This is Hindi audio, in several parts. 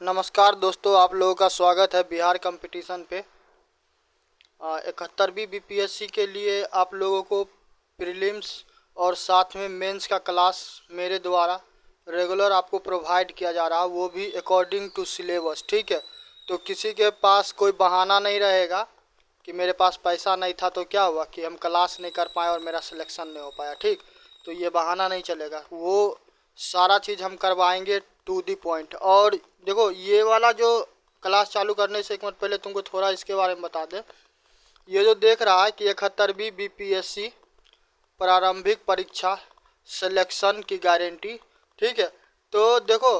नमस्कार दोस्तों, आप लोगों का स्वागत है बिहार कंपटीशन पे। 71वीं बीपीएससी के लिए आप लोगों को प्रीलिम्स और साथ में मेंस का क्लास मेरे द्वारा रेगुलर आपको प्रोवाइड किया जा रहा है, वो भी अकॉर्डिंग टू सिलेबस। ठीक है, तो किसी के पास कोई बहाना नहीं रहेगा कि मेरे पास पैसा नहीं था तो क्या हुआ कि हम क्लास नहीं कर पाए और मेरा सिलेक्शन नहीं हो पाया। ठीक, तो ये बहाना नहीं चलेगा, वो सारा चीज़ हम करवाएंगे टू दी पॉइंट। और देखो, ये वाला जो क्लास चालू करने से एक मिनट पहले तुमको थोड़ा इसके बारे में बता दें। ये जो देख रहा है कि 71वीं बीपीएससी प्रारंभिक परीक्षा सिलेक्शन की गारंटी। ठीक है, तो देखो,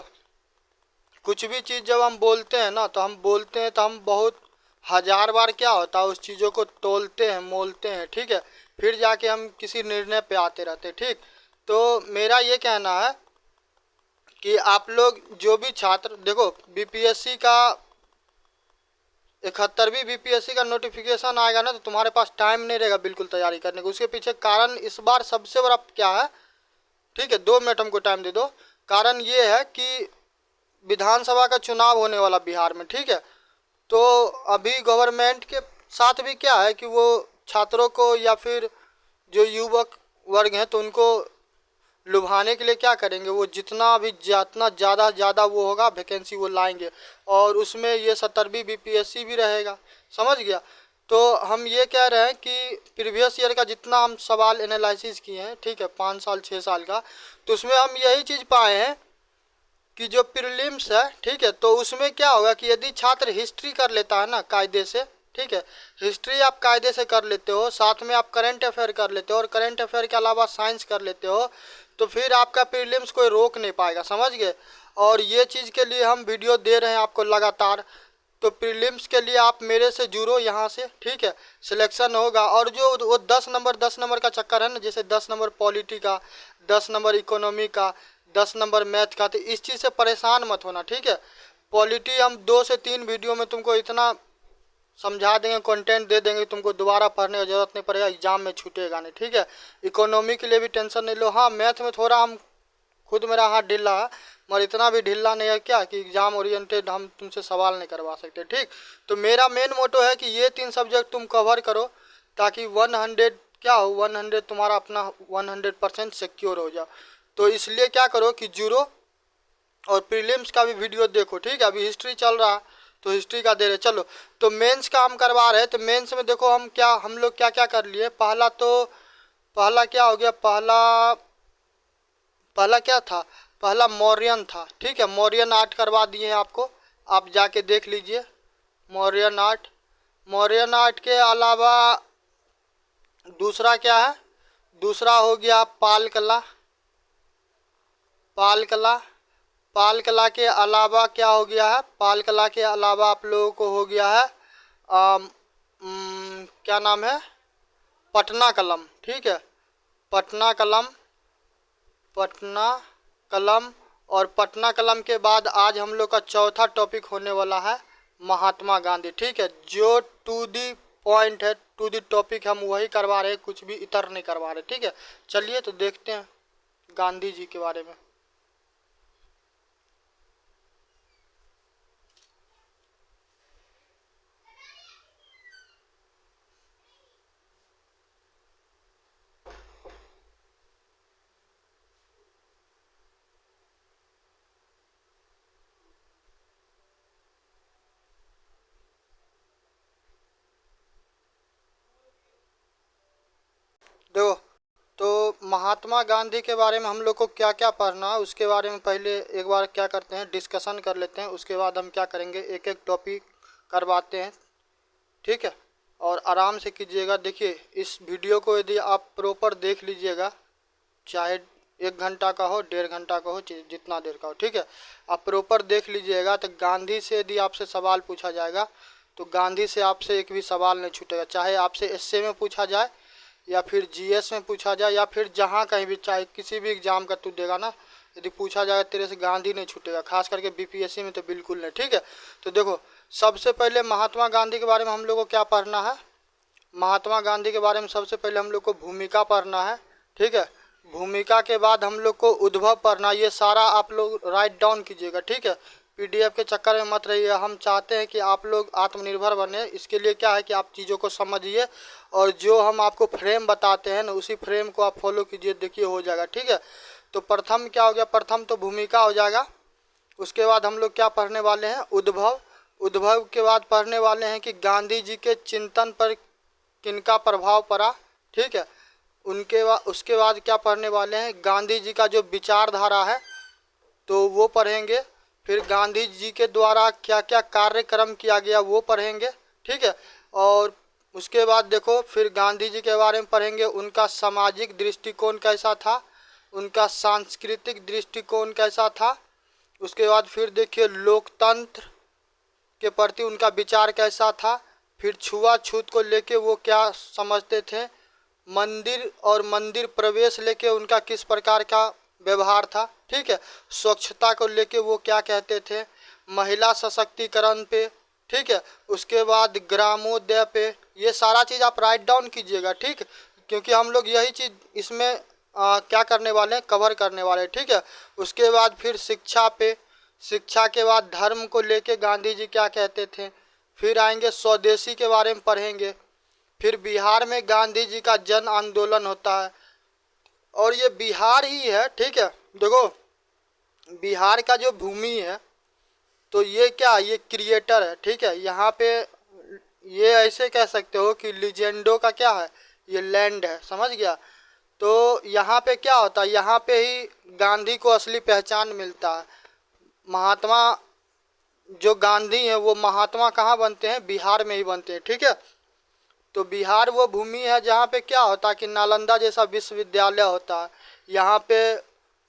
कुछ भी चीज़ जब हम बोलते हैं ना, तो हम बोलते हैं तो हम बहुत हजार बार क्या होता है उस चीज़ों को तोलते हैं, मोलते हैं। ठीक है, फिर जाके हम किसी निर्णय पे आते रहते हैं। ठीक, तो मेरा ये कहना है कि आप लोग जो भी छात्र, देखो बीपीएससी का 71वीं बीपीएससी का नोटिफिकेशन आएगा ना, तो तुम्हारे पास टाइम नहीं रहेगा बिल्कुल तैयारी करने को। उसके पीछे कारण इस बार सबसे बड़ा क्या है, ठीक है, 2 मिनट हमको टाइम दे दो। कारण ये है कि विधानसभा का चुनाव होने वाला बिहार में। ठीक है, तो अभी गवर्नमेंट के साथ भी क्या है कि वो छात्रों को या फिर जो युवक वर्ग हैं तो उनको लुभाने के लिए क्या करेंगे, वो जितना ज़्यादा वो होगा वैकेंसी वो लाएंगे, और उसमें ये 70वीं बीपीएससी भी रहेगा। समझ गया? तो हम ये कह रहे हैं कि प्रीवियस ईयर का जितना हम सवाल एनालिसिस किए हैं, ठीक है, 5 साल 6 साल का, तो उसमें हम यही चीज़ पाए हैं कि जो प्रीलिम्स है, ठीक है, तो उसमें क्या होगा कि यदि छात्र हिस्ट्री कर लेता है ना कायदे से, ठीक है, हिस्ट्री आप कायदे से कर लेते हो, साथ में आप करंट अफेयर कर लेते हो, और करंट अफेयर के अलावा साइंस कर लेते हो, तो फिर आपका प्रीलिम्स कोई रोक नहीं पाएगा। समझ गए? और ये चीज़ के लिए हम वीडियो दे रहे हैं आपको लगातार। तो प्रीलिम्स के लिए आप मेरे से जुड़ो यहाँ से, ठीक है, सिलेक्शन होगा। और जो वो 10 नंबर का चक्कर है ना, जैसे 10 नंबर पॉलिटी का, 10 नंबर इकोनॉमी का, 10 नंबर मैथ का, तो इस चीज़ से परेशान मत होना। ठीक है, पॉलिटी हम 2 से 3 वीडियो में तुमको इतना समझा देंगे, कंटेंट दे देंगे, तुमको दोबारा पढ़ने की ज़रूरत नहीं पड़ेगा, एग्जाम में छूटेगा नहीं। ठीक है, इकोनॉमी के लिए भी टेंशन नहीं लो। हाँ, मैथ में थोड़ा हम खुद मेरा हाथ ढीला है, मगर इतना भी ढीला नहीं है क्या कि एग्जाम ओरिएंटेड हम तुमसे सवाल नहीं करवा सकते। ठीक, तो मेरा मेन मोटो है कि ये 3 सब्जेक्ट तुम कवर करो, ताकि 100 क्या हो, 100 तुम्हारा अपना 100% सिक्योर हो जाए। तो इसलिए क्या करो कि जुड़ो और प्रीलिम्स का भी वीडियो देखो। ठीक है, अभी हिस्ट्री चल रहा है तो हिस्ट्री का दे रहे। चलो, तो मेंस का हम करवा रहे हैं। तो मेंस में देखो हम लोग क्या क्या कर लिए। पहला क्या हो गया, पहला क्या था, पहला मौर्यन था। ठीक है, मौर्यन आर्ट करवा दिए हैं आपको, आप जाके देख लीजिए मौर्यन आर्ट। मौर्यन आर्ट के अलावा दूसरा क्या है, दूसरा हो गया पाल कला। पाल कला, पाल कला के अलावा क्या हो गया है, पाल कला के अलावा आप लोगों को हो गया है क्या नाम है, पटना कलम। ठीक है, पटना कलम, पटना कलम। और पटना कलम के बाद आज हम लोग का चौथा टॉपिक होने वाला है महात्मा गांधी। ठीक है, जो टू दी पॉइंट है, टू दी टॉपिक, हम वही करवा रहे हैं, कुछ भी इतर नहीं करवा रहे। ठीक है, चलिए तो देखते हैं गांधी जी के बारे में। देखो, तो महात्मा गांधी के बारे में हम लोग को क्या क्या पढ़ना है उसके बारे में पहले एक बार क्या करते हैं, डिस्कशन कर लेते हैं। उसके बाद हम क्या करेंगे, एक एक टॉपिक करवाते हैं। ठीक है, और आराम से कीजिएगा। देखिए, इस वीडियो को यदि आप प्रॉपर देख लीजिएगा, चाहे 1 घंटा का हो, 1.5 घंटा का हो, जितना देर का हो, ठीक है, आप प्रॉपर देख लीजिएगा। तो गांधी से यदि आपसे सवाल पूछा जाएगा तो गांधी से आपसे एक भी सवाल नहीं छूटेगा, चाहे आपसे एसए में पूछा जाए या फिर जीएस में पूछा जाए या फिर जहाँ कहीं भी, चाहे किसी भी एग्जाम का तू देगा ना, यदि पूछा जाएगा तेरे से गांधी नहीं छूटेगा, खास करके बीपीएससी में तो बिल्कुल नहीं। ठीक है, तो देखो, सबसे पहले महात्मा गांधी के बारे में हम लोग को क्या पढ़ना है, महात्मा गांधी के बारे में सबसे पहले हम लोग को भूमिका पढ़ना है। ठीक है, भूमिका के बाद हम लोग को उद्भव पढ़ना। ये सारा आप लोग राइट डाउन कीजिएगा। ठीक है, पीडीएफ के चक्कर में मत रहिए। हम चाहते हैं कि आप लोग आत्मनिर्भर बने। इसके लिए क्या है कि आप चीज़ों को समझिए और जो हम आपको फ्रेम बताते हैं ना उसी फ्रेम को आप फॉलो कीजिए, देखिए हो जाएगा। ठीक है, तो प्रथम क्या हो गया, प्रथम तो भूमिका हो जाएगा। उसके बाद हम लोग क्या पढ़ने वाले हैं, उद्भव। उद्भव के बाद पढ़ने वाले हैं कि गांधी जी के चिंतन पर किनका प्रभाव पड़ा। ठीक है, उसके बाद क्या पढ़ने वाले हैं, गांधी जी का जो विचारधारा है तो वो पढ़ेंगे। फिर गांधी जी के द्वारा क्या क्या कार्यक्रम किया गया वो पढ़ेंगे। ठीक है, और उसके बाद देखो फिर गांधी जी के बारे में पढ़ेंगे, उनका सामाजिक दृष्टिकोण कैसा था, उनका सांस्कृतिक दृष्टिकोण कैसा था। उसके बाद फिर देखिए लोकतंत्र के प्रति उनका विचार कैसा था। फिर छुआछूत को लेके वो क्या समझते थे। मंदिर और मंदिर प्रवेश लेके उनका किस प्रकार का व्यवहार था। ठीक है, स्वच्छता को लेके वो क्या कहते थे, महिला सशक्तिकरण पे। ठीक है, उसके बाद ग्रामोदय पे। ये सारा चीज़ आप राइट डाउन कीजिएगा। ठीक, क्योंकि हम लोग यही चीज़ इसमें क्या करने वाले हैं, कवर करने वाले हैं। ठीक है, उसके बाद फिर शिक्षा पे। शिक्षा के बाद धर्म को लेके गांधी जी क्या कहते थे। फिर आएंगे स्वदेशी के बारे में पढ़ेंगे। फिर बिहार में गांधी जी का जन आंदोलन होता है और ये बिहार ही है। ठीक है, देखो बिहार का जो भूमि है तो ये क्या, ये क्रिएटर है। ठीक है, यहाँ पे ये ऐसे कह सकते हो कि लीजेंडो का क्या है, ये लैंड है, समझ गया। तो यहाँ पे क्या होता है, यहाँ पे ही गांधी को असली पहचान मिलता है। महात्मा जो गांधी हैं वो महात्मा कहाँ बनते हैं, बिहार में ही बनते हैं। ठीक है, तो बिहार वो भूमि है जहाँ पे क्या होता है कि नालंदा जैसा विश्वविद्यालय होता है, यहाँ पे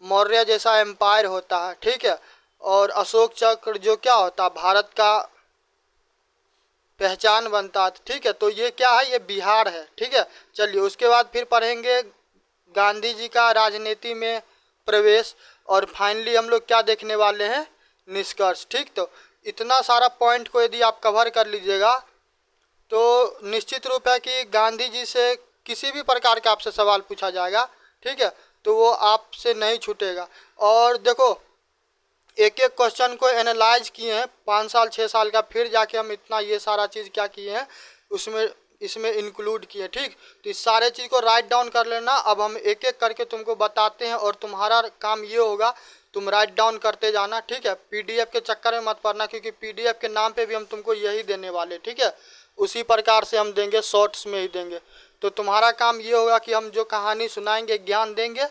मौर्य जैसा एम्पायर होता है। ठीक है, और अशोक चक्र जो क्या होता है भारत का पहचान बनता है। ठीक है, तो ये क्या है, ये बिहार है। ठीक है, चलिए उसके बाद फिर पढ़ेंगे गांधी जी का राजनीति में प्रवेश और फाइनली हम लोग क्या देखने वाले हैं, निष्कर्ष। ठीक, तो इतना सारा पॉइंट को यदि आप कवर कर लीजिएगा तो निश्चित रूप है कि गांधी जी से किसी भी प्रकार का आपसे सवाल पूछा जाएगा। ठीक है, तो वो आपसे नहीं छूटेगा। और देखो एक एक क्वेश्चन को एनालाइज किए हैं 5 साल 6 साल का, फिर जाके हम इतना ये सारा चीज़ क्या किए हैं उसमें इसमें इंक्लूड किए। ठीक, तो इस सारे चीज़ को राइट डाउन कर लेना। अब हम एक एक करके तुमको बताते हैं और तुम्हारा काम ये होगा तुम राइट डाउन करते जाना। ठीक है, पीडीएफ के चक्कर में मत पड़ना क्योंकि पीडीएफ के नाम पे भी हम तुमको यही देने वाले। ठीक है, उसी प्रकार से हम देंगे, शॉर्ट्स में ही देंगे। तो तुम्हारा काम ये होगा कि हम जो कहानी सुनाएंगे, ज्ञान देंगे,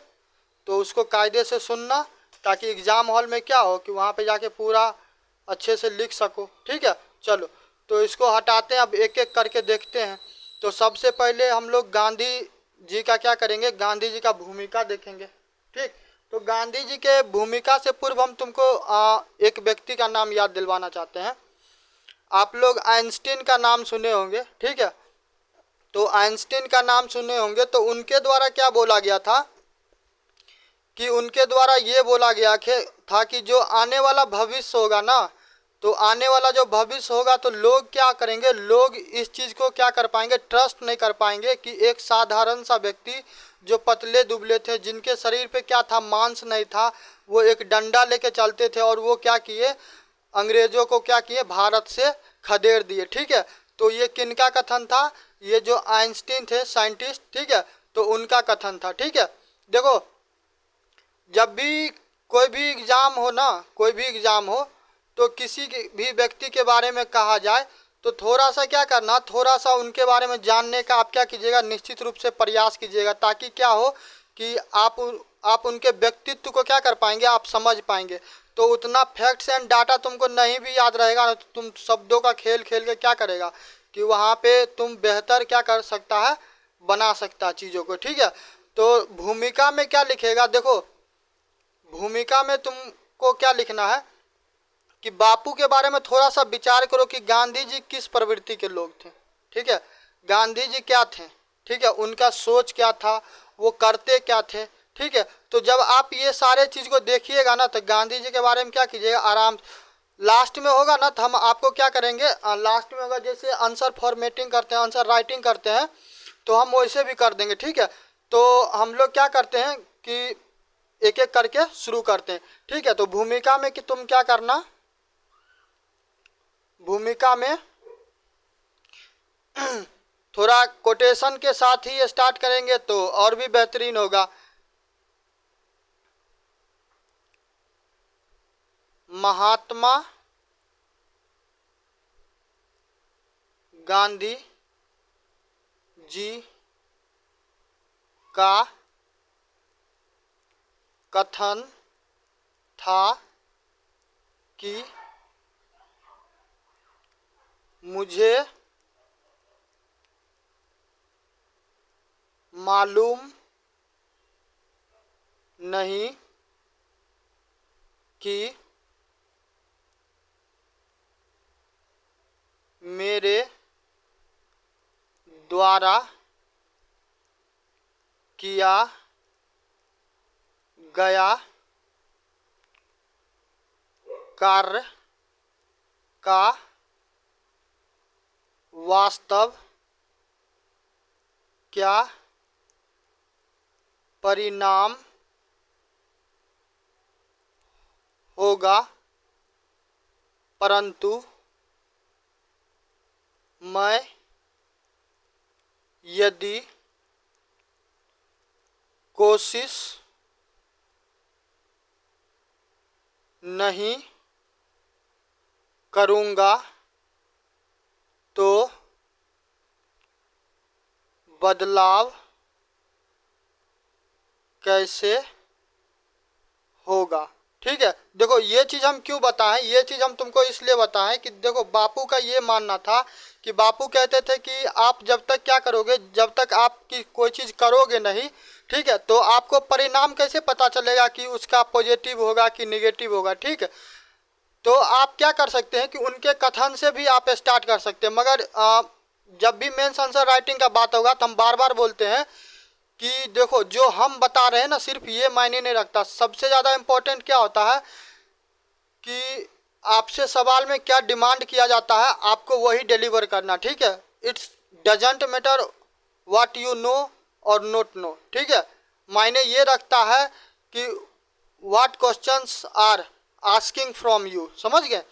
तो उसको कायदे से सुनना ताकि एग्ज़ाम हॉल में क्या हो कि वहाँ पे जाके पूरा अच्छे से लिख सको। ठीक है, चलो तो इसको हटाते हैं, अब एक एक करके देखते हैं। तो सबसे पहले हम लोग गांधी जी का क्या करेंगे, गांधी जी का भूमिका देखेंगे। ठीक, तो गांधी जी के भूमिका से पूर्व हम तुमको एक व्यक्ति का नाम याद दिलवाना चाहते हैं। आप लोग आइंस्टीन का नाम सुने होंगे। ठीक है, तो आइंस्टीन का नाम सुने होंगे, तो उनके द्वारा क्या बोला गया था कि उनके द्वारा ये बोला गया था कि जो आने वाला भविष्य होगा ना, तो आने वाला जो भविष्य होगा तो लोग क्या करेंगे, लोग इस चीज़ को क्या कर पाएंगे, ट्रस्ट नहीं कर पाएंगे कि एक साधारण सा व्यक्ति जो पतले दुबले थे, जिनके शरीर पे क्या था, मांस नहीं था, वो एक डंडा लेके चलते थे और वो क्या किए, अंग्रेज़ों को क्या किए, भारत से खदेड़ दिए। ठीक है, तो ये किनका कथन था, ये जो आइंस्टीन थे साइंटिस्ट। ठीक है, तो उनका कथन था। ठीक है, देखो जब भी कोई भी एग्ज़ाम हो ना, कोई भी एग्ज़ाम हो तो किसी भी व्यक्ति के बारे में कहा जाए तो थोड़ा सा क्या करना, थोड़ा सा उनके बारे में जानने का आप क्या कीजिएगा, निश्चित रूप से प्रयास कीजिएगा, ताकि क्या हो कि आप उनके व्यक्तित्व को क्या कर पाएंगे, आप समझ पाएंगे। तो उतना फैक्ट्स एंड डाटा तुमको नहीं भी याद रहेगा ना, तो तुम शब्दों का खेल खेल के क्या करेगा कि वहाँ पे तुम बेहतर क्या कर सकता है, बना सकता है चीज़ों को। ठीक है, तो भूमिका में क्या लिखेगा, देखो भूमिका में तुमको क्या लिखना है कि बापू के बारे में थोड़ा सा विचार करो कि गांधी जी किस प्रवृत्ति के लोग थे। ठीक है, गांधी जी क्या थे, ठीक है, उनका सोच क्या था, वो करते क्या थे। ठीक है, तो जब आप ये सारे चीज़ को देखिएगा ना, तो गांधी जी के बारे में क्या कीजिएगा, आराम लास्ट में होगा ना, तो हम आपको क्या करेंगे, लास्ट में होगा जैसे आंसर फॉर्मेटिंग करते हैं, आंसर राइटिंग करते हैं, तो हम वैसे भी कर देंगे। ठीक है, तो हम लोग क्या करते हैं कि एक एक करके शुरू करते हैं। ठीक है, तो भूमिका में कि तुम क्या करना, भूमिका में थोड़ा कोटेशन के साथ ही स्टार्ट करेंगे तो और भी बेहतरीन होगा। महात्मा गांधी जी का कथन था कि मुझे मालूम नहीं कि मेरे द्वारा किया गया कार्य का वास्तव क्या परिणाम होगा, परंतु मैं यदि कोशिश नहीं करूँगा तो बदलाव कैसे होगा। ठीक है, देखो ये चीज़ हम क्यों बताएं, ये चीज़ हम तुमको इसलिए बताएं कि देखो बापू का ये मानना था कि बापू कहते थे कि आप जब तक क्या करोगे, जब तक आप की कोई चीज़ करोगे नहीं, ठीक है, तो आपको परिणाम कैसे पता चलेगा कि उसका पॉजिटिव होगा कि निगेटिव होगा। ठीक है, तो आप क्या कर सकते हैं कि उनके कथन से भी आप स्टार्ट कर सकते हैं, मगर जब भी मेंस आंसर राइटिंग का बात होगा तो हम बार बार बोलते हैं कि देखो जो हम बता रहे हैं ना सिर्फ ये मायने नहीं रखता, सबसे ज़्यादा इम्पोर्टेंट क्या होता है कि आपसे सवाल में क्या डिमांड किया जाता है आपको वही डिलीवर करना। ठीक है, it's doesn't matter what you know और नोट नो। ठीक है, मायने ये रखता है कि what questions are asking from you, समझ गए।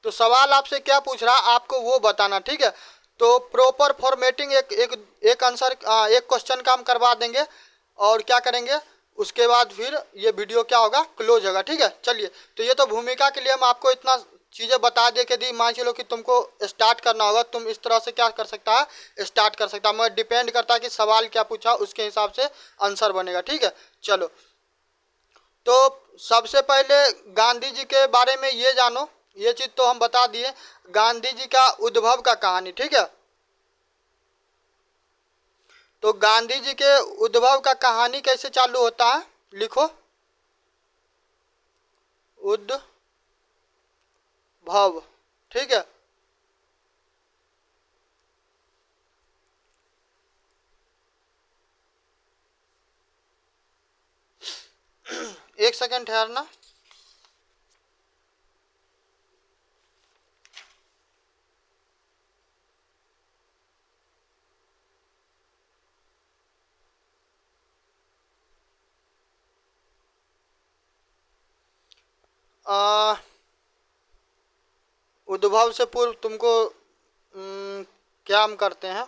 तो सवाल आपसे क्या पूछ रहा है आपको वो बताना। ठीक है, तो प्रॉपर फॉर्मेटिंग एक आंसर एक क्वेश्चन का हम करवा देंगे और क्या करेंगे उसके बाद फिर ये वीडियो क्या होगा क्लोज होगा। ठीक है, चलिए, तो ये तो भूमिका के लिए हम आपको इतना चीज़ें बता दे के दी। मान चलो कि तुमको स्टार्ट करना होगा, तुम इस तरह से क्या कर सकता है स्टार्ट कर सकता है, मगर डिपेंड करता है कि सवाल क्या पूछा उसके हिसाब से आंसर बनेगा। ठीक है, चलो, तो सबसे पहले गांधी जी के बारे में ये जानो, ये चीज़ तो हम बता दिए, गांधी जी का उद्भव का कहानी। ठीक है, तो गांधी जी के उद्भव का कहानी कैसे चालू होता है, लिखो उद्भव। ठीक है, एक सेकंड ठहरना। उद्भव से पूर्व तुमको क्या हम करते हैं,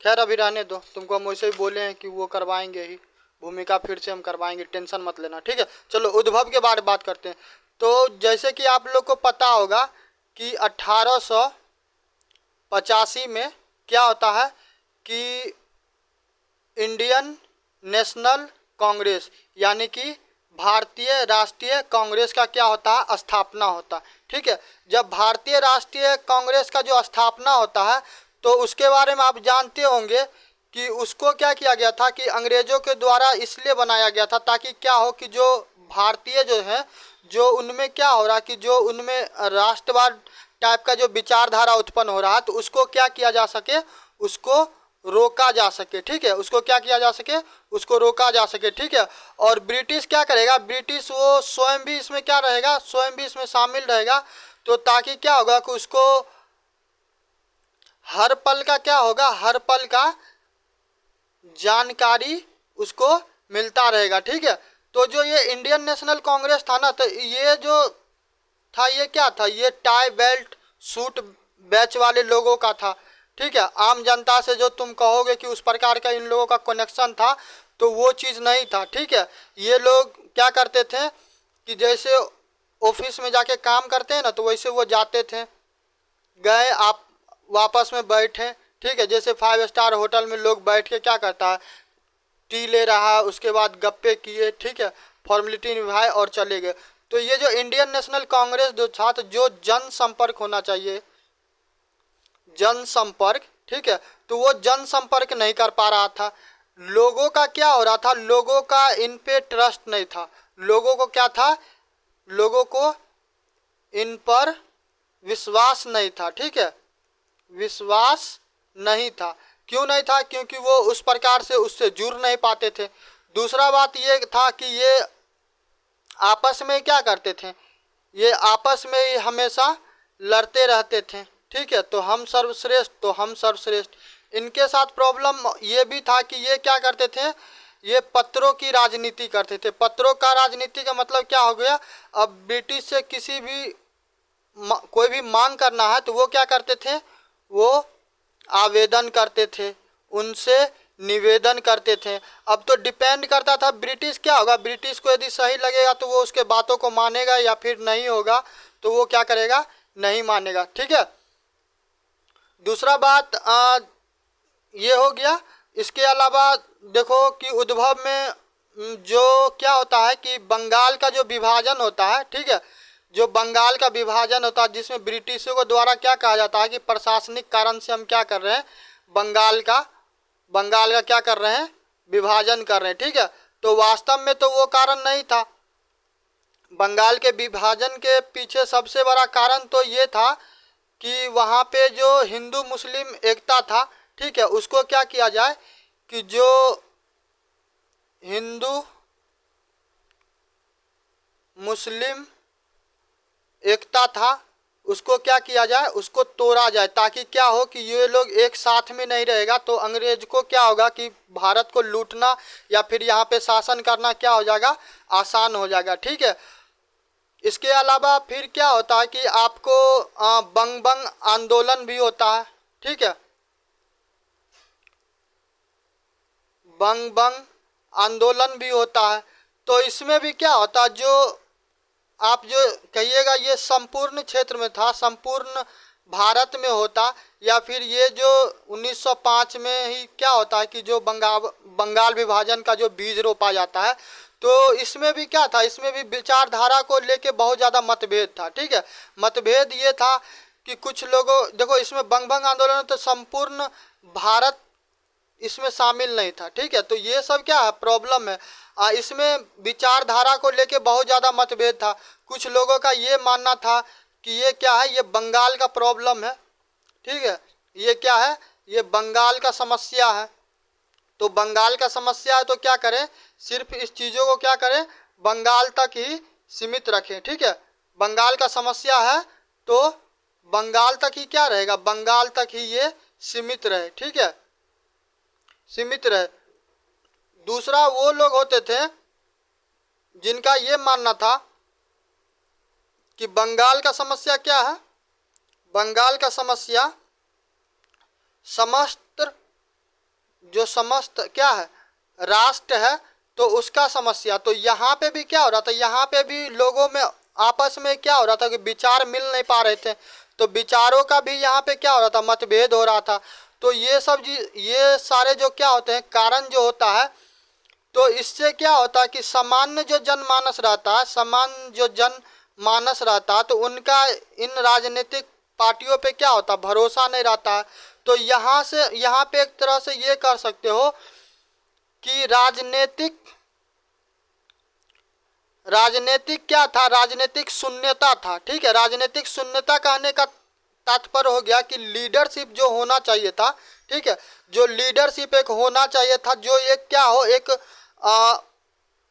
खैर अभी रहने दो, तुमको हम वैसे ही बोले हैं कि वो करवाएंगे ही, भूमिका फिर से हम करवाएंगे, टेंशन मत लेना। ठीक है, चलो उद्भव के बारे में बात करते हैं। तो जैसे कि आप लोग को पता होगा कि 1885 में क्या होता है कि इंडियन नेशनल कांग्रेस यानी कि भारतीय राष्ट्रीय कांग्रेस का क्या होता है स्थापना होता है। ठीक है, जब भारतीय राष्ट्रीय कांग्रेस का जो स्थापना होता है तो उसके बारे में आप जानते होंगे कि उसको क्या किया गया था कि अंग्रेजों के द्वारा इसलिए बनाया गया था ताकि क्या हो कि जो भारतीय जो है जो उनमें क्या हो रहा कि जो उनमें राष्ट्रवाद टाइप का जो विचारधारा उत्पन्न हो रहा है तो उसको क्या किया जा सके, उसको रोका जा सके। ठीक है, उसको क्या किया जा सके, उसको रोका जा सके। ठीक है, और ब्रिटिश क्या करेगा, ब्रिटिश वो स्वयं भी इसमें क्या रहेगा, स्वयं भी इसमें शामिल रहेगा, तो ताकि क्या होगा कि उसको हर पल का क्या होगा, हर पल का जानकारी उसको मिलता रहेगा। ठीक है, तो जो ये इंडियन नेशनल कांग्रेस था ना, तो ये जो था ये क्या था, ये टाई बेल्ट सूट बैच वाले लोगों का था, ठीक है। आम जनता से जो तुम कहोगे कि उस प्रकार का इन लोगों का कनेक्शन था, तो वो चीज़ नहीं था, ठीक है। ये लोग क्या करते थे कि जैसे ऑफिस में जाके काम करते हैं ना, तो वैसे वो जाते थे, गए आप वापस में बैठे, ठीक है। जैसे 5 स्टार होटल में लोग बैठ के क्या करता है, टी ले रहा, उसके बाद गप्पे किए, ठीक है, फॉर्मेलिटी निभाए और चले गए। तो ये जो इंडियन नेशनल कांग्रेस जो था, तो जो जनसंपर्क होना चाहिए, जनसंपर्क, ठीक है, तो वो जनसंपर्क नहीं कर पा रहा था। लोगों का क्या हो रहा था, लोगों का इन पे ट्रस्ट नहीं था। लोगों को क्या था, लोगों को इन पर विश्वास नहीं था, ठीक है, विश्वास नहीं था। क्यों नहीं था, क्योंकि वो उस प्रकार से उससे जुड़ नहीं पाते थे। दूसरा बात ये था कि ये आपस में क्या करते थे, ये आपस में ही हमेशा लड़ते रहते थे, ठीक है। तो हम सर्वश्रेष्ठ, तो हम सर्वश्रेष्ठ। इनके साथ प्रॉब्लम ये भी था कि ये क्या करते थे, ये पत्रों की राजनीति करते थे। पत्रों का राजनीति का मतलब क्या हो गया, अब ब्रिटिश से किसी भी कोई भी मांग करना है तो वो क्या करते थे, वो आवेदन करते थे, उनसे निवेदन करते थे। अब तो डिपेंड करता था ब्रिटिश क्या होगा, ब्रिटिश को यदि सही लगेगा तो वो उसके बातों को मानेगा, या फिर नहीं होगा तो वो क्या करेगा, नहीं मानेगा, ठीक है। दूसरा बात ये हो गया। इसके अलावा देखो कि उद्भव में जो क्या होता है कि बंगाल का जो विभाजन होता है, ठीक है, जो बंगाल का विभाजन होता है, जिसमें ब्रिटिशों को द्वारा क्या कहा जाता है कि प्रशासनिक कारण से हम क्या कर रहे हैं, बंगाल का क्या कर रहे हैं, विभाजन कर रहे हैं, ठीक है। तो वास्तव में तो वो कारण नहीं था। बंगाल के विभाजन के पीछे सबसे बड़ा कारण तो ये था कि वहाँ पे जो हिंदू मुस्लिम एकता था, ठीक है, उसको क्या किया जाए कि जो हिंदू मुस्लिम एकता था उसको क्या किया जाए, उसको तोड़ा जाए, ताकि क्या हो कि ये लोग एक साथ में नहीं रहेगा तो अंग्रेज को क्या होगा कि भारत को लूटना या फिर यहाँ पे शासन करना क्या हो जाएगा, आसान हो जाएगा, ठीक है। इसके अलावा फिर क्या होता है कि आपको बंग बंग आंदोलन भी होता है, ठीक है, बंग बंग आंदोलन भी होता है। तो इसमें भी क्या होता है, जो आप जो कहिएगा ये संपूर्ण क्षेत्र में था, संपूर्ण भारत में होता, या फिर ये जो 1905 में ही क्या होता है कि जो बंगाल विभाजन का जो बीज रोपा जाता है, तो इसमें भी क्या था, इसमें भी विचारधारा को लेके बहुत ज़्यादा मतभेद था, ठीक है। मतभेद ये था कि कुछ लोगों, देखो इसमें बंग बंग आंदोलन तो संपूर्ण भारत इसमें शामिल नहीं था, ठीक है। तो ये सब क्या है, प्रॉब्लम है। इसमें विचारधारा को लेके बहुत ज़्यादा मतभेद था। कुछ लोगों का ये मानना था कि ये क्या है, ये बंगाल का प्रॉब्लम है, ठीक है, ये क्या है, ये बंगाल का समस्या है। तो बंगाल का समस्या है तो क्या करें, सिर्फ इस चीज़ों को क्या करें, बंगाल तक ही सीमित रखें, ठीक है। बंगाल का समस्या है तो बंगाल तक ही क्या रहेगा, बंगाल तक ही ये सीमित रहे, ठीक है, सीमित रहे। दूसरा वो लोग होते थे जिनका ये मानना था कि बंगाल का समस्या क्या है, बंगाल का समस्या समस्त जो समस्त क्या है, राष्ट्र है, तो उसका समस्या। तो यहाँ पे भी क्या हो रहा था, यहाँ पे भी लोगों में आपस में क्या हो रहा था कि विचार मिल नहीं पा रहे थे, तो विचारों का भी यहाँ पे क्या हो रहा था, मतभेद हो रहा था। तो ये सब ये सारे जो क्या होते हैं कारण जो होता है, तो इससे क्या होता है कि सामान्य जो जनमानस रहता है, सामान्य जो जनमानस रहता है, तो उनका इन राजनीतिक पार्टियों पे क्या होता है, भरोसा नहीं रहता है। तो यहाँ पे एक तरह से ये कर सकते हो कि राजनीतिक क्या था, राजनीतिक शून्यता था, ठीक है। राजनीतिक शून्यता कहने का तात्पर्य हो गया कि लीडरशिप जो होना चाहिए था, ठीक है, जो लीडरशिप एक होना चाहिए था, जो एक क्या हो, एक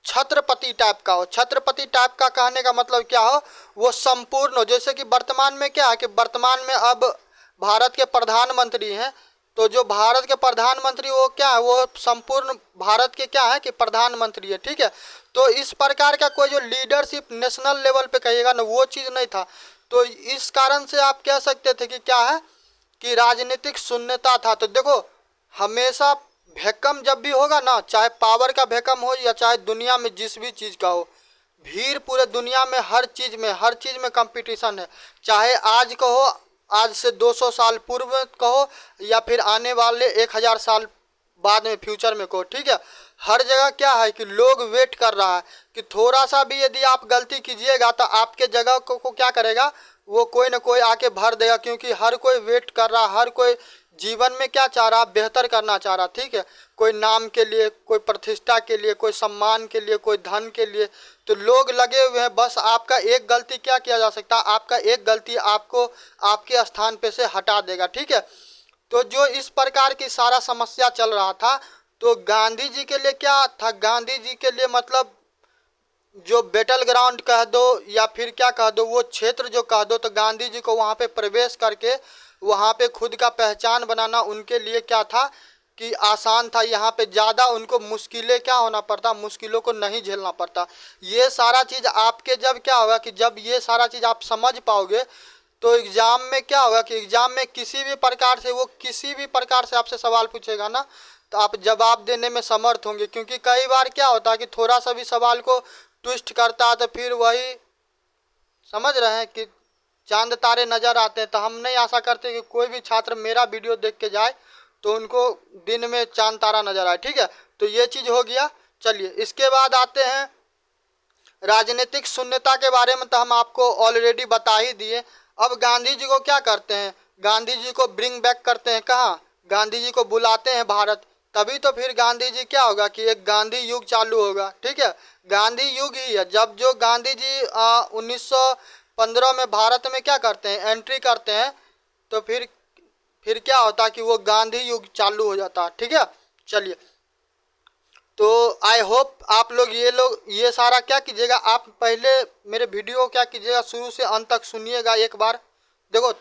छत्रपति टाइप का हो। छत्रपति टाइप का कहने का मतलब क्या हो, वो संपूर्ण हो। जैसे कि वर्तमान में क्या है कि वर्तमान में अब भारत के प्रधानमंत्री हैं, तो जो भारत के प्रधानमंत्री वो क्या है, वो संपूर्ण भारत के क्या है कि प्रधानमंत्री है, ठीक है। तो इस प्रकार का कोई जो लीडरशिप नेशनल लेवल पे कहिएगा ना, वो चीज़ नहीं था। तो इस कारण से आप कह सकते थे कि क्या है कि राजनीतिक शून्यता था। तो देखो हमेशा भैकम जब भी होगा ना, चाहे पावर का भैकम हो या चाहे दुनिया में जिस भी चीज़ का हो, भीड़ पूरे दुनिया में हर चीज़ में कंपटीशन है। चाहे आज कहो, आज से 200 साल पूर्व कहो, या फिर आने वाले 1000 साल बाद में फ्यूचर में कहो, ठीक है। हर जगह क्या है कि लोग वेट कर रहा है कि थोड़ा सा भी यदि आप गलती कीजिएगा तो आपके जगह को क्या करेगा, वो कोई ना कोई आके भर देगा, क्योंकि हर कोई वेट कर रहा, हर कोई जीवन में क्या चाह रहा, बेहतर करना चाह रहा, ठीक है। कोई नाम के लिए, कोई प्रतिष्ठा के लिए, कोई सम्मान के लिए, कोई धन के लिए, तो लोग लगे हुए हैं। बस आपका एक गलती क्या किया जा सकता है, आपका एक गलती आपको आपके स्थान पे से हटा देगा, ठीक है। तो जो इस प्रकार की सारा समस्या चल रहा था, तो गांधी जी के लिए क्या था, गांधी जी के लिए मतलब जो बैटल ग्राउंड कह दो या फिर क्या कह दो, वो क्षेत्र जो कह दो, तो गांधी जी को वहाँ पे प्रवेश करके वहाँ पे खुद का पहचान बनाना उनके लिए क्या था कि आसान था। यहाँ पे ज़्यादा उनको मुश्किलें क्या होना पड़ता, मुश्किलों को नहीं झेलना पड़ता। ये सारा चीज़ आपके जब क्या होगा कि जब ये सारा चीज़ आप समझ पाओगे, तो एग्ज़ाम में क्या होगा कि एग्ज़ाम में किसी भी प्रकार से, वो किसी भी प्रकार से आपसे सवाल पूछेगा ना, तो आप जवाब देने में समर्थ होंगे। क्योंकि कई बार क्या होता है कि थोड़ा सा भी सवाल को ट्विस्ट करता है तो फिर वही, समझ रहे हैं कि चांद तारे नज़र आते हैं। तो हम नहीं आशा करते कि कोई भी छात्र मेरा वीडियो देख के जाए तो उनको दिन में चांद तारा नज़र आए, ठीक है। तो ये चीज़ हो गया। चलिए इसके बाद आते हैं राजनीतिक शून्यता के बारे में, तो हम आपको ऑलरेडी बता ही दिए। अब गांधी जी को क्या करते हैं, गांधी जी को ब्रिंग बैक करते हैं, कहाँ, गांधी जी को बुलाते हैं भारत। तभी तो फिर गांधी जी क्या होगा कि एक गांधी युग चालू होगा, ठीक है। गांधी युग ही है जब जो गांधी जी 1915 में भारत में क्या करते हैं, एंट्री करते हैं, तो फिर क्या होता है कि वो गांधी युग चालू हो जाता है, ठीक है। चलिए, तो आई होप आप लोग ये सारा क्या कीजिएगा, आप पहले मेरे वीडियो को क्या कीजिएगा, शुरू से अंत तक सुनिएगा एक बार। देखो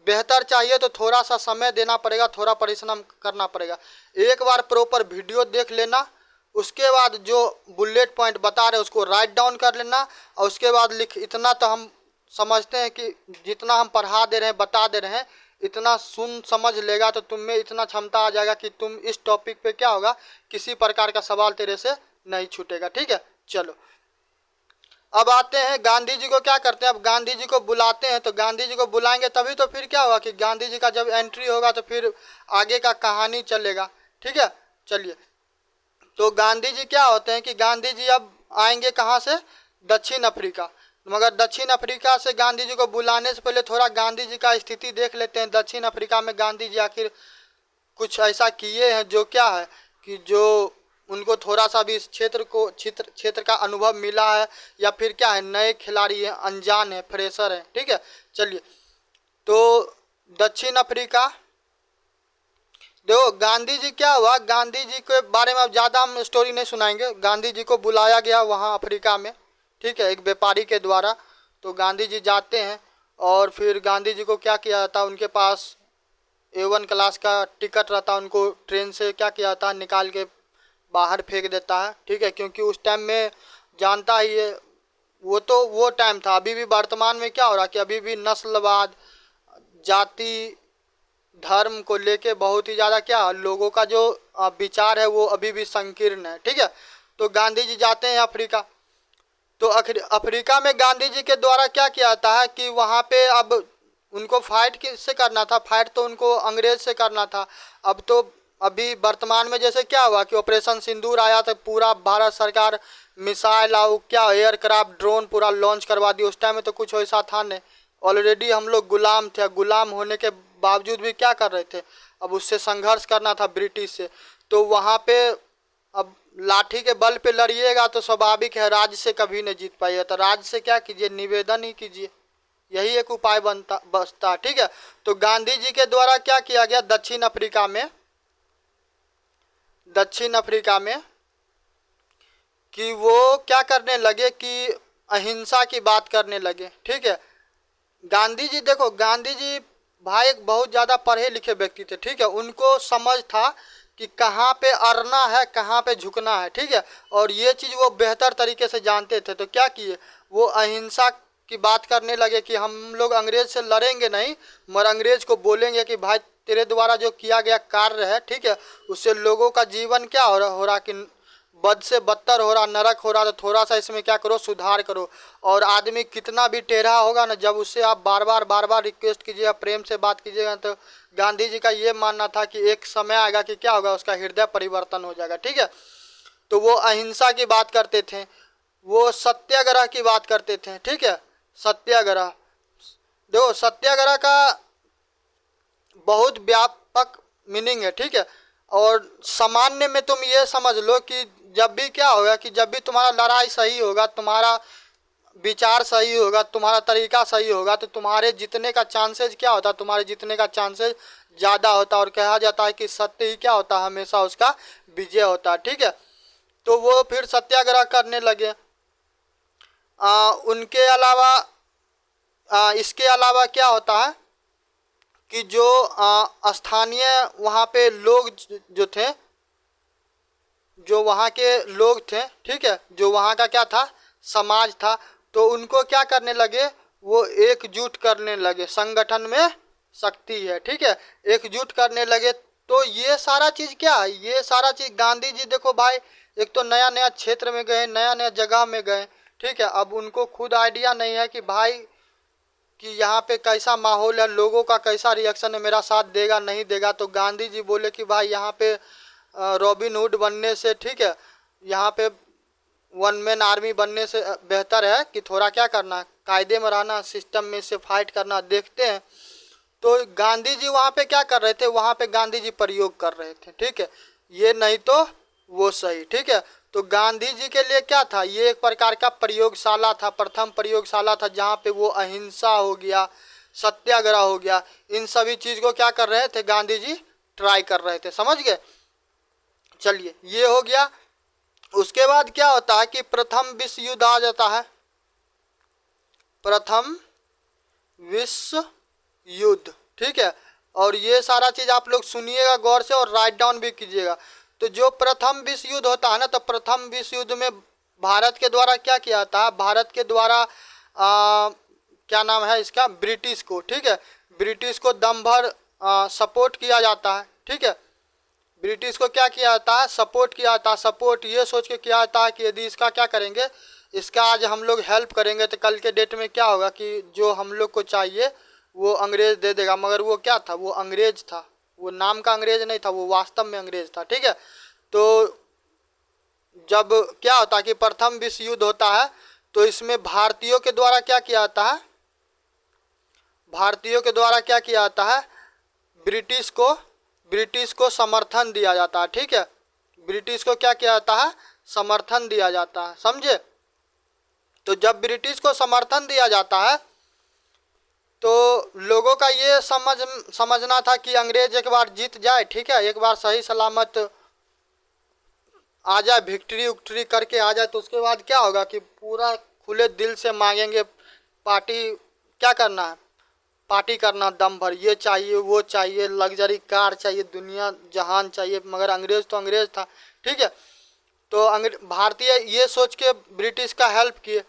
बेहतर चाहिए तो थोड़ा सा समय देना पड़ेगा, थोड़ा परिश्रम करना पड़ेगा। एक बार प्रॉपर वीडियो देख लेना, उसके बाद जो बुलेट पॉइंट बता रहे हैं उसको राइट डाउन कर लेना, और उसके बाद लिख, इतना तो हम समझते हैं कि जितना हम पढ़ा दे रहे हैं, बता दे रहे हैं, इतना सुन समझ लेगा तो तुम में इतना क्षमता आ जाएगा कि तुम इस टॉपिक पे क्या होगा, किसी प्रकार का सवाल तेरे से नहीं छूटेगा, ठीक है। चलो अब आते हैं गांधी जी को क्या करते हैं। अब गांधी जी को बुलाते हैं, तो गांधी जी को बुलाएंगे तभी तो फिर क्या होगा कि गांधी जी का जब एंट्री होगा तो फिर आगे का कहानी चलेगा, ठीक है। चलिए, तो गांधी जी क्या होते हैं कि गांधी जी अब आएंगे कहाँ से, दक्षिण अफ्रीका। मगर दक्षिण अफ्रीका से गांधी जी को बुलाने से पहले थोड़ा गांधी जी का स्थिति देख लेते हैं। दक्षिण अफ्रीका में गांधी जी आखिर कुछ ऐसा किए हैं जो क्या है कि जो उनको थोड़ा सा भी इस क्षेत्र का अनुभव मिला है, या फिर क्या है, नए खिलाड़ी हैं, अनजान है, फ्रेशर है, ठीक है। चलिए, तो दक्षिण अफ्रीका, देखो गांधी जी क्या हुआ, गांधी जी के बारे में अब ज़्यादा हम स्टोरी नहीं सुनाएंगे। गांधी जी को बुलाया गया वहाँ अफ्रीका में, ठीक है, एक व्यापारी के द्वारा। तो गांधी जी जाते हैं और फिर गांधी जी को क्या किया जाता, उनके पास A1 क्लास का टिकट रहता, उनको ट्रेन से क्या किया जाता, निकाल के बाहर फेंक देता है, ठीक है। क्योंकि उस टाइम में जानता ही है, वो तो वो टाइम था। अभी भी वर्तमान में क्या हो रहा कि अभी भी नस्लवाद, जाति धर्म को लेके बहुत ही ज़्यादा क्या लोगों का जो विचार है वो अभी भी संकीर्ण है, ठीक है। तो गांधी जी जाते हैं अफ्रीका। तो अफ्रीका में गांधी जी के द्वारा क्या किया जाता है कि वहाँ पे अब उनको फाइट किससे करना था, फाइट तो उनको अंग्रेज से करना था। अब तो अभी वर्तमान में जैसे क्या हुआ कि ऑपरेशन सिंदूर आया तो पूरा भारत सरकार मिसाइल और क्या एयरक्राफ्ट ड्रोन पूरा लॉन्च करवा दी। उस टाइम में तो कुछ वैसा था नहीं, ऑलरेडी हम लोग गुलाम थे। गुलाम होने के बावजूद भी क्या कर रहे थे, अब उससे संघर्ष करना था ब्रिटिश से। तो वहाँ पे अब लाठी के बल पे लड़िएगा तो स्वाभाविक है राज्य से कभी नहीं जीत पाइएगा। तो राज्य से क्या कीजिए, निवेदन ही कीजिए, यही एक उपाय बचता, ठीक है। तो गांधी जी के द्वारा क्या किया गया, दक्षिण अफ्रीका में कि वो क्या करने लगे कि अहिंसा की बात करने लगे, ठीक है। गांधी जी, देखो गांधी जी भाई एक बहुत ज़्यादा पढ़े लिखे व्यक्ति थे, ठीक है। उनको समझ था कि कहाँ पे अड़ना है, कहाँ पे झुकना है, ठीक है। और ये चीज़ वो बेहतर तरीके से जानते थे। तो क्या किए, वो अहिंसा की बात करने लगे कि हम लोग अंग्रेज से लड़ेंगे नहीं, मगर अंग्रेज को बोलेंगे कि भाई तेरे द्वारा जो किया गया कार्य है, ठीक है, उससे लोगों का जीवन क्या हो रहा कि बद से बदतर हो रहा, नरक हो रहा, तो थोड़ा सा इसमें क्या करो, सुधार करो। और आदमी कितना भी टेढ़ा होगा ना, जब उससे आप बार बार रिक्वेस्ट कीजिएगा, प्रेम से बात कीजिएगा, तो गांधी जी का ये मानना था कि एक समय आएगा कि क्या होगा, उसका हृदय परिवर्तन हो जाएगा। ठीक है, तो वो अहिंसा की बात करते थे, वो सत्याग्रह की बात करते थे। ठीक है, सत्याग्रह, देखो सत्याग्रह का बहुत व्यापक मीनिंग है। ठीक है, और सामान्य में तुम ये समझ लो कि जब भी क्या होगा कि जब भी तुम्हारा लड़ाई सही होगा, तुम्हारा विचार सही होगा, तुम्हारा तरीका सही होगा, तो तुम्हारे जीतने का चांसेस क्या होता है, तुम्हारे जीतने का चांसेस ज़्यादा होता है। और कहा जाता है कि सत्य ही क्या होता है, हमेशा उसका विजय होता है। ठीक है, तो वो फिर सत्याग्रह करने लगे। उनके अलावा इसके अलावा क्या होता है कि जो स्थानीय वहाँ पे लोग जो थे, जो वहाँ के लोग थे, ठीक है, जो वहाँ का क्या था, समाज था, तो उनको क्या करने लगे, वो एकजुट करने लगे। संगठन में शक्ति है। ठीक है, एकजुट करने लगे। तो ये सारा चीज़ क्या है, ये सारा चीज़ गांधी जी देखो भाई, एक तो नया नया क्षेत्र में गए, नया नया जगह में गए। ठीक है, अब उनको खुद आइडिया नहीं है कि भाई कि यहाँ पे कैसा माहौल है, लोगों का कैसा रिएक्शन है, मेरा साथ देगा नहीं देगा। तो गांधी जी बोले कि भाई यहाँ पे रॉबिन हुड बनने से, ठीक है, यहाँ पे वन मैन आर्मी बनने से बेहतर है कि थोड़ा क्या करना, कायदे में रहना, सिस्टम में से फाइट करना, देखते हैं। तो गांधी जी वहाँ पे क्या कर रहे थे, वहाँ पे गांधी जी प्रयोग कर रहे थे। ठीक है, ये नहीं तो वो सही। ठीक है, तो गांधी जी के लिए क्या था, ये एक प्रकार का प्रयोगशाला था, प्रथम प्रयोगशाला था, जहाँ पे वो अहिंसा हो गया, सत्याग्रह हो गया, इन सभी चीज़ को क्या कर रहे थे, गांधी जी ट्राई कर रहे थे। समझ गए, चलिए ये हो गया। उसके बाद क्या होता है कि प्रथम विश्व युद्ध आ जाता है, प्रथम विश्व युद्ध। ठीक है, और ये सारा चीज़ आप लोग सुनिएगा गौर से और राइट डाउन भी कीजिएगा। तो जो प्रथम विश्व युद्ध होता है ना, तो प्रथम विश्व युद्ध में भारत के द्वारा क्या किया जाता है, भारत के द्वारा क्या नाम है इसका, ब्रिटिश को, ठीक है, ब्रिटिश को दम भर सपोर्ट किया जाता है। ठीक है, ब्रिटिश को क्या किया जाता है, सपोर्ट किया जाता है। सपोर्ट ये सोच के किया जाता है कि यदि इसका क्या करेंगे, इसका आज हम लोग हेल्प करेंगे तो कल के डेट में क्या होगा कि जो हम लोग को चाहिए वो अंग्रेज दे देगा। मगर वो क्या था, वो अंग्रेज था, वो नाम का अंग्रेज नहीं था, वो वास्तव में अंग्रेज था। ठीक है, तो जब क्या होता है कि प्रथम विश्व युद्ध होता है, तो इसमें भारतीयों के द्वारा क्या किया जाता है, भारतीयों के द्वारा क्या किया जाता है, ब्रिटिश को समर्थन दिया जाता है। ठीक है, ब्रिटिश को क्या किया जाता है, समर्थन दिया जाता है। समझे, तो जब ब्रिटिश को समर्थन दिया जाता है तो लोगों का ये समझना था कि अंग्रेज एक बार जीत जाए, ठीक है, एक बार सही सलामत आ जाए, विक्ट्री उक्ट्री करके आ जाए, तो उसके बाद क्या होगा कि पूरा खुले दिल से मांगेंगे, पार्टी क्या करना है, पार्टी करना दम भर, ये चाहिए वो चाहिए, लग्जरी कार चाहिए, दुनिया जहान चाहिए। मगर अंग्रेज तो अंग्रेज था। ठीक है, तो भारतीय ये सोच के ब्रिटिश का हेल्प किए।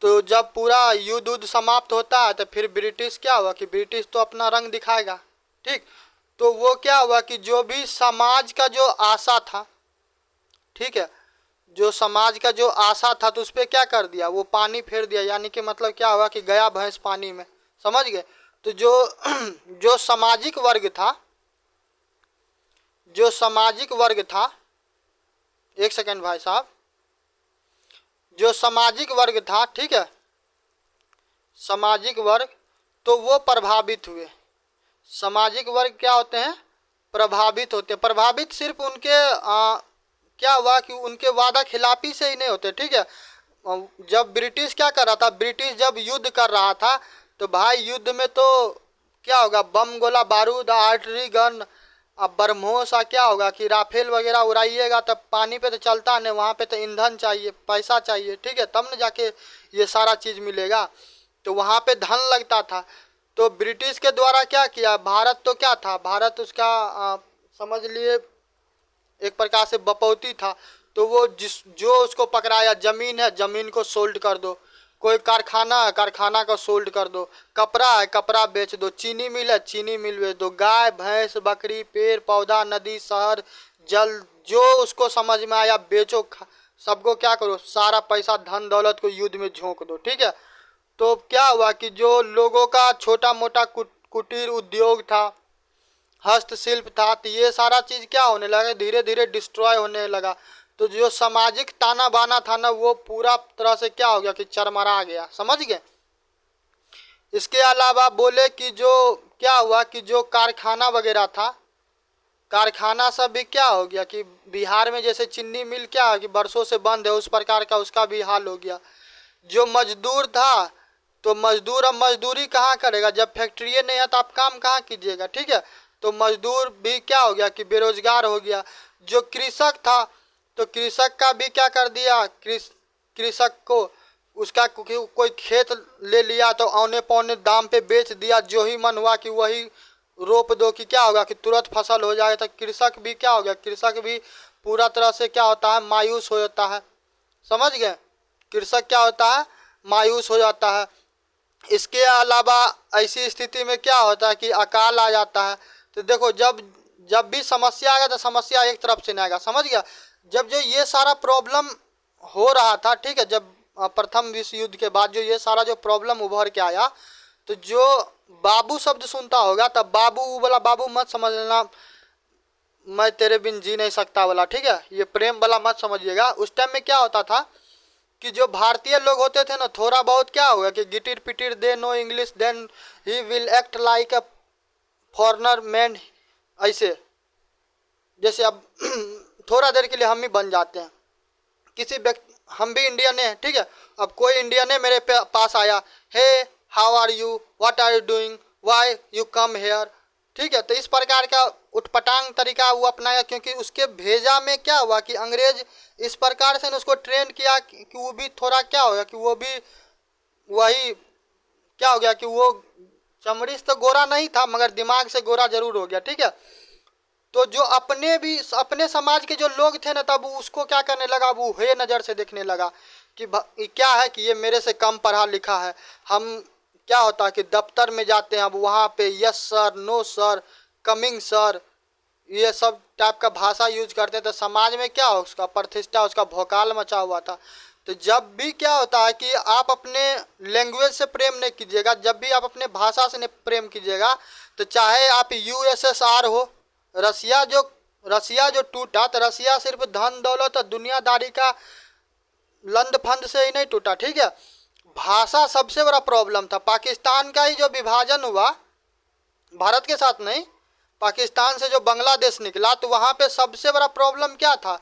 तो जब पूरा युद्ध समाप्त होता है तो फिर ब्रिटिश क्या हुआ कि ब्रिटिश तो अपना रंग दिखाएगा। ठीक, तो वो क्या हुआ कि जो भी समाज का जो आशा था, ठीक है, जो समाज का जो आशा था, तो उस पर क्या कर दिया, वो पानी फेर दिया। यानी कि मतलब क्या हुआ कि गया भैंस पानी में। समझ गए, तो जो सामाजिक वर्ग था, जो सामाजिक वर्ग था, एक सेकंड भाई साहब, जो सामाजिक वर्ग था, ठीक है, सामाजिक वर्ग, तो वो प्रभावित हुए। सामाजिक वर्ग क्या होते हैं, प्रभावित होते हैं। प्रभावित सिर्फ उनके क्या हुआ कि उनके वादा खिलाफी से ही नहीं होते। ठीक है, जब ब्रिटिश क्या कर रहा था, ब्रिटिश जब युद्ध कर रहा था, तो भाई युद्ध में तो क्या होगा, बम गोला बारूद, आर्टरी गन, अब बरमोस क्या होगा कि राफेल वगैरह उड़ाइएगा तब पानी पे तो चलता नहीं, वहाँ पे तो ईंधन चाहिए, पैसा चाहिए। ठीक है, तब न जाके ये सारा चीज़ मिलेगा, तो वहाँ पे धन लगता था। तो ब्रिटिश के द्वारा क्या किया, भारत तो क्या था, भारत उसका समझ लिए एक प्रकार से बपौती था। तो वो जो उसको पकड़ाया, ज़मीन है, ज़मीन को सोल्ड कर दो, कोई कारखाना है, कारखाना को सोल्ड कर दो। कपड़ा है, कपड़ा बेच दो। चीनी मिल है, चीनी मिल बेच दो। गाय भैंस बकरी पेड़ पौधा नदी शहर जल, जो उसको समझ में आया बेचो। सबको क्या करो, सारा पैसा धन दौलत को युद्ध में झोंक दो। ठीक है, तो क्या हुआ कि जो लोगों का छोटा मोटा कुटीर उद्योग था, हस्तशिल्प था, तो ये सारा चीज क्या होने लगा, धीरे धीरे डिस्ट्रॉय होने लगा। तो जो सामाजिक ताना बाना था ना, वो पूरा तरह से क्या हो गया कि चरमरा गया। समझ गए। इसके अलावा बोले कि जो क्या हुआ कि जो कारखाना वगैरह था, कारखाना सब भी क्या हो गया कि बिहार में जैसे चीनी मिल क्या है कि बरसों से बंद है, उस प्रकार का उसका भी हाल हो गया। जो मजदूर था, तो मजदूर अब मजदूरी कहाँ करेगा, जब फैक्ट्री नहीं है तो आप काम कहाँ कीजिएगा। ठीक है, तो मजदूर भी क्या हो गया कि बेरोजगार हो गया। जो कृषक था, तो कृषक का भी क्या कर दिया, कृषक को उसका कोई खेत ले लिया तो औने पौने दाम पे बेच दिया, जो ही मन हुआ कि वही रोप दो कि क्या होगा कि तुरंत फसल हो जाएगा। तो कृषक भी क्या हो गया, कृषक भी पूरा तरह से क्या होता है, मायूस हो जाता है। समझ गए। कृषक क्या होता है, मायूस हो जाता है। इसके अलावा ऐसी स्थिति में क्या होता है कि अकाल आ जाता है। तो देखो, जब जब भी समस्या आएगा तो समस्या एक तरफ से नहीं आएगा। समझ गया। जब जो ये सारा प्रॉब्लम हो रहा था, ठीक है, जब प्रथम विश्व युद्ध के बाद जो ये सारा जो प्रॉब्लम उभर के आया, तो जो बाबू शब्द सुनता होगा, तब बाबू वाला बाबू मत समझ लेना मैं तेरे बिन जी नहीं सकता वाला। ठीक है, ये प्रेम वाला मत समझिएगा। उस टाइम में क्या होता था कि जो भारतीय लोग होते थे ना, थोड़ा बहुत क्या होगा कि गिटिर पिटिर they no English then he will act like a foreigner man. ऐसे जैसे अब थोड़ा देर के लिए हम ही बन जाते हैं किसी व्यक्ति, हम भी इंडियन है। ठीक है, अब कोई इंडियन है मेरे पास आया, hey how are you, what are you doing, why you come here. ठीक है, तो इस प्रकार का उठपटांग तरीका वो अपनाया, क्योंकि उसके भेजा में क्या हुआ कि अंग्रेज इस प्रकार से उसको ट्रेन किया कि वो भी थोड़ा क्या हो गया कि वो भी वही क्या हो गया कि वो चमड़ी से तो गोरा नहीं था मगर दिमाग से गोरा जरूर हो गया। ठीक है, तो जो अपने भी अपने समाज के जो लोग थे ना, तब उसको क्या करने लगा, वो हे नज़र से देखने लगा कि क्या है कि ये मेरे से कम पढ़ा लिखा है। हम क्या होता है कि दफ्तर में जाते हैं, अब वहाँ पे yes sir, no sir, coming sir, ये सब टाइप का भाषा यूज करते थे। समाज में क्या हो, उसका प्रतिष्ठा, उसका भौकाल मचा हुआ था। तो जब भी क्या होता है कि आप अपने लैंग्वेज से प्रेम नहीं कीजिएगा, जब भी आप अपने भाषा से नहीं प्रेम कीजिएगा, तो चाहे आप यूएसएसआर हो, रसिया जो टूटा, तो रसिया सिर्फ धन दौलत और दुनियादारी का लंद फंद से ही नहीं टूटा। ठीक है, भाषा सबसे बड़ा प्रॉब्लम था। पाकिस्तान का ही जो विभाजन हुआ, भारत के साथ नहीं, पाकिस्तान से जो बांग्लादेश निकला, तो वहाँ पे सबसे बड़ा प्रॉब्लम क्या था,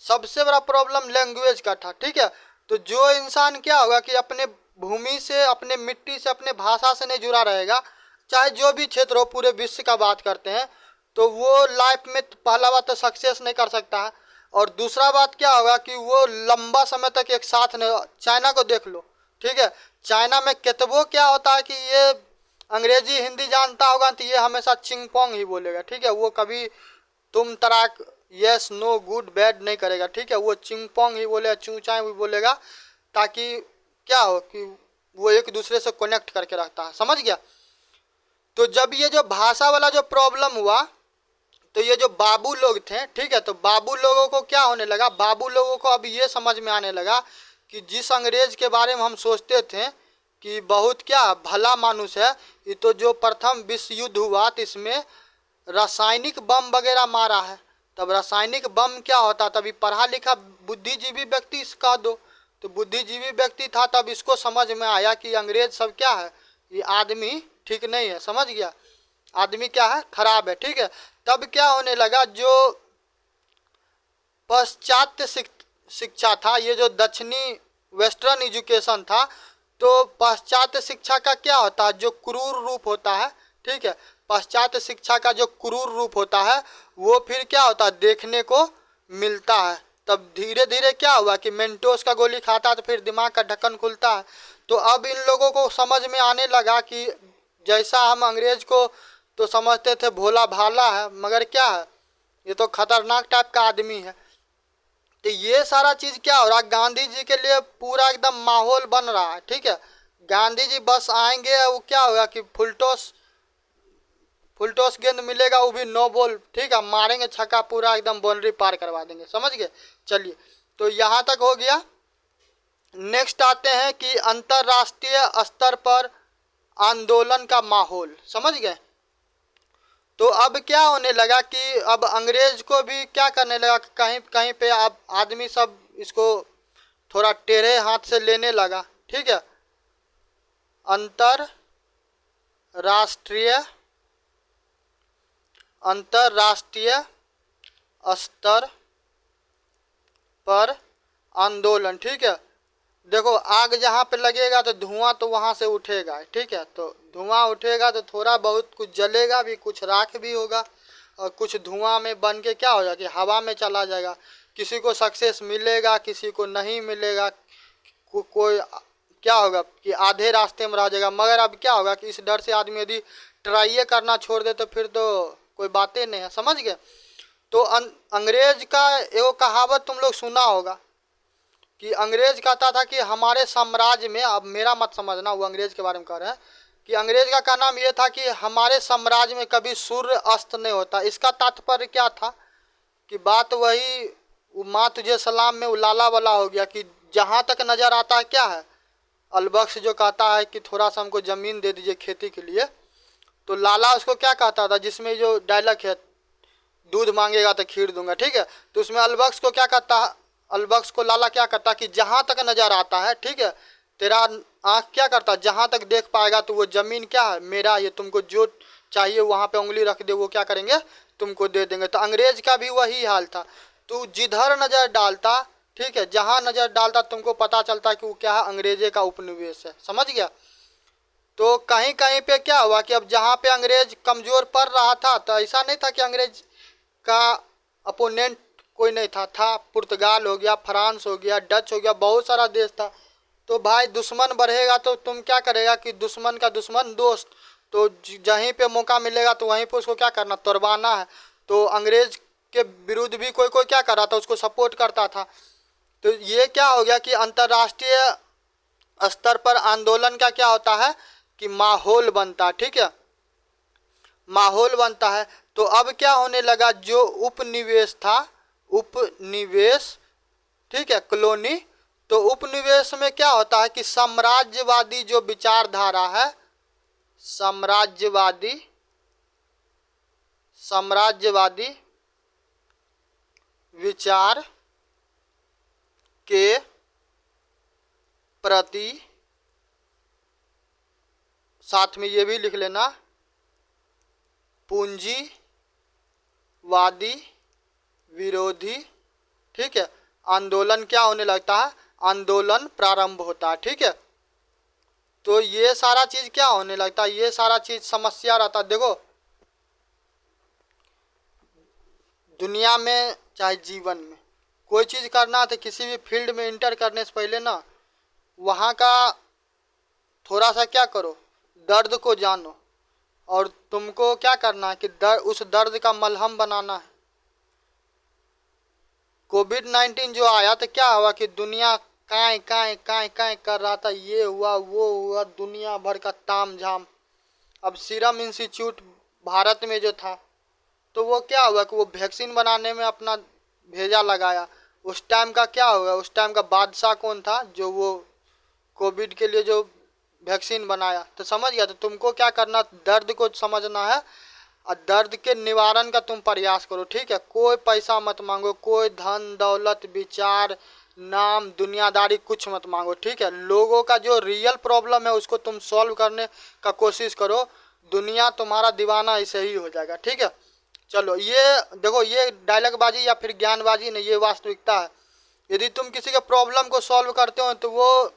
सबसे बड़ा प्रॉब्लम लैंग्वेज का था। ठीक है, तो जो इंसान क्या होगा कि अपने भूमि से, अपने मिट्टी से, अपने भाषा से नहीं जुड़ा रहेगा, चाहे जो भी क्षेत्र हो, पूरे विश्व का बात करते हैं, तो वो लाइफ में पहला बात तो सक्सेस नहीं कर सकता है, और दूसरा बात क्या होगा कि वो लंबा समय तक एक साथ नहीं। चाइना को देख लो। ठीक है, चाइना में कितबो क्या होता है कि ये अंग्रेजी हिंदी जानता होगा, तो ये हमेशा चिंग पोंग ही बोलेगा। ठीक है, वो कभी तुम तराक यस नो गुड बैड नहीं करेगा। ठीक है, वो चिंग पोंग ही बोलेगा, चूचाई भी बोलेगा, ताकि क्या हो कि वो एक दूसरे से कनेक्ट करके रखता है। समझ गया। तो जब ये जो भाषा वाला जो प्रॉब्लम हुआ, तो ये जो बाबू लोग थे, ठीक है, तो बाबू लोगों को क्या होने लगा, बाबू लोगों को अब ये समझ में आने लगा कि जिस अंग्रेज के बारे में हम सोचते थे कि बहुत क्या भला मानुष है, ये तो जो प्रथम विश्व युद्ध हुआ तो इसमें रासायनिक बम वगैरह मारा है। तब रासायनिक बम क्या होता, तभी पढ़ा लिखा बुद्धिजीवी व्यक्ति कह दो, तो बुद्धिजीवी व्यक्ति था, तब इसको समझ में आया कि अंग्रेज सब क्या है, ये आदमी ठीक नहीं है। समझ गया, आदमी क्या है, खराब है। ठीक है, तब क्या होने लगा, जो पाश्चात्य शिक्षा था, ये जो दक्षिणी वेस्टर्न एजुकेशन था, तो पाश्चात्य शिक्षा का क्या होता है, जो क्रूर रूप होता है। ठीक है, पाश्चात्य शिक्षा का जो क्रूर रूप होता है, वो फिर क्या होता है, देखने को मिलता है। तब धीरे धीरे क्या हुआ कि मेंटोस का गोली खाता तो फिर दिमाग का ढक्कन खुलता है। तो अब इन लोगों को समझ में आने लगा कि जैसा हम अंग्रेज को तो समझते थे भोला भाला है, मगर क्या है, ये तो खतरनाक टाइप का आदमी है। तो ये सारा चीज क्या हो रहा है, गांधी जी के लिए पूरा एकदम माहौल बन रहा है। ठीक है, गांधी जी बस आएंगे, वो क्या होगा कि फुलटॉस गेंद मिलेगा, वो भी नो बॉल। ठीक है, मारेंगे छक्का, पूरा एकदम बाउंड्री पार करवा देंगे। समझ गए। चलिए, तो यहाँ तक हो गया। नेक्स्ट आते हैं कि अंतरराष्ट्रीय स्तर पर आंदोलन का माहौल। समझ गए। तो अब क्या होने लगा कि अब अंग्रेज को भी क्या करने लगा कि कहीं कहीं पे अब आदमी सब इसको थोड़ा टेढ़े हाथ से लेने लगा। ठीक है, अंतरराष्ट्रीय अंतरराष्ट्रीय स्तर पर आंदोलन। ठीक है, देखो आग जहाँ पे लगेगा तो धुआं तो वहाँ से उठेगा। ठीक है, तो धुआं उठेगा तो थोड़ा बहुत कुछ जलेगा भी, कुछ राख भी होगा, और कुछ धुआं में बन के क्या हो जाएगा कि हवा में चला जाएगा। किसी को सक्सेस मिलेगा, किसी को नहीं मिलेगा, कोई क्या होगा कि आधे रास्ते में रह जाएगा। मगर अब क्या होगा कि इस डर से आदमी यदि ट्राई करना छोड़ दे तो फिर तो कोई बातें नहीं है। समझ गए। तो अंग्रेज का एगो कहावत तुम लोग सुना होगा कि अंग्रेज कहता था कि हमारे साम्राज्य में, अब मेरा मत समझना, वो अंग्रेज के बारे में कह रहे हैं कि अंग्रेज का कहना ये था कि हमारे साम्राज्य में कभी सूर्य अस्त नहीं होता। इसका तात्पर्य क्या था कि बात वही वो माँ तुझे सलाम में उलाला वाला हो गया कि जहाँ तक नज़र आता है क्या है, अलबख्श जो कहता है कि थोड़ा सा हमको ज़मीन दे दीजिए खेती के लिए, तो लाला उसको क्या कहता था, जिसमें जो डायलॉग है दूध मांगेगा तो खीर दूंगा। ठीक है, तो उसमें अलबख्श को क्या कहता है, अलबख्श को लाला क्या करता कि जहाँ तक नज़र आता है, ठीक है, तेरा आँख क्या करता, जहाँ तक देख पाएगा तो वो ज़मीन क्या है मेरा, ये तुमको जो चाहिए वहाँ पे उंगली रख दे, वो क्या करेंगे तुमको दे देंगे। तो अंग्रेज का भी वही हाल था। तू जिधर नज़र डालता, ठीक है, जहाँ नज़र डालता तुमको पता चलता कि वो क्या है, अंग्रेजे का उपनिवेश है। समझ गया। तो कहीं कहीं पे क्या हुआ कि अब जहाँ पे अंग्रेज कमज़ोर पड़ रहा था, तो ऐसा नहीं था कि अंग्रेज का अपोनेंट कोई नहीं था पुर्तगाल हो गया, फ्रांस हो गया, डच हो गया, बहुत सारा देश था। तो भाई दुश्मन बढ़ेगा तो तुम क्या करेगा कि दुश्मन का दुश्मन दोस्त, तो जहीं पे मौका मिलेगा तो वहीं पे उसको क्या करना, तोड़वाना है। तो अंग्रेज के विरुद्ध भी कोई कोई क्या कर रहा था, उसको सपोर्ट करता था। तो ये क्या हो गया कि अंतर्राष्ट्रीय स्तर पर आंदोलन का क्या होता है कि माहौल बनता। ठीक है, माहौल बनता है। तो अब क्या होने लगा, जो उपनिवेश था, उपनिवेश, ठीक है, कॉलोनी, तो उपनिवेश में क्या होता है कि साम्राज्यवादी जो विचारधारा है, साम्राज्यवादी साम्राज्यवादी विचार के प्रति, साथ में ये भी लिख लेना, पूंजीवादी विरोधी, ठीक है, आंदोलन क्या होने लगता है, आंदोलन प्रारंभ होता है। ठीक है, तो ये सारा चीज क्या होने लगता है, ये सारा चीज समस्या रहता है। देखो दुनिया में चाहे जीवन में कोई चीज़ करना है तो किसी भी फील्ड में इंटर करने से पहले ना वहाँ का थोड़ा सा क्या करो, दर्द को जानो, और तुमको क्या करना है कि उस दर्द का मलहम बनाना है। कोविड-19 जो आया तो क्या हुआ कि दुनिया काएं काएं काएं काएं कर रहा था, ये हुआ वो हुआ, दुनिया भर का ताम झाम। अब सीरम इंस्टीट्यूट भारत में जो था, तो वो क्या हुआ कि वो वैक्सीन बनाने में अपना भेजा लगाया। उस टाइम का क्या हुआ, उस टाइम का बादशाह कौन था, जो वो कोविड के लिए जो वैक्सीन बनाया। तो समझ गया। तो तुमको क्या करना, दर्द को समझना है और दर्द के निवारण का तुम प्रयास करो। ठीक है, कोई पैसा मत मांगो, कोई धन दौलत विचार नाम दुनियादारी कुछ मत मांगो। ठीक है, लोगों का जो रियल प्रॉब्लम है उसको तुम सॉल्व करने का कोशिश करो, दुनिया तुम्हारा दीवाना ऐसे ही हो जाएगा। ठीक है, चलो ये देखो, ये डायलॉगबाजी या फिर ज्ञानबाजी नहीं, ये वास्तविकता है। यदि तुम किसी के प्रॉब्लम को सॉल्व करते हो तो वो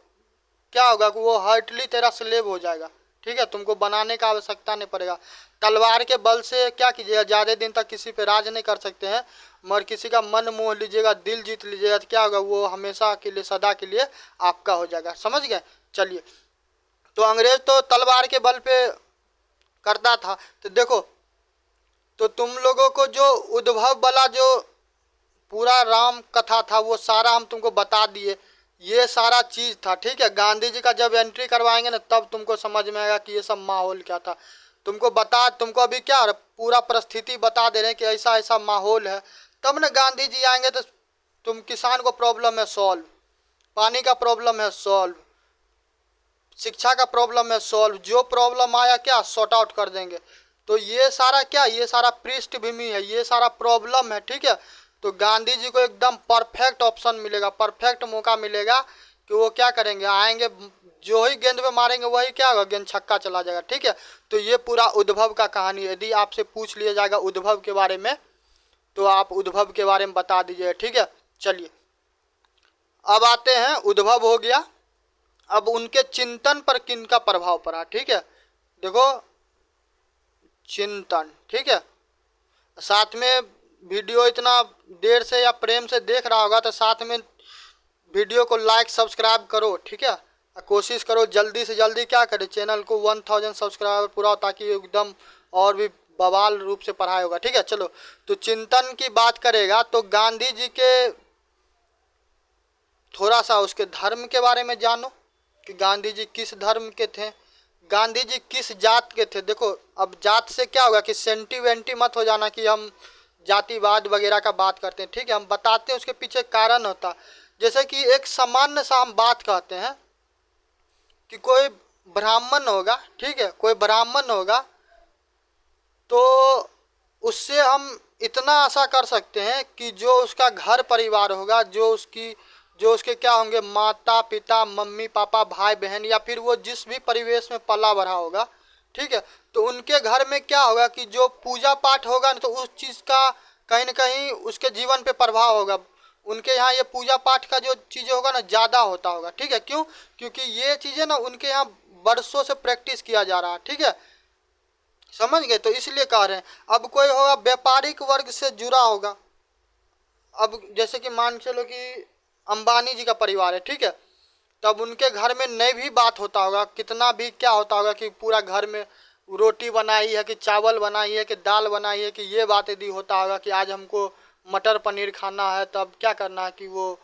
क्या होगा कि वो हार्टली तेरा स्लेव हो जाएगा। ठीक है, तुमको बनाने का आवश्यकता नहीं पड़ेगा। तलवार के बल से क्या कीजिएगा, ज़्यादा दिन तक किसी पे राज नहीं कर सकते हैं, मगर किसी का मन मोह लीजिएगा, दिल जीत लीजिएगा तो क्या होगा, वो हमेशा के लिए सदा के लिए आपका हो जाएगा। समझ गए। चलिए, तो अंग्रेज तो तलवार के बल पे करता था। तो देखो, तो तुम लोगों को जो उद्भव वाला जो पूरा राम कथा था वो सारा हम तुमको बता दिए, ये सारा चीज़ था। ठीक है, गांधी जी का जब एंट्री करवाएंगे ना तब तुमको समझ में आएगा कि ये सब माहौल क्या था। तुमको अभी क्या पूरा परिस्थिति बता दे रहे हैं कि ऐसा ऐसा माहौल है, तब ना गांधी जी आएंगे तो तुम किसान को प्रॉब्लम है सॉल्व, पानी का प्रॉब्लम है सॉल्व, शिक्षा का प्रॉब्लम है सॉल्व, जो प्रॉब्लम आया क्या सॉर्ट आउट कर देंगे। तो ये सारा क्या, ये सारा पृष्ठभूमि है, ये सारा प्रॉब्लम है। ठीक है, तो गांधी जी को एकदम परफेक्ट ऑप्शन मिलेगा, परफेक्ट मौका मिलेगा कि वो क्या करेंगे, आएंगे, जो ही गेंद पे मारेंगे वही क्या होगा, गेंद छक्का चला जाएगा। ठीक है, तो ये पूरा उद्भव का कहानी है। यदि आपसे पूछ लिया जाएगा उद्भव के बारे में तो आप उद्भव के बारे में बता दीजिए। ठीक है, चलिए अब आते हैं, उद्भव हो गया, अब उनके चिंतन पर किनका प्रभाव पड़ा। ठीक है, देखो चिंतन, ठीक है, साथ में वीडियो इतना देर से या प्रेम से देख रहा होगा तो साथ में वीडियो को लाइक सब्सक्राइब करो। ठीक है, कोशिश करो जल्दी से जल्दी क्या करें, चैनल को 1000 सब्सक्राइबर पूरा हो ताकि एकदम और भी बवाल रूप से पढ़ाई होगा। ठीक है, चलो तो चिंतन की बात करेगा तो गांधी जी के थोड़ा सा उसके धर्म के बारे में जानो कि गांधी जी किस धर्म के थे, गांधी जी किस जात के थे। देखो अब जात से क्या होगा कि सेंटिवेंटी मत हो जाना कि हम जातिवाद वगैरह का बात करते हैं। ठीक है, हम बताते हैं उसके पीछे कारण होता। जैसे कि एक सामान्य सा हम बात कहते हैं कि कोई ब्राह्मण होगा, ठीक है, कोई ब्राह्मण होगा तो उससे हम इतना आशा कर सकते हैं कि जो उसका घर परिवार होगा, जो उसके क्या होंगे माता पिता मम्मी पापा भाई बहन या फिर वो जिस भी परिवेश में पला बढ़ा होगा, ठीक है, तो उनके घर में क्या होगा कि जो पूजा पाठ होगा ना तो उस चीज़ का कहीं ना कहीं उसके जीवन पे प्रभाव होगा। उनके यहाँ ये पूजा पाठ का जो चीज़ें होगा ना ज़्यादा होता होगा। ठीक है, क्यों, क्योंकि ये चीज़ें ना उनके यहाँ बरसों से प्रैक्टिस किया जा रहा है। ठीक है, समझ गए, तो इसलिए कह रहे हैं। अब कोई होगा व्यापारिक वर्ग से जुड़ा होगा, अब जैसे कि मान चलो कि अंबानी जी का परिवार है, ठीक है, तब उनके घर में नई भी बात होता होगा, कितना भी क्या होता होगा कि पूरा घर में रोटी बनाई है कि चावल बनाई है कि दाल बनाई है कि ये बात यदि होता होगा कि आज हमको मटर पनीर खाना है, तब क्या करना है कि वो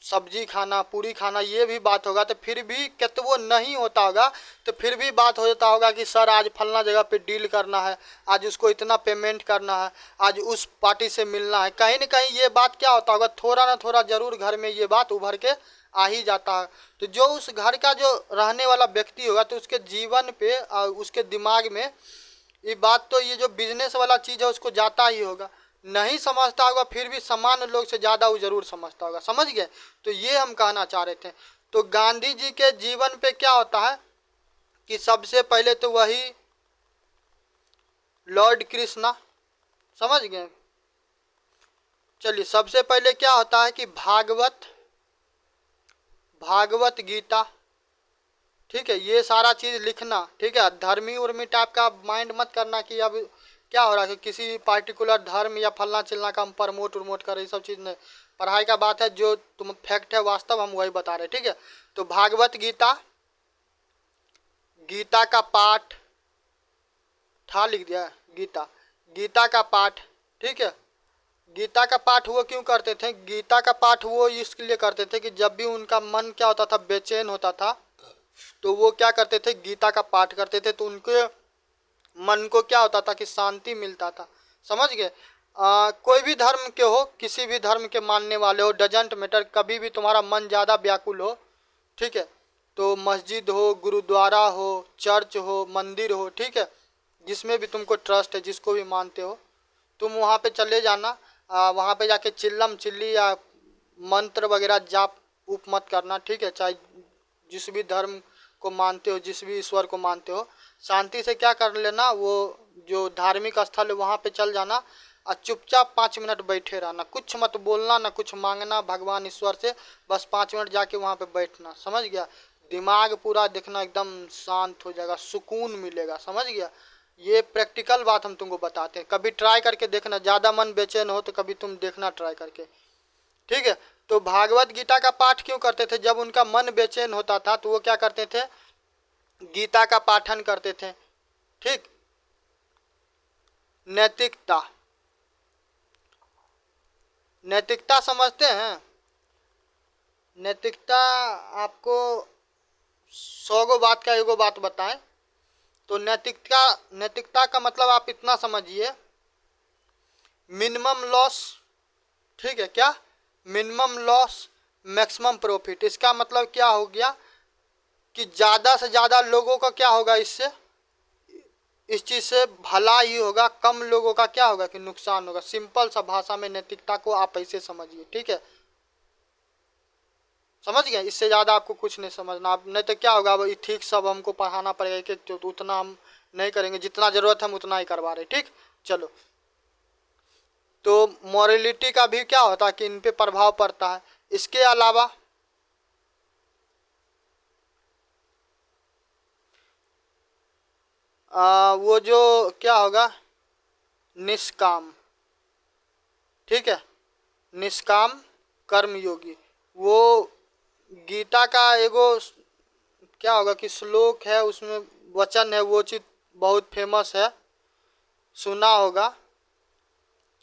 सब्जी खाना पूरी खाना, ये भी बात होगा। तो फिर भी वो नहीं होता होगा तो फिर भी बात हो जाता होगा कि सर आज फलना जगह पे डील करना है, आज उसको इतना पेमेंट करना है, आज उस पार्टी से मिलना है, कहीं ना कहीं ये बात क्या होता होगा, थोड़ा ना थोड़ा जरूर घर में ये बात उभर के आ ही जाता है। तो जो उस घर का जो रहने वाला व्यक्ति होगा तो उसके जीवन पे और उसके दिमाग में ये बात, तो ये जो बिजनेस वाला चीज़ है उसको जाता ही होगा। नहीं समझता होगा फिर भी सामान्य लोग से ज़्यादा वो जरूर समझता होगा। समझ गए, तो ये हम कहना चाह रहे थे। तो गांधी जी के जीवन पे क्या होता है कि सबसे पहले तो वही लॉर्ड कृष्णा, समझ गए। चलिए सबसे पहले क्या होता है कि भागवत गीता, ठीक है, ये सारा चीज़ लिखना। ठीक है, धर्मी उर्मी टाइप का माइंड मत करना कि अब क्या हो रहा है कि किसी पार्टिकुलर धर्म या फलना चिलना का हम प्रमोट उर्मोट करें, ये सब चीज़ नहीं। पढ़ाई का बात है, जो तुम फैक्ट है वास्तव हम वही बता रहे हैं। ठीक है, तो भागवत गीता, गीता का पाठ था, लिख दिया गीता, गीता का पाठ। ठीक है, गीता का पाठ वो क्यों करते थे, गीता का पाठ वो इसलिए करते थे कि जब भी उनका मन क्या होता था बेचैन होता था तो वो क्या करते थे गीता का पाठ करते थे, तो उनके मन को क्या होता था कि शांति मिलता था। समझ गए, कोई भी धर्म के हो, किसी भी धर्म के मानने वाले हो, डजेंट मैटर, कभी भी तुम्हारा मन ज़्यादा व्याकुल हो, ठीक है, तो मस्जिद हो, गुरुद्वारा हो, चर्च हो, मंदिर हो, ठीक है, जिसमें भी तुमको ट्रस्ट है, जिसको भी मानते हो, तुम वहाँ पे चले जाना। वहाँ पे जाके चिल्लम चिल्ली या मंत्र वगैरह जाप उप मत करना। ठीक है, चाहे जिस भी धर्म को मानते हो, जिस भी ईश्वर को मानते हो, शांति से क्या कर लेना, वो जो धार्मिक स्थल है वहाँ पे चल जाना और चुपचाप 5 मिनट बैठे रहना, कुछ मत बोलना, ना कुछ मांगना भगवान ईश्वर से, बस 5 मिनट जाके वहाँ पे बैठना। समझ गया, दिमाग पूरा देखना एकदम शांत हो जाएगा, सुकून मिलेगा। समझ गया, ये प्रैक्टिकल बात हम तुमको बताते हैं, कभी ट्राई करके देखना, ज़्यादा मन बेचैन हो तो कभी तुम देखना ट्राई करके। ठीक है, तो भागवत गीता का पाठ क्यों करते थे, जब उनका मन बेचैन होता था तो वो क्या करते थे, गीता का पाठन करते थे। ठीक, नैतिकता, नैतिकता समझते हैं? नैतिकता आपको 100 गो बात का एगो बात बताएं तो नैतिकता का मतलब आप इतना समझिए, मिनिमम लॉस, ठीक है क्या, मिनिमम लॉस मैक्सिमम प्रॉफिट। इसका मतलब क्या हो गया कि ज़्यादा से ज़्यादा लोगों का क्या होगा, इससे इस चीज़ से भला ही होगा, कम लोगों का क्या होगा कि नुकसान होगा। सिंपल सा भाषा में नैतिकता को आप ऐसे समझिए, ठीक है, समझ गए? इससे ज़्यादा आपको कुछ नहीं समझना। आप नहीं तो क्या होगा, अब इथिक्स सब हमको पढ़ाना पड़ेगा कि तो उतना हम नहीं करेंगे, जितना ज़रूरत है हम उतना ही करवा रहे, ठीक। चलो, तो मॉरलिटी का भी क्या होता है कि इन पे प्रभाव पड़ता है। इसके अलावा वो जो क्या होगा, निष्काम, ठीक है, निष्काम कर्मयोगी, वो गीता का एगो क्या होगा कि श्लोक है, उसमें वचन है, वो चीज बहुत फेमस है, सुना होगा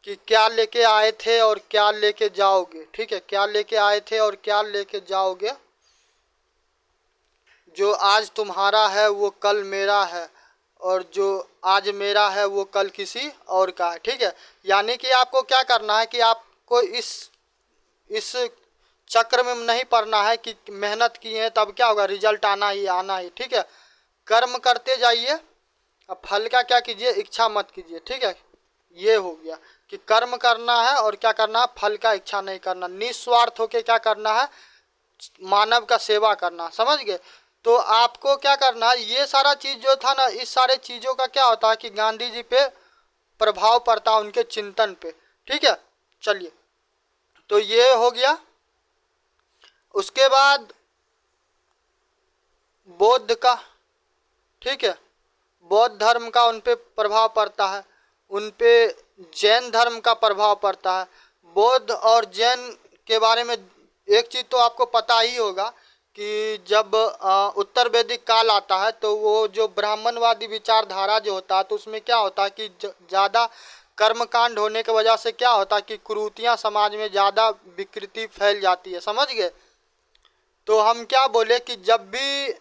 कि क्या लेके आए थे और क्या लेके जाओगे, ठीक है, क्या लेके आए थे और क्या लेके जाओगे, जो आज तुम्हारा है वो कल मेरा है, और जो आज मेरा है वो कल किसी और का है, ठीक है। यानी कि आपको क्या करना है कि आपको इस चक्र में नहीं पड़ना है कि मेहनत किए हैं तब क्या होगा, रिजल्ट आना ही, ठीक है। कर्म करते जाइए, अब फल का क्या कीजिए, इच्छा मत कीजिए, ठीक है। ये हो गया कि कर्म करना है और क्या करना है, फल का इच्छा नहीं करना, निस्वार्थ होके क्या करना है, मानव का सेवा करना, समझ गए? तो आपको क्या करना है, ये सारा चीज जो था ना, इस सारे चीजों का क्या होता है कि गांधी जी पे प्रभाव पड़ता है, उनके चिंतन पे, ठीक है। चलिए, तो ये हो गया। उसके बाद बौद्ध का, ठीक है, बौद्ध धर्म का उन पे प्रभाव पड़ता है, उन पे जैन धर्म का प्रभाव पड़ता है। बौद्ध और जैन के बारे में एक चीज़ तो आपको पता ही होगा कि जब उत्तर वैदिक काल आता है तो वो जो ब्राह्मणवादी विचारधारा जो होता है, तो उसमें क्या होता है कि ज़्यादा कर्मकांड होने की वजह से क्या होता है कि कुरीतियाँ समाज में ज़्यादा विकृति फैल जाती है, समझ गए? तो हम क्या बोले कि जब भी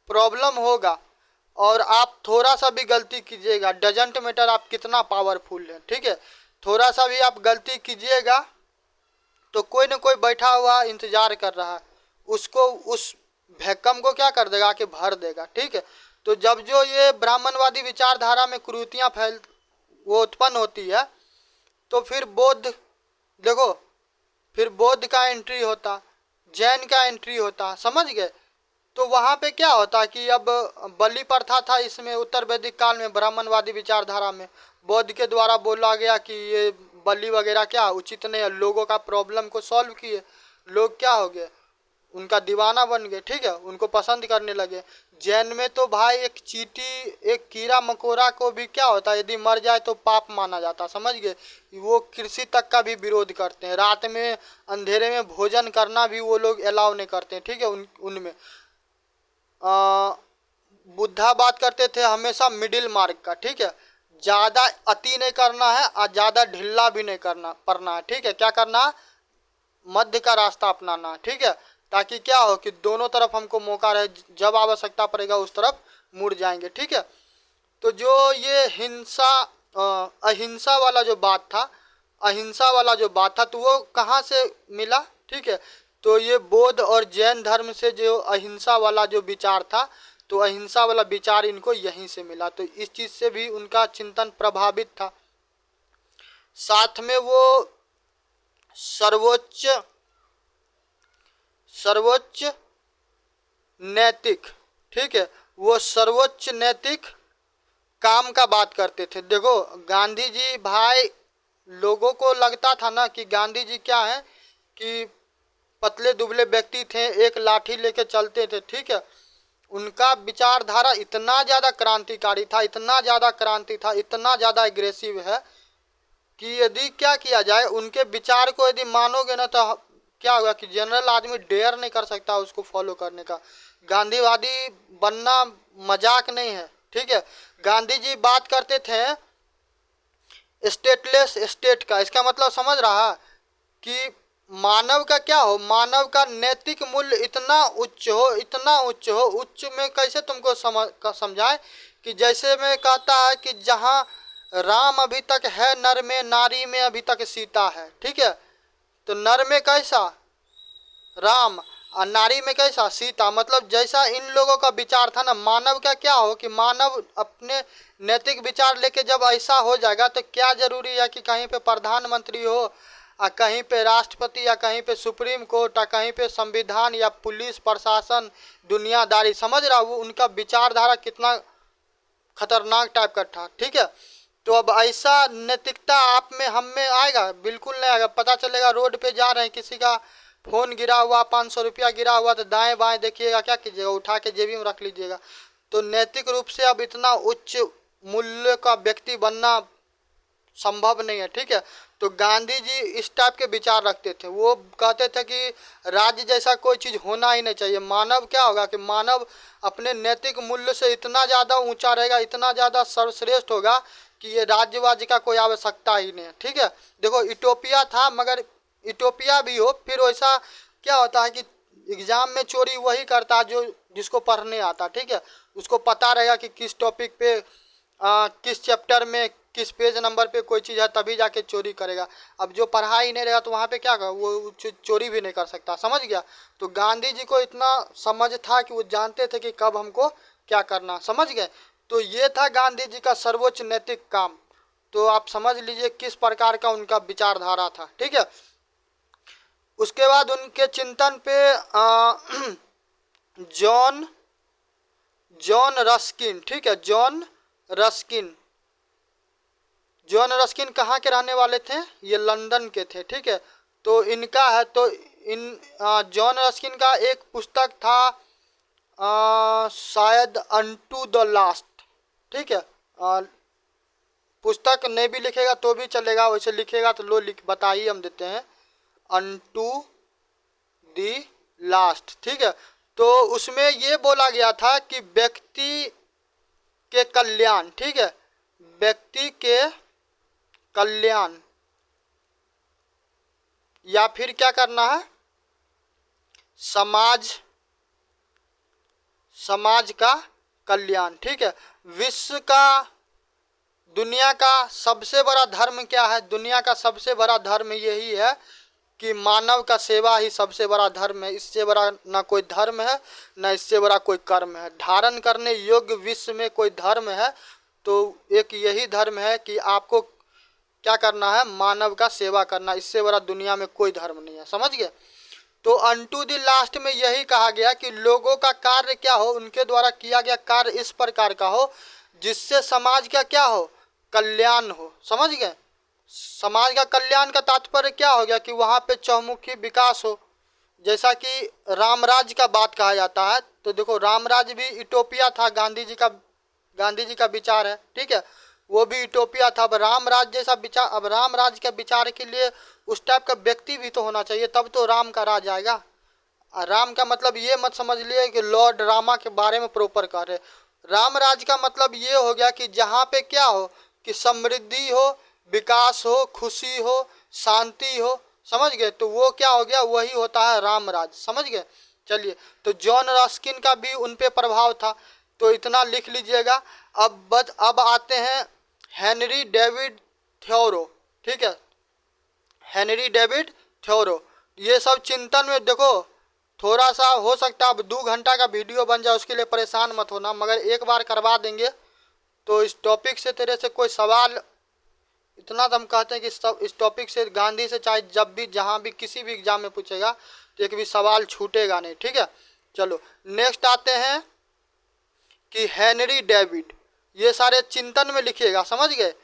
प्रॉब्लम होगा और आप थोड़ा सा भी गलती कीजिएगा, डजेंट मैटर आप कितना पावरफुल हैं, ठीक है, थोड़ा सा भी आप गलती कीजिएगा तो कोई ना कोई बैठा हुआ इंतजार कर रहा है, उसको उस भैकम को क्या कर देगा कि भर देगा, ठीक है। तो जब जो ये ब्राह्मणवादी विचारधारा में कुरीतियाँ वो उत्पन्न होती है, तो फिर बौद्ध, देखो, फिर बौद्ध का एंट्री होता, जैन का एंट्री होता, समझ गए? तो वहाँ पे क्या होता कि अब बलि प्रथा था इसमें उत्तर वैदिक काल में, ब्राह्मणवादी विचारधारा में बौद्ध के द्वारा बोला गया कि ये बलि वगैरह क्या उचित नहीं है, लोगों का प्रॉब्लम को सॉल्व किए, लोग क्या हो गए, उनका दीवाना बन गए, ठीक है, उनको पसंद करने लगे। जैन में तो भाई एक चींटी, एक कीड़ा मकोड़ा को भी क्या होता है, यदि मर जाए तो पाप माना जाता, समझ गए? वो कृषि तक का भी विरोध करते हैं, रात में अंधेरे में भोजन करना भी वो लोग अलाउ नहीं करते हैं, ठीक है। उनमें बुद्धा बात करते थे हमेशा मिडिल मार्ग का, ठीक है, ज़्यादा अति नहीं करना है और ज़्यादा ढिल्ला भी नहीं करना पड़ना है, ठीक है, क्या करना है, मध्य का रास्ता अपनाना है, ठीक है, ताकि क्या हो कि दोनों तरफ हमको मौका रहे, जब आवश्यकता पड़ेगा उस तरफ मुड़ जाएंगे, ठीक है। तो जो ये अहिंसा वाला जो बात था, अहिंसा वाला जो बात था, तो वो कहाँ से मिला, ठीक है, तो ये बौद्ध और जैन धर्म से जो अहिंसा वाला जो विचार था, तो अहिंसा वाला विचार इनको यहीं से मिला, तो इस चीज़ से भी उनका चिंतन प्रभावित था। साथ में वो सर्वोच्च सर्वोच्च नैतिक, ठीक है, वो सर्वोच्च नैतिक काम का बात करते थे। देखो गांधी जी भाई, लोगों को लगता था ना कि गांधी जी क्या है कि पतले दुबले व्यक्ति थे, एक लाठी लेके चलते थे, ठीक है, उनका विचारधारा इतना ज़्यादा क्रांतिकारी था, इतना ज़्यादा क्रांति था, इतना ज़्यादा एग्रेसिव है कि यदि क्या किया जाए, उनके विचार को यदि मानोगे ना तो क्या होगा कि जनरल आदमी डेयर नहीं कर सकता उसको फॉलो करने का। गांधीवादी बनना मजाक नहीं है, ठीक है। गांधी जी बात करते थे स्टेटलेस स्टेट का। इसका मतलब समझ रहा कि मानव का क्या हो, मानव का नैतिक मूल्य इतना उच्च हो, इतना उच्च हो। उच्च में कैसे तुमको समझाए कि जैसे में कहता है कि जहाँ राम अभी तक है नर में, नारी में अभी तक सीता है, ठीक है। तो नर में कैसा राम और नारी में कैसा सीता। मतलब जैसा इन लोगों का विचार था ना, मानव का क्या हो कि मानव अपने नैतिक विचार लेके जब ऐसा हो जाएगा तो क्या जरूरी है कि कहीं पे प्रधानमंत्री हो और कहीं पे राष्ट्रपति या कहीं पे सुप्रीम कोर्ट या कहीं पे संविधान या पुलिस प्रशासन दुनियादारी। समझ रहा वो उनका विचारधारा कितना खतरनाक टाइप का था, ठीक है। तो अब ऐसा नैतिकता आप में हम में आएगा? बिल्कुल नहीं आएगा। पता चलेगा रोड पे जा रहे हैं, किसी का फोन गिरा हुआ, 500 रुपया गिरा हुआ, तो दाएं बाएं देखिएगा, क्या कीजिएगा, उठा के जेबी में रख लीजिएगा। तो नैतिक रूप से अब इतना उच्च मूल्य का व्यक्ति बनना संभव नहीं है, ठीक है। तो गांधी जी इस टाइप के विचार रखते थे। वो कहते थे कि राज्य जैसा कोई चीज़ होना ही नहीं चाहिए। मानव क्या होगा कि मानव अपने नैतिक मूल्य से इतना ज़्यादा ऊंचा रहेगा, इतना ज़्यादा सर्वश्रेष्ठ होगा कि ये राज्यवाद का कोई आवश्यकता ही नहीं है, ठीक है। देखो इटोपिया था, मगर इटोपिया भी हो फिर वैसा क्या होता है कि एग्जाम में चोरी वही करता है जो जिसको पढ़ने आता, ठीक है। उसको पता रहेगा कि किस टॉपिक पे किस चैप्टर में किस पेज नंबर पे कोई चीज़ है, तभी जाके चोरी करेगा। अब जो पढ़ा ही नहीं रहेगा तो वहाँ पे क्या कर, वो चोरी भी नहीं कर सकता। समझ गया। तो गांधी जी को इतना समझ था कि वो जानते थे कि कब हमको क्या करना। समझ गए। तो ये था गांधी जी का सर्वोच्च नैतिक काम। तो आप समझ लीजिए किस प्रकार का उनका विचारधारा था, ठीक है। उसके बाद उनके चिंतन पे जॉन जॉन रस्किन, ठीक है, जॉन रस्किन। जॉन रस्किन कहाँ के रहने वाले थे? ये लंदन के थे, ठीक है। तो इनका है तो इन जॉन रस्किन का एक पुस्तक था शायद अनटू द लास्ट, ठीक है। पुस्तक नहीं भी लिखेगा तो भी चलेगा, वैसे लिखेगा तो लो लिख बता ही हम देते हैं, अनटू दी लास्ट, ठीक है। तो उसमें ये बोला गया था कि व्यक्ति के कल्याण, ठीक है, व्यक्ति के कल्याण या फिर क्या करना है, समाज का कल्याण, ठीक है। विश्व का, दुनिया का सबसे बड़ा धर्म क्या है? दुनिया का सबसे बड़ा धर्म यही है कि मानव का सेवा ही सबसे बड़ा धर्म है। इससे बड़ा ना कोई धर्म है, ना इससे बड़ा कोई कर्म है। धारण करने योग्य विश्व में कोई धर्म है तो एक यही धर्म है कि आपको क्या करना है, मानव का सेवा करना। इससे बड़ा दुनिया में कोई धर्म नहीं है। समझ गए। तो अनटू द लास्ट में यही कहा गया कि लोगों का कार्य क्या हो, उनके द्वारा किया गया कार्य इस प्रकार का हो जिससे समाज का क्या हो, कल्याण हो। समझ गए। समाज का कल्याण का तात्पर्य क्या हो गया कि वहाँ पे चहुमुखी विकास हो। जैसा कि रामराज का बात कहा जाता है, तो देखो रामराज भी यूटोपिया था, गांधी जी का विचार है, ठीक है। वो भी यूटोपिया था। अब रामराज जैसा विचार, अब रामराज के विचार के लिए उस टाइप का व्यक्ति भी तो होना चाहिए, तब तो राम का राज आएगा। राम का मतलब ये मत समझ लिए कि लॉर्ड रामा के बारे में प्रॉपर कह रहे। राम राज का मतलब ये हो गया कि जहाँ पे क्या हो कि समृद्धि हो, विकास हो, खुशी हो, शांति हो। समझ गए। तो वो क्या हो गया, वही होता है राम राज। समझ गए। चलिए, तो जॉन रस्किन का भी उन पे प्रभाव था, तो इतना लिख लीजिएगा। अब आते हैं हेनरी डेविड थ्योरो, ठीक है, हेनरी डेविड थ्योरो। ये सब चिंतन में देखो थोड़ा सा हो सकता है अब 2 घंटा का वीडियो बन जाए, उसके लिए परेशान मत होना, मगर एक बार करवा देंगे। तो इस टॉपिक से तेरे से कोई सवाल, इतना तो हम कहते हैं कि सब इस टॉपिक से गांधी से चाहे जब भी जहाँ भी किसी भी एग्जाम में पूछेगा तो एक भी सवाल छूटेगा नहीं, ठीक है। चलो नेक्स्ट आते हैं कि हेनरी डेविड। ये सारे चिंतन में लिखिएगा। समझ गए।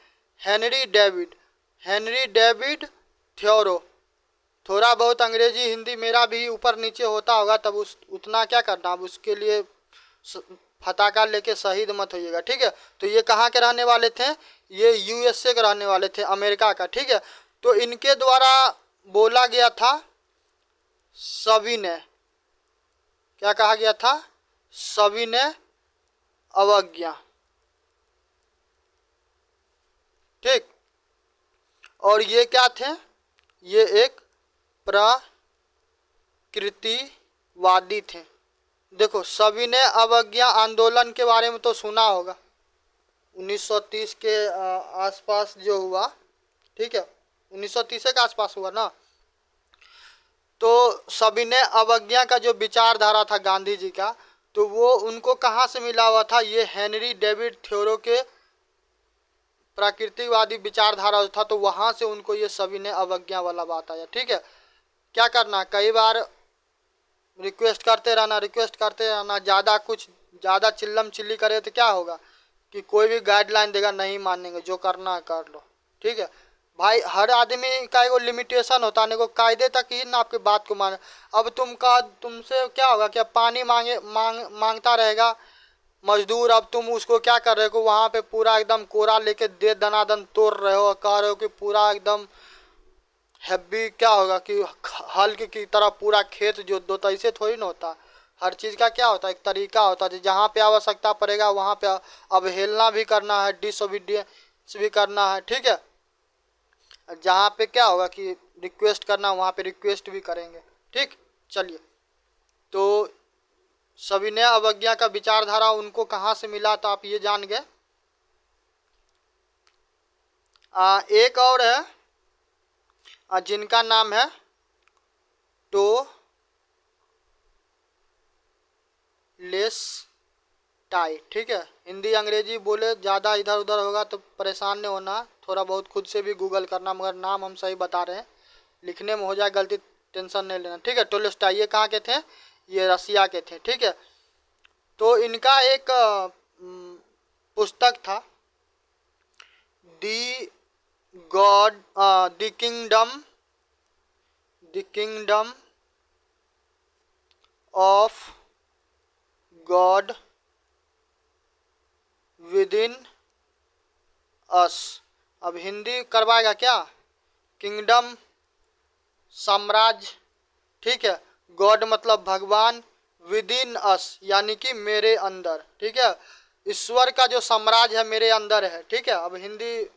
Henry David Thoreau. थोड़ा बहुत अंग्रेजी हिंदी मेरा भी ऊपर नीचे होता होगा, तब उतना क्या करना, अब उसके लिए फटाका लेके शहीद मत होइएगा, ठीक है। तो ये कहाँ के रहने वाले थे? ये यूएसए के रहने वाले थे, अमेरिका का, ठीक है। तो इनके द्वारा बोला गया था सविनय, क्या कहा गया था, सविनय अवज्ञा, ठीक। और ये क्या थे, ये एक प्रकृतिवादी थे। देखो सविनय अवज्ञा आंदोलन के बारे में तो सुना होगा, 1930 के आसपास जो हुआ, ठीक है, 1930 के आसपास हुआ ना। तो सविनय अवज्ञा का जो विचारधारा था गांधी जी का, तो वो उनको कहाँ से मिला हुआ था, ये हेनरी डेविड थ्योरो के प्रकृतिवादी विचारधारा था, तो वहाँ से उनको ये सविनय अवज्ञा वाला बात आया। ठीक है, क्या करना, कई बार रिक्वेस्ट करते रहना, ज़्यादा चिल्लम चिल्ली करे तो क्या होगा कि कोई भी गाइडलाइन देगा नहीं मानेंगे, जो करना है कर लो। ठीक है भाई, हर आदमी का एगो लिमिटेशन होता है, एगो कायदे तक ही ना आपकी बात को माने। अब तुमसे क्या होगा, क्या पानी मांगता रहेगा मजदूर, अब तुम उसको क्या कर रहे हो, वहाँ पे पूरा एकदम कोरा लेके दे दनादन तोड़ रहे हो, कह रहे हो कि पूरा एकदम हैवी, क्या होगा कि हल की तरह पूरा खेत जोत दो, तो ऐसे थोड़ी ना होता। हर चीज़ का क्या होता है, एक तरीका होता है, जहाँ पे आवश्यकता पड़ेगा वहाँ पे अवहेलना भी करना है, डिसओबीडियंस भी करना है। ठीक है, जहाँ पे क्या होगा कि रिक्वेस्ट करना, वहाँ पे रिक्वेस्ट भी करेंगे। ठीक, चलिए, तो सविनय अवज्ञा का विचारधारा उनको कहाँ से मिला, तो आप ये जान गए। एक और है जिनका नाम है टोलेस्टाई। ठीक है, हिंदी अंग्रेजी बोले ज़्यादा इधर उधर होगा तो परेशान नहीं होना, थोड़ा बहुत खुद से भी गूगल करना, मगर नाम हम सही बता रहे हैं, लिखने में हो जाए गलती टेंशन नहीं लेना। ठीक है, टोलेस्टाई ये कहाँ के थे, ये रसिया के थे। ठीक है, तो इनका एक पुस्तक था, the God the kingdom of God within us. अब हिंदी करवाएगा क्या, किंगडम साम्राज्य, ठीक है, गॉड मतलब भगवान, विद इन अस यानी कि मेरे अंदर। ठीक है, ईश्वर का जो साम्राज्य है मेरे अंदर है। ठीक है, अब हिंदी,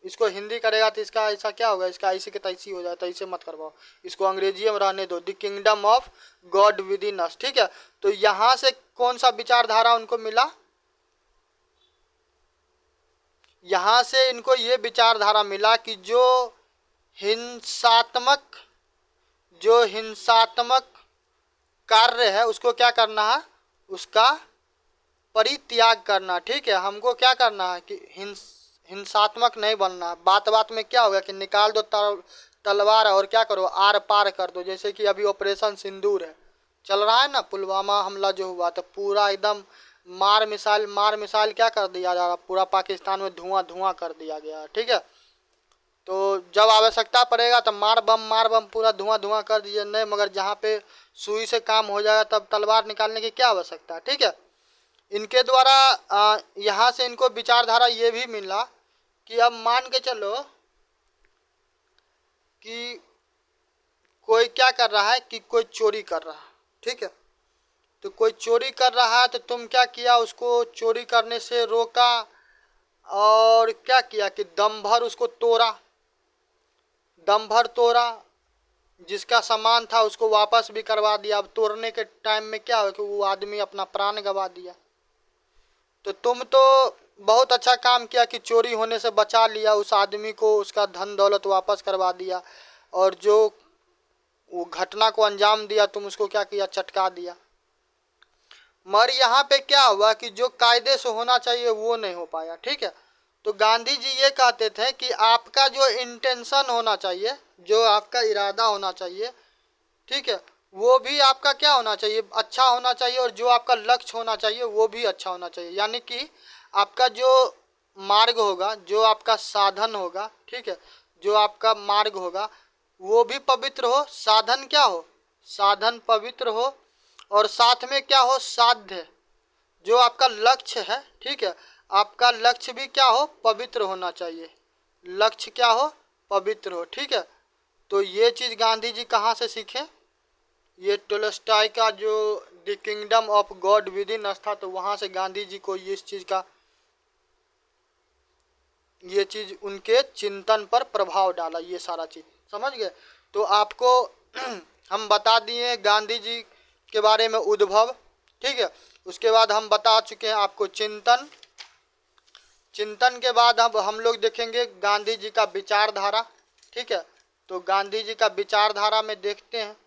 इसको हिंदी करेगा तो इसका ऐसा क्या होगा, इसका ऐसे के तैसी हो जाता है, ऐसे मत करवाओ, इसको अंग्रेजी में रहने दो, the kingdom of God within us. ठीक है, तो यहाँ से कौन सा विचारधारा उनको मिला, यहाँ से इनको ये विचारधारा मिला कि जो हिंसात्मक कार्य है उसको क्या करना है, उसका परित्याग करना। ठीक है, हमको क्या करना है कि हिंसात्मक नहीं बनना, बात बात में क्या होगा कि निकाल दो तलवार और क्या करो, आर पार कर दो। जैसे कि अभी ऑपरेशन सिंदूर है चल रहा है ना, पुलवामा हमला जो हुआ, तो पूरा एकदम मार मिसाइल क्या कर दिया जा रहा, पूरा पाकिस्तान में धुआं कर दिया गया। ठीक है, तो जब आवश्यकता पड़ेगा तो मार बम पूरा धुआं कर दीजिए, नहीं मगर जहाँ पे सुई से काम हो जाएगा तब तलवार निकालने की क्या आवश्यकता है। ठीक है, इनके द्वारा यहाँ से इनको विचारधारा ये भी मिला कि अब मान के चलो कि कोई क्या कर रहा है, कि कोई चोरी कर रहा है। ठीक है, तो कोई चोरी कर रहा है तो तुम क्या किया, उसको चोरी करने से रोका और क्या किया कि दम भर उसको तोड़ा, जिसका सामान था उसको वापस भी करवा दिया। अब तोड़ने के टाइम में क्या हो कि वो आदमी अपना प्राण गंवा दिया। तो तुम तो बहुत अच्छा काम किया कि चोरी होने से बचा लिया उस आदमी को, उसका धन दौलत वापस करवा दिया, और जो वो घटना को अंजाम दिया तुम उसको क्या किया, चटका दिया। मगर यहाँ पे क्या हुआ कि जो कायदे से होना चाहिए वो नहीं हो पाया। ठीक है, तो गांधी जी ये कहते थे कि आपका जो इंटेंशन होना चाहिए, जो आपका इरादा होना चाहिए, ठीक है, वो भी आपका क्या होना चाहिए, अच्छा होना चाहिए, और जो आपका लक्ष्य होना चाहिए वो भी अच्छा होना चाहिए। यानी कि आपका जो मार्ग होगा, जो आपका साधन होगा, ठीक है, जो आपका मार्ग होगा वो भी पवित्र हो, साधन क्या हो, साधन पवित्र हो, और साथ में क्या हो, साध्य, जो आपका लक्ष्य है, ठीक है, आपका लक्ष्य भी क्या हो, पवित्र होना चाहिए, लक्ष्य क्या हो, पवित्र हो। ठीक है, तो ये चीज़ गांधी जी कहाँ से सीखे, ये टोल्स्टॉय का जो the kingdom of God within us था, तो वहाँ से गांधी जी को इस चीज़ का ये चीज़ उनके चिंतन पर प्रभाव डाला, ये सारा चीज़ समझ गए। तो आपको हम बता दिए गांधी जी के बारे में उद्भव, ठीक है। उसके बाद हम बता चुके हैं आपको चिंतन। चिंतन के बाद अब हम लोग देखेंगे गांधी जी का विचारधारा, ठीक है। तो गांधी जी का विचारधारा में देखते हैं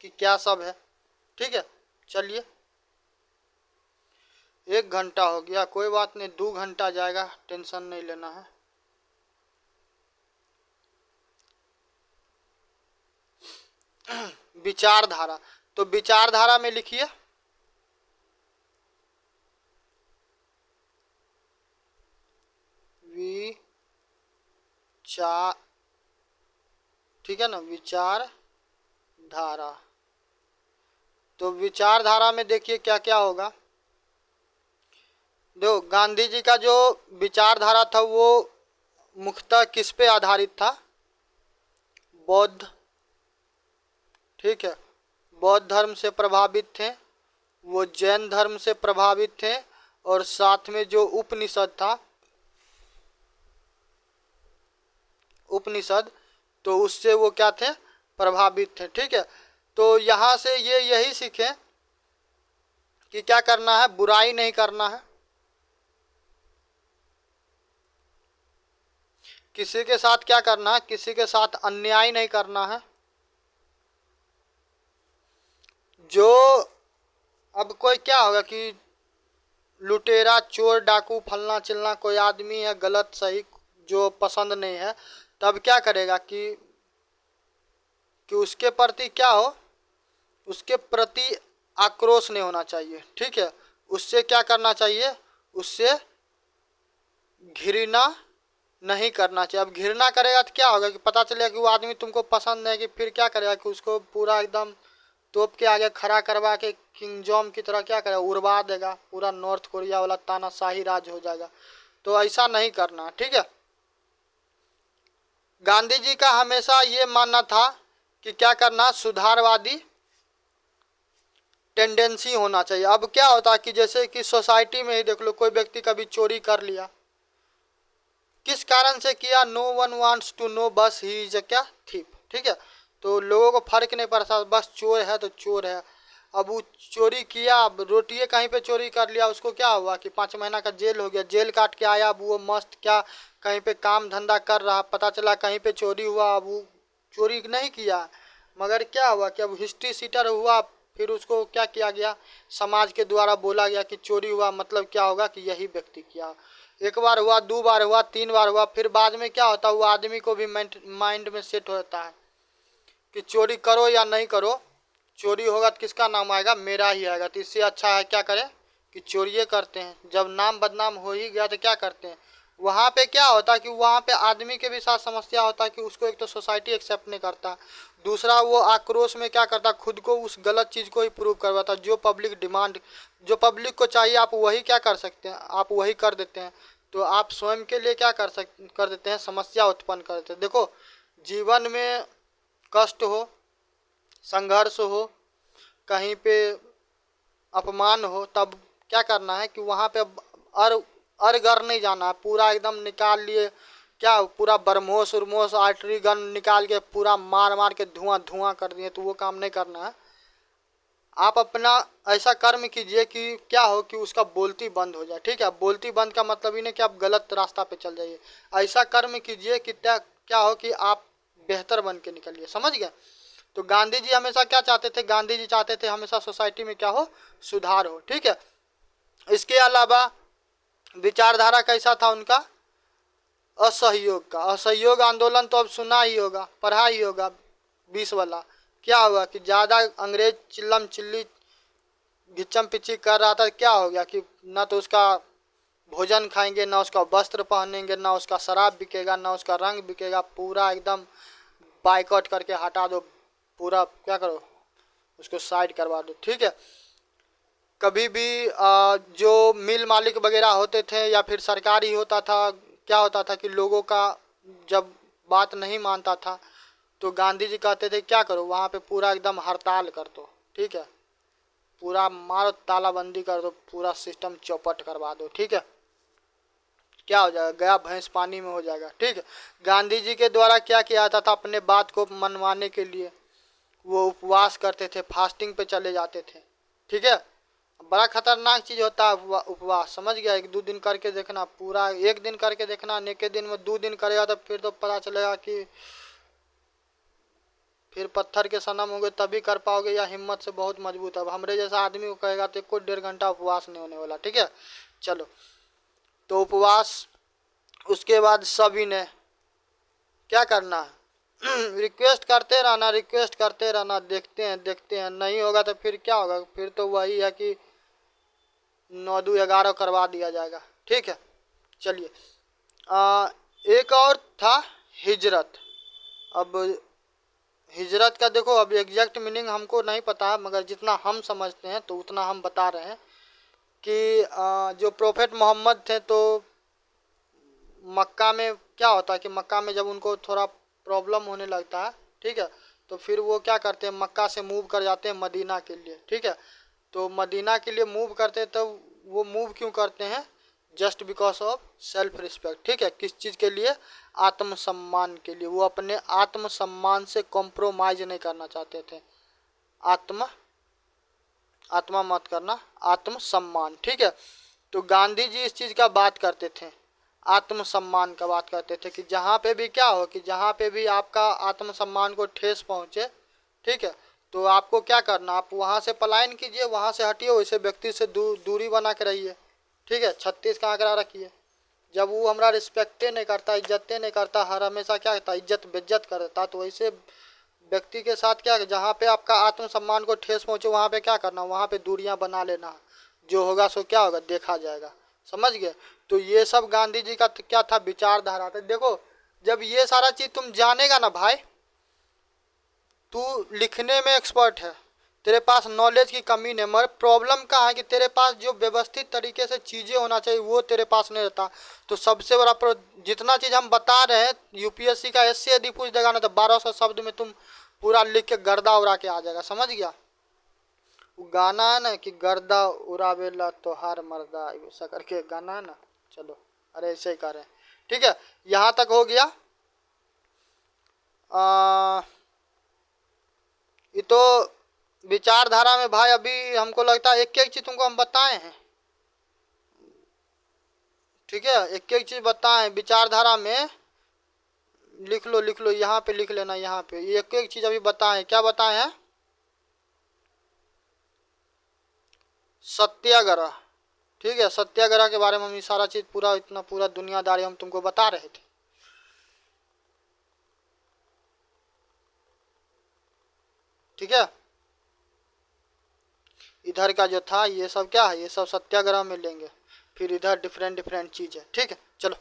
कि क्या सब है, ठीक है। चलिए, 1 घंटा हो गया, कोई बात नहीं, 2 घंटा जाएगा, टेंशन नहीं लेना है। विचारधारा, तो विचारधारा में लिखिए विचार, ठीक है ना, विचारधारा। तो विचारधारा में देखिए क्या क्या होगा। देखो, गांधी जी का जो विचारधारा था वो मुख्यतः किस पे आधारित था? बौद्ध, ठीक है, बौद्ध धर्म से प्रभावित थे, वो जैन धर्म से प्रभावित थे, और साथ में जो उपनिषद था, उपनिषद, तो उससे वो क्या थे? प्रभावित थे, ठीक है। तो यहाँ से ये यही सीखे कि क्या करना है, बुराई नहीं करना है, किसी के साथ क्या करना है, किसी के साथ अन्याय नहीं करना है। जो अब कोई क्या होगा कि लुटेरा, चोर, डाकू, फलना चिलना कोई आदमी है गलत सही जो पसंद नहीं है, तब क्या करेगा कि उसके प्रति क्या हो, उसके प्रति आक्रोश नहीं होना चाहिए, ठीक है। उससे क्या करना चाहिए, उससे घृणा नहीं करना चाहिए। अब घृणा करेगा तो क्या होगा कि पता चलेगा कि वो आदमी तुमको पसंद नहीं, कि फिर क्या करेगा कि उसको पूरा एकदम तोप के आगे खड़ा करवा के किंग जॉम की तरह क्या करेगा, उड़वा देगा, पूरा नॉर्थ कोरिया वाला तानाशाही राज हो जाएगा। तो ऐसा नहीं करना, ठीक है। गांधी जी का हमेशा ये मानना था कि क्या करना, सुधारवादी टेंडेंसी होना चाहिए। अब क्या होता है कि जैसे कि सोसाइटी में ही देख लो, कोई व्यक्ति कभी चोरी कर लिया, किस कारण से किया, no one wants to know, बस ही इज क्या, थीप, ठीक है। तो लोगों को फर्क नहीं पड़ता, बस चोर है तो चोर है। अब वो चोरी किया, अब रोटिए कहीं पे चोरी कर लिया, उसको क्या हुआ कि 5 महीना का जेल हो गया, जेल काट के आया, अब वो मस्त क्या कहीं पे काम धंधा कर रहा, पता चला कहीं पे चोरी हुआ, अब वो चोरी नहीं किया, मगर क्या हुआ कि अब हिस्ट्री सीटर हुआ, फिर उसको क्या किया गया, समाज के द्वारा बोला गया कि चोरी हुआ, मतलब क्या होगा कि यही व्यक्ति किया। एक बार हुआ, 2 बार हुआ, 3 बार हुआ, फिर बाद में क्या होता है, वो आदमी को भी माइंड में सेट होता है कि चोरी करो या नहीं करो, चोरी होगा तो किसका नाम आएगा, मेरा ही आएगा। तो इससे अच्छा है क्या करें कि चोरिए करते हैं। जब नाम बदनाम हो ही गया तो क्या करते हैं, वहाँ पे क्या होता है कि वहाँ पे आदमी के भी साथ समस्या होता है कि उसको एक तो सोसाइटी एक्सेप्ट नहीं करता, दूसरा वो आक्रोश में क्या करता, खुद को उस गलत चीज़ को ही प्रूव करवाता। जो पब्लिक डिमांड, जो पब्लिक को चाहिए आप वही क्या कर सकते हैं, आप वही कर देते हैं। तो आप स्वयं के लिए क्या कर देते हैं, समस्या उत्पन्न कर देते हैं। देखो, जीवन में कष्ट हो, संघर्ष हो, कहीं पे अपमान हो, तब क्या करना है कि वहाँ पे अर नहीं जाना है, पूरा एकदम निकाल लिए, क्या पूरा बरमोस उरमोस आर्टरी गन निकाल के पूरा मार मार के धुआं धुआं कर दिए, तो वो काम नहीं करना है। आप अपना ऐसा कर्म कीजिए कि क्या हो कि उसका बोलती बंद हो जाए, ठीक है। बोलती बंद का मतलब ही नहीं कि आप गलत रास्ता पे चल जाइए, ऐसा कर्म कीजिए कि क्या हो कि आप बेहतर बन के निकलिए, समझ गए। तो गांधी जी हमेशा क्या चाहते थे, गांधी जी चाहते थे हमेशा सोसाइटी में क्या हो, सुधार हो, ठीक है। इसके अलावा विचारधारा कैसा था उनका, असहयोग का। असहयोग आंदोलन तो अब सुना ही होगा, पढ़ा ही होगा, 20 वाला। क्या हुआ कि ज़्यादा अंग्रेज चिल्लम चिल्ली घिच्चम पिच्ची कर रहा था, क्या हो गया कि ना तो उसका भोजन खाएंगे, ना उसका वस्त्र पहनेंगे, ना उसका शराब बिकेगा, ना उसका रंग बिकेगा, पूरा एकदम बाइकआउट करके हटा दो, पूरा क्या करो, उसको साइड करवा दो, ठीक है। कभी भी जो मिल मालिक वगैरह होते थे या फिर सरकारी होता था, क्या होता था कि लोगों का जब बात नहीं मानता था तो गांधी जी कहते थे क्या करो, वहाँ पे पूरा एकदम हड़ताल कर दो, ठीक है, पूरा मारो, तालाबंदी कर दो, पूरा सिस्टम चौपट करवा दो, ठीक है। क्या हो जाएगा, गया भैंस पानी में हो जाएगा। ठीक है, गांधी जी के द्वारा क्या किया जाता था अपने बात को मनवाने के लिए, वो उपवास करते थे, फास्टिंग पे चले जाते थे। ठीक है, बड़ा खतरनाक चीज होता है उपवास, समझ गया। 1-2 दिन करके देखना, पूरा 1 दिन करके देखना, एक दिन में 2 दिन करेगा तो फिर तो पता चलेगा कि फिर पत्थर के सनम होंगे तभी कर पाओगे, या हिम्मत से बहुत मजबूत है। अब हमरे जैसा आदमी को कहेगा तो कोई 1.5 घंटा उपवास नहीं होने वाला। ठीक है, चलो, तो उपवास, उसके बाद सभी ने क्या करना है रिक्वेस्ट करते रहना, रिक्वेस्ट करते रहना, देखते हैं नहीं होगा तो फिर क्या होगा, फिर तो वही है कि 9-11 करवा दिया जाएगा। ठीक है, चलिए, एक और था हिजरत। अब हिजरत का देखो, अब एग्जैक्ट मीनिंग हमको नहीं पता है, मगर जितना हम समझते हैं तो उतना हम बता रहे हैं कि जो प्रोफेट मोहम्मद थे तो मक्का में क्या होता है कि मक्का में जब उनको थोड़ा प्रॉब्लम होने लगता है, ठीक है, तो फिर वो क्या करते हैं, मक्का से मूव कर जाते हैं मदीना के लिए। ठीक है, तो मदीना के लिए मूव करते हैं, तो वो मूव क्यों करते हैं, just because of self respect. ठीक है, किस चीज़ के लिए, आत्मसम्मान के लिए। वो अपने आत्मसम्मान से कॉम्प्रोमाइज नहीं करना चाहते थे। आत्मा मत करना, आत्मसम्मान। ठीक है, तो गांधी जी इस चीज़ का बात करते थे, आत्मसम्मान का बात करते थे कि जहाँ पे भी क्या हो, कि जहाँ पे भी आपका आत्मसम्मान को ठेस पहुँचे, ठीक है, तो आपको क्या करना, आप वहाँ से पलायन कीजिए, वहाँ से हटिए, वैसे व्यक्ति से दूरी बना के रहिए। ठीक है, 36 का आंकड़ा रखिए। जब वो हमारा रिस्पेक्टे नहीं करता, इज्जते नहीं करता, हर हमेशा क्या करता, इज्जत बेज्जत करता, तो वैसे व्यक्ति के साथ क्या, जहाँ पे आपका आत्मसम्मान को ठेस पहुँचे वहाँ पे क्या करना, वहाँ पे दूरियाँ बना लेना। जो होगा सो क्या होगा, देखा जाएगा। समझ गए, तो ये सब गांधी जी का क्या था, विचारधारा था। देखो, जब ये सारा चीज़ तुम जानेगा ना भाई, तू लिखने में एक्सपर्ट है, तेरे पास नॉलेज की कमी नहीं, मगर प्रॉब्लम कहाँ है कि तेरे पास जो व्यवस्थित तरीके से चीज़ें होना चाहिए वो तेरे पास नहीं रहता। तो सबसे बड़ा जितना चीज़ हम बता रहे हैं, यूपीएससी का एससे यदि पूछ देगा ना तो 1200 शब्द में तुम पूरा लिख के गर्दा उड़ा के आ जाएगा। समझ गया, वो गाना है ना कि गर्दा उड़ावेला तो हार मर्दा, ऐसा करके गाना है ना। चलो, अरे ऐसे ही कर रहे हैं। ठीक है, यहाँ तक हो गया। ये तो विचारधारा में भाई अभी हमको लगता है एक एक चीज तुमको हम बताए हैं। ठीक है, एक एक चीज बताए विचारधारा में, लिख लो यहाँ पे लिख लेना, यहाँ पे एक एक चीज अभी बताए। क्या बताए हैं, सत्याग्रह। ठीक है, सत्याग्रह के बारे में हम ये सारा चीज पूरा इतना पूरा दुनियादारी हम तुमको बता रहे थे। ठीक है, इधर का जो था ये सब क्या है, ये सब सत्याग्रह में लेंगे, फिर इधर डिफरेंट चीज है। ठीक है, चलो,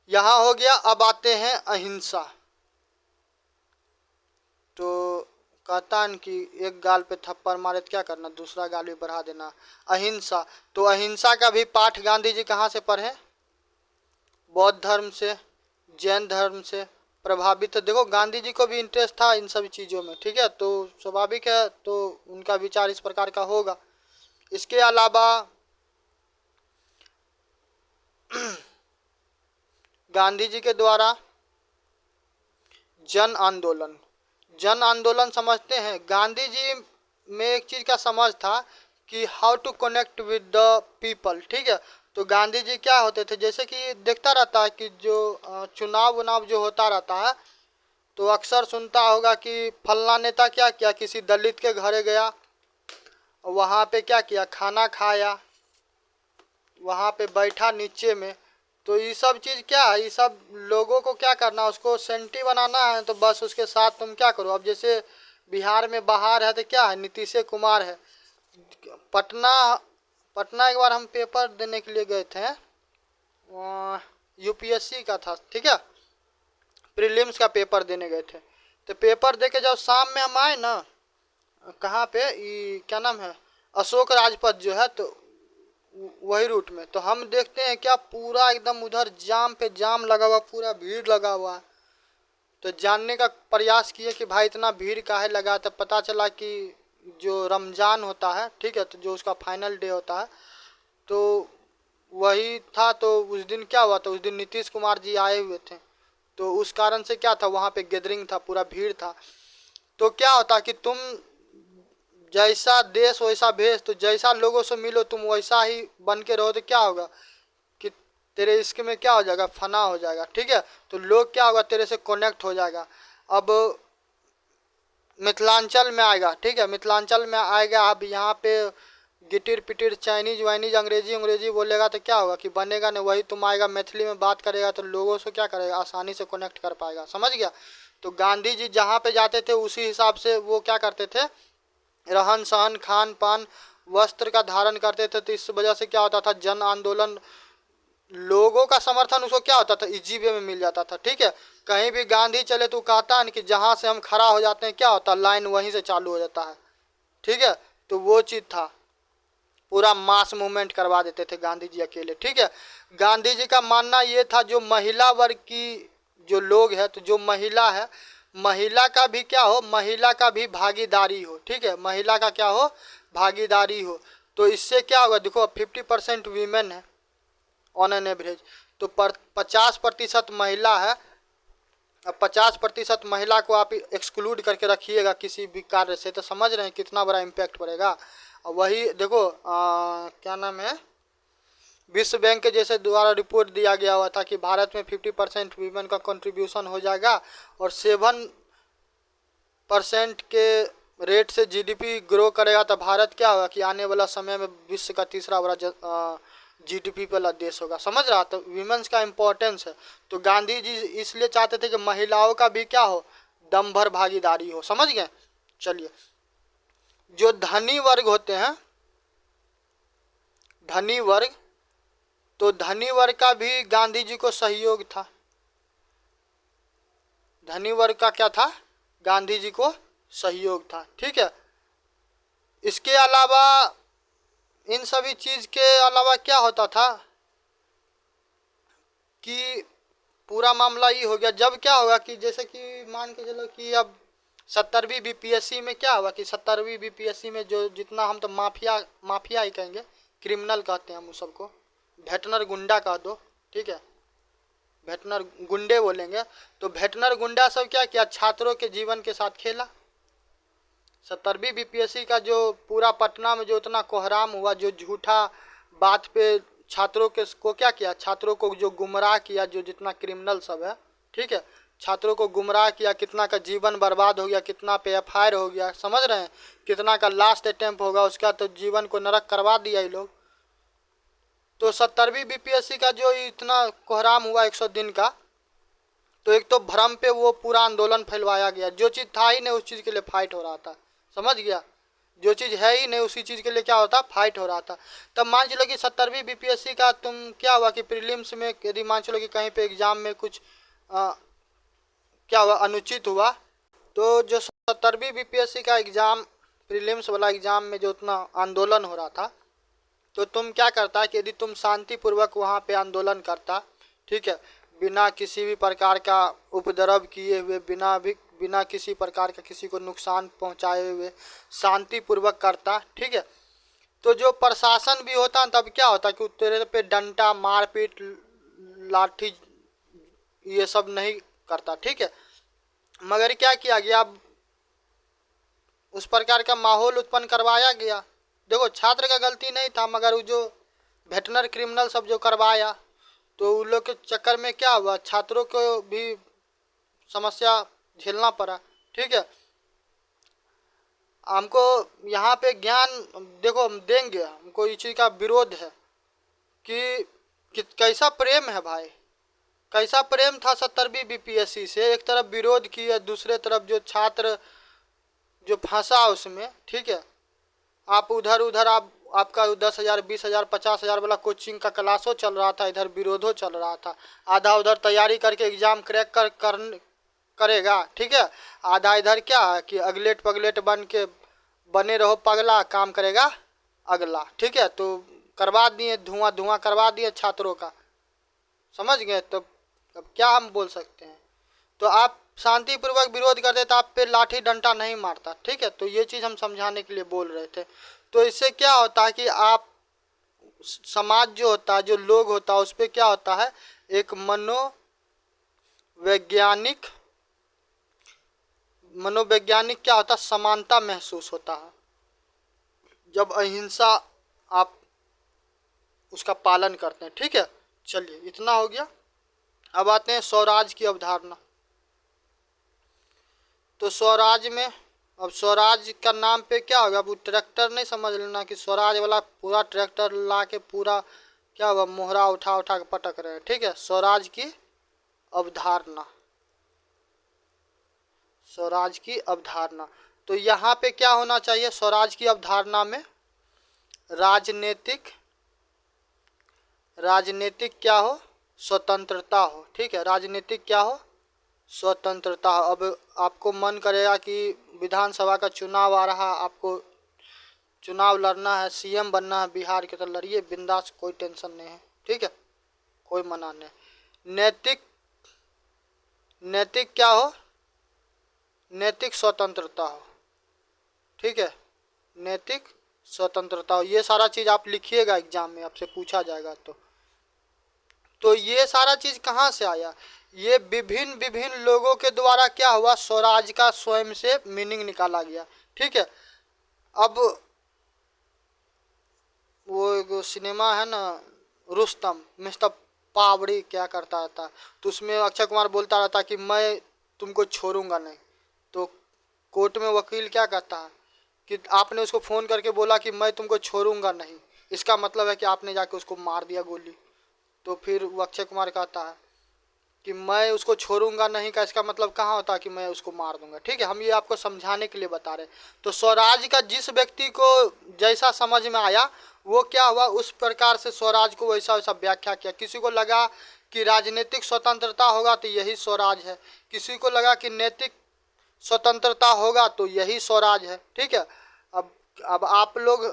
यहाँ हो गया। अब आते हैं अहिंसा। तो कहता है कि एक गाल पे थप्पड़ मारे तो क्या करना, दूसरा गाल भी बढ़ा देना, अहिंसा। तो अहिंसा का भी पाठ गांधी जी कहाँ से पढ़े, बौद्ध धर्म से, जैन धर्म से प्रभावित। देखो, गांधी जी को भी इंटरेस्ट था इन सभी चीज़ों में। ठीक है, तो स्वाभाविक है, तो उनका विचार इस प्रकार का होगा। इसके अलावा गांधी जी के द्वारा जन आंदोलन समझते हैं। गांधी जी में एक चीज़ का समझ था कि how to connect with the people. ठीक है, तो गांधी जी क्या होते थे, जैसे कि देखता रहता है कि जो चुनाव उनाव जो होता रहता है, तो अक्सर सुनता होगा कि फलना नेता क्या किया, किसी दलित के घरे गया, वहाँ पे क्या किया, खाना खाया, वहाँ पे बैठा नीचे में। तो ये सब चीज़ क्या है, ये सब लोगों को क्या करना, उसको सेंटी बनाना है, तो बस उसके साथ तुम क्या करो। अब जैसे बिहार में बाहर है तो क्या है, नीतीश कुमार है। पटना एक बार हम पेपर देने के लिए गए थे, यूपीएससी का था। ठीक है, प्रीलिम्स का पेपर देने गए थे। तो पेपर दे के जब शाम में हम आए ना, कहाँ पे, ये क्या नाम है, अशोक राजपथ जो है, तो वही रूट में, तो हम देखते हैं क्या पूरा एकदम उधर जाम पे जाम लगा हुआ, पूरा भीड़ लगा हुआ। तो जानने का प्रयास किए कि भाई इतना भीड़ काहे लगा, तो पता चला कि जो रमज़ान होता है, ठीक है, तो जो उसका फाइनल डे होता है, तो वही था। तो उस दिन क्या हुआ था, उस दिन नीतीश कुमार जी आए हुए थे, तो उस कारण से क्या था, वहाँ पे गैदरिंग था, पूरा भीड़ था। तो क्या होता कि तुम जैसा देश वैसा भेष, तो जैसा लोगों से मिलो तुम वैसा ही बन के रहो, तो क्या होगा कि तेरे इश्क में क्या हो जाएगा, फना हो जाएगा। ठीक है, तो लोग क्या होगा, तेरे से कनेक्ट हो जाएगा। अब मिथिलांचल में आएगा, ठीक है, मिथिलांचल में आएगा। अब यहाँ पे गिटिर पिटिर चाइनीज वाइनीज अंग्रेजी अंग्रेजी बोलेगा तो क्या होगा कि बनेगा नहीं। वही तुम आएगा मैथिली में बात करेगा तो लोगों से क्या करेगा, आसानी से कनेक्ट कर पाएगा। समझ गया। तो गांधी जी जहाँ पे जाते थे उसी हिसाब से वो क्या करते थे, रहन सहन खान पान वस्त्र का धारण करते थे। तो इस वजह से क्या होता था, जन आंदोलन, लोगों का समर्थन उसको क्या होता था, इजी वे में मिल जाता था। ठीक है, कहीं भी गांधी चले तो कहता है कि जहाँ से हम खड़ा हो जाते हैं क्या होता है, लाइन वहीं से चालू हो जाता है। ठीक है, तो वो चीज़ था, पूरा मास मूवमेंट करवा देते थे गांधी जी अकेले। ठीक है, गांधी जी का मानना ये था जो महिला वर्ग की जो लोग है, तो जो महिला है, महिला का भी क्या हो, महिला का भी भागीदारी हो। ठीक है, महिला का क्या हो, भागीदारी हो। तो इससे क्या होगा, देखो 50% वीमेन है ऑन एन एवरेज, तो 50% महिला है। अब 50% महिला को आप एक्सक्लूड करके रखिएगा किसी भी कार्य से, तो समझ रहे हैं कितना बड़ा इम्पैक्ट पड़ेगा। और वही देखो क्या नाम है, विश्व बैंक के जैसे द्वारा रिपोर्ट दिया गया हुआ था कि भारत में 50% वीमेन का कंट्रीब्यूशन हो जाएगा और 7% के रेट से जीडीपी ग्रो करेगा। तो भारत क्या होगा कि आने वाला समय में विश्व का तीसरा बड़ा जीडीपी वाला देश होगा। समझ रहा, तो वीमेंस का इम्पोर्टेंस है। तो गांधी जी इसलिए चाहते थे कि महिलाओं का भी क्या हो, दम भर भागीदारी हो। समझ गए। चलिए, जो धनी वर्ग होते हैं, धनी वर्ग, तो धनी वर्ग का भी गांधी जी को सहयोग था। धनी वर्ग का क्या था, गांधी जी को सहयोग था। ठीक है, इसके अलावा इन सभी चीज के अलावा क्या होता था कि पूरा मामला ये हो गया। जब क्या होगा कि जैसे कि मान के चलो कि अब 70वीं बीपीएससी में क्या होगा कि 70वीं बीपीएससी में जो जितना, हम तो माफिया ही कहेंगे, क्रिमिनल कहते हैं हम उस सबको, भेटनर गुंडा कह दो। ठीक है, भेटनर गुंडे बोलेंगे। तो भेटनर गुंडा सब क्या किया, छात्रों के जीवन के साथ खेला। 70वीं बीपीएससी का जो पूरा पटना में जो इतना कोहराम हुआ, जो झूठा बात पे छात्रों के को क्या किया, छात्रों को जो गुमराह किया, जो जितना क्रिमिनल सब है, ठीक है, छात्रों को गुमराह किया, कितना का जीवन बर्बाद हो गया, कितना पे एफआईआर हो गया। समझ रहे हैं, कितना का लास्ट अटेम्प्ट होगा, उसका तो जीवन को नरक करवा दिया ये लोग। तो 70वीं बीपीएससी का जो इतना कोहराम हुआ 100 दिन का, तो एक तो भ्रम पे वो पूरा आंदोलन फैलवाया गया। जो चीज़ था ही नहीं उस चीज़ के लिए फाइट हो रहा था। समझ गया, जो चीज़ है ही नहीं उसी चीज़ के लिए क्या होता, फाइट हो रहा था। तब मान चलो कि 70वीं बीपीएससी का तुम क्या हुआ कि प्रीलिम्स में यदि मान चलो कि कहीं पे एग्जाम में कुछ क्या हुआ, अनुचित हुआ, तो जो 70वीं बीपीएससी का एग्ज़ाम, प्रीलिम्स वाला एग्ज़ाम में जो उतना आंदोलन हो रहा था, तो तुम क्या करता कि यदि तुम शांतिपूर्वक वहाँ पे आंदोलन करता, ठीक है, बिना किसी भी प्रकार का उपद्रव किए हुए, बिना किसी प्रकार का किसी को नुकसान पहुँचाए हुए शांतिपूर्वक करता, ठीक है, तो जो प्रशासन भी होता तब क्या होता कि तेरे पे डंडा मारपीट लाठी ये सब नहीं करता। ठीक है, मगर क्या किया गया, अब उस प्रकार का माहौल उत्पन्न करवाया गया। देखो छात्र का गलती नहीं था, मगर वो जो वेटनर क्रिमिनल सब जो करवाया, तो उन लोग के चक्कर में क्या हुआ, छात्रों को भी समस्या झेलना पड़ा। ठीक है, हमको यहाँ पे ज्ञान देखो हम देंगे, हमको इस चीज़ का विरोध है कि कैसा प्रेम है भाई, कैसा प्रेम था 70वीं बीपीएससी से। एक तरफ विरोध किया, दूसरे तरफ जो छात्र जो फंसा उसमें, ठीक है, आप उधर उधर आपका 10,000 20,000 50,000 वाला कोचिंग का क्लासो चल रहा था, इधर विरोधो चल रहा था। आधा उधर तैयारी करके एग्जाम क्रैक करेगा, ठीक है, आधा इधर क्या है कि अगलेट पगलेट बने रहो पगला, काम करेगा अगला। ठीक है, तो करवा दिए, धुआं करवा दिए छात्रों का। समझ गए, तो अब क्या हम बोल सकते हैं। तो आप शांतिपूर्वक विरोध करते तो आप पे लाठी डंडा नहीं मारता। ठीक है, तो ये चीज़ हम समझाने के लिए बोल रहे थे। तो इससे क्या होता है कि आप समाज जो होता है, जो लोग होता है, उस पर क्या होता है, एक मनोवैज्ञानिक क्या होता है, समानता महसूस होता है जब अहिंसा आप उसका पालन करते हैं। ठीक है, चलिए इतना हो गया। अब आते हैं स्वराज की अवधारणा। तो स्वराज में, अब स्वराज का नाम पे क्या होगा, अब ट्रैक्टर नहीं समझ लेना कि स्वराज वाला पूरा ट्रैक्टर ला के पूरा क्या होगा, मोहरा उठा उठा के पटक रहे हैं। ठीक है, स्वराज की अवधारणा, स्वराज की अवधारणा। तो यहाँ पे क्या होना चाहिए स्वराज की अवधारणा में, राजनीतिक क्या हो, स्वतंत्रता हो। ठीक है, राजनीतिक क्या हो, स्वतंत्रता हो। अब आपको मन करेगा कि विधानसभा का चुनाव आ रहा, आपको चुनाव लड़ना है, सीएम बनना है बिहार के, तो लड़िए बिंदास, कोई टेंशन नहीं है। ठीक है, कोई मना नहीं। नैतिक क्या हो, नैतिक स्वतंत्रता हो। ठीक है, नैतिक स्वतंत्रता हो। ये सारा चीज़ आप लिखिएगा, एग्जाम में आपसे पूछा जाएगा। तो ये सारा चीज़ कहाँ से आया, ये विभिन्न विभिन्न लोगों के द्वारा क्या हुआ, स्वराज का स्वयं से मीनिंग निकाला गया। ठीक है, अब वो सिनेमा है ना रुस्तम, मिस्टर पावड़ी क्या करता था, तो उसमें अक्षय कुमार बोलता रहता कि मैं तुमको छोड़ूंगा नहीं। तो कोर्ट में वकील क्या कहता है कि आपने उसको फ़ोन करके बोला कि मैं तुमको छोड़ूंगा नहीं, इसका मतलब है कि आपने जाके उसको मार दिया गोली। तो फिर वो अक्षय कुमार कहता है कि मैं उसको छोड़ूंगा नहीं का इसका मतलब कहाँ होता है कि मैं उसको मार दूंगा। ठीक है, हम ये आपको समझाने के लिए बता रहे। तो स्वराज का जिस व्यक्ति को जैसा समझ में आया वो क्या हुआ, उस प्रकार से स्वराज को वैसा वैसा व्याख्या किया। किसी को लगा कि राजनीतिक स्वतंत्रता होगा तो यही स्वराज है, किसी को लगा कि नैतिक स्वतंत्रता होगा तो यही स्वराज है। ठीक है, अब आप लोग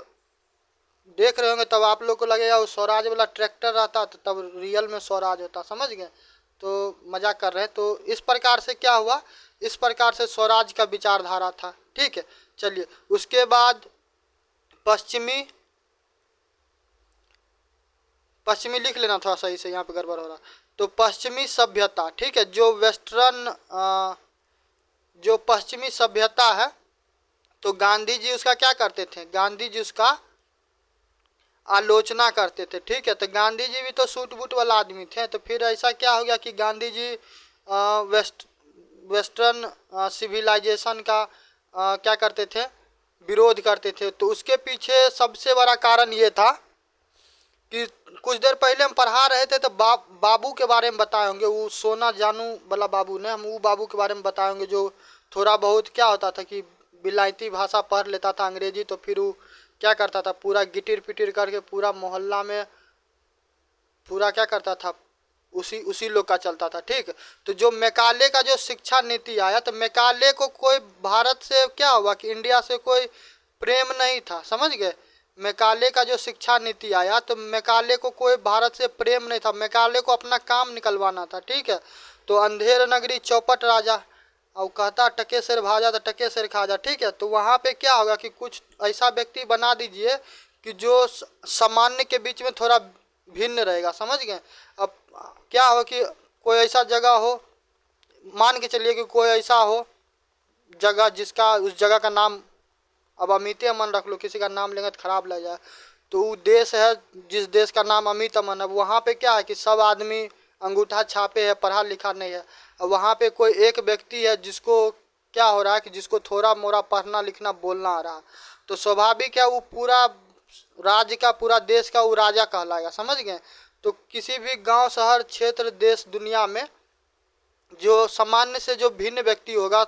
देख रहे होंगे तब आप लोग को लगेगा वो स्वराज वाला ट्रैक्टर रहता तो तब रियल में स्वराज होता, समझ गए। तो मजाक कर रहे हैं। तो इस प्रकार से क्या हुआ, इस प्रकार से स्वराज का विचारधारा था। ठीक है, चलिए उसके बाद पश्चिमी लिख लेना थोड़ा सही से, यहाँ पे गड़बड़ हो रहा। तो पश्चिमी सभ्यता, ठीक है, जो पश्चिमी सभ्यता है, तो गांधी जी उसका क्या करते थे, गांधी जी उसका आलोचना करते थे। ठीक है, तो गांधी जी भी तो सूट बूट वाला आदमी थे, तो फिर ऐसा क्या हो गया कि गांधी जी वेस्टर्न सिविलाइजेशन का क्या करते थे, विरोध करते थे। तो उसके पीछे सबसे बड़ा कारण ये था कि कुछ देर पहले हम पढ़ा रहे थे तो बाबू के बारे में बताए होंगे, वो सोना जानू वाला बाबू ने, हम वो बाबू के बारे में बताए होंगे जो थोड़ा बहुत क्या होता था कि विलायती भाषा पढ़ लेता था अंग्रेजी, तो फिर वो क्या करता था पूरा गिटिर पिटिर करके पूरा मोहल्ला में पूरा क्या करता था, उसी लोग का चलता था। ठीक, तो जो मैकाले का जो शिक्षा नीति आया, तो मैकाले को कोई भारत से क्या हुआ कि इंडिया से कोई प्रेम नहीं था, समझ गए। मैकाले का जो शिक्षा नीति आया तो मैकाले को कोई भारत से प्रेम नहीं था, मैकाले को अपना काम निकलवाना था। ठीक है, तो अंधेर नगरी चौपट राजा, और कहता टके सिर भाजा तो टके सिर खा जा। ठीक है, तो वहाँ पे क्या होगा कि कुछ ऐसा व्यक्ति बना दीजिए कि जो सामान्य के बीच में थोड़ा भिन्न रहेगा, समझ गए। अब क्या हो कि कोई ऐसा जगह हो, मान के चलिए कि कोई ऐसा हो जगह जिसका उस जगह का नाम, अब अमित अमन रख लो, किसी का नाम लेंगे तो खराब लग जाए, तो वो देश है जिस देश का नाम अमित अमन है, वहाँ पे क्या है कि सब आदमी अंगूठा छापे है, पढ़ा लिखा नहीं है। और वहाँ पे कोई एक व्यक्ति है जिसको क्या हो रहा है कि जिसको थोड़ा मोड़ा पढ़ना लिखना बोलना आ रहा है, तो स्वाभाविक है वो पूरा राज्य का, पूरा देश का वो राजा कहलाएगा, समझ गए। तो किसी भी गांव शहर क्षेत्र देश दुनिया में जो सामान्य से जो भिन्न व्यक्ति होगा,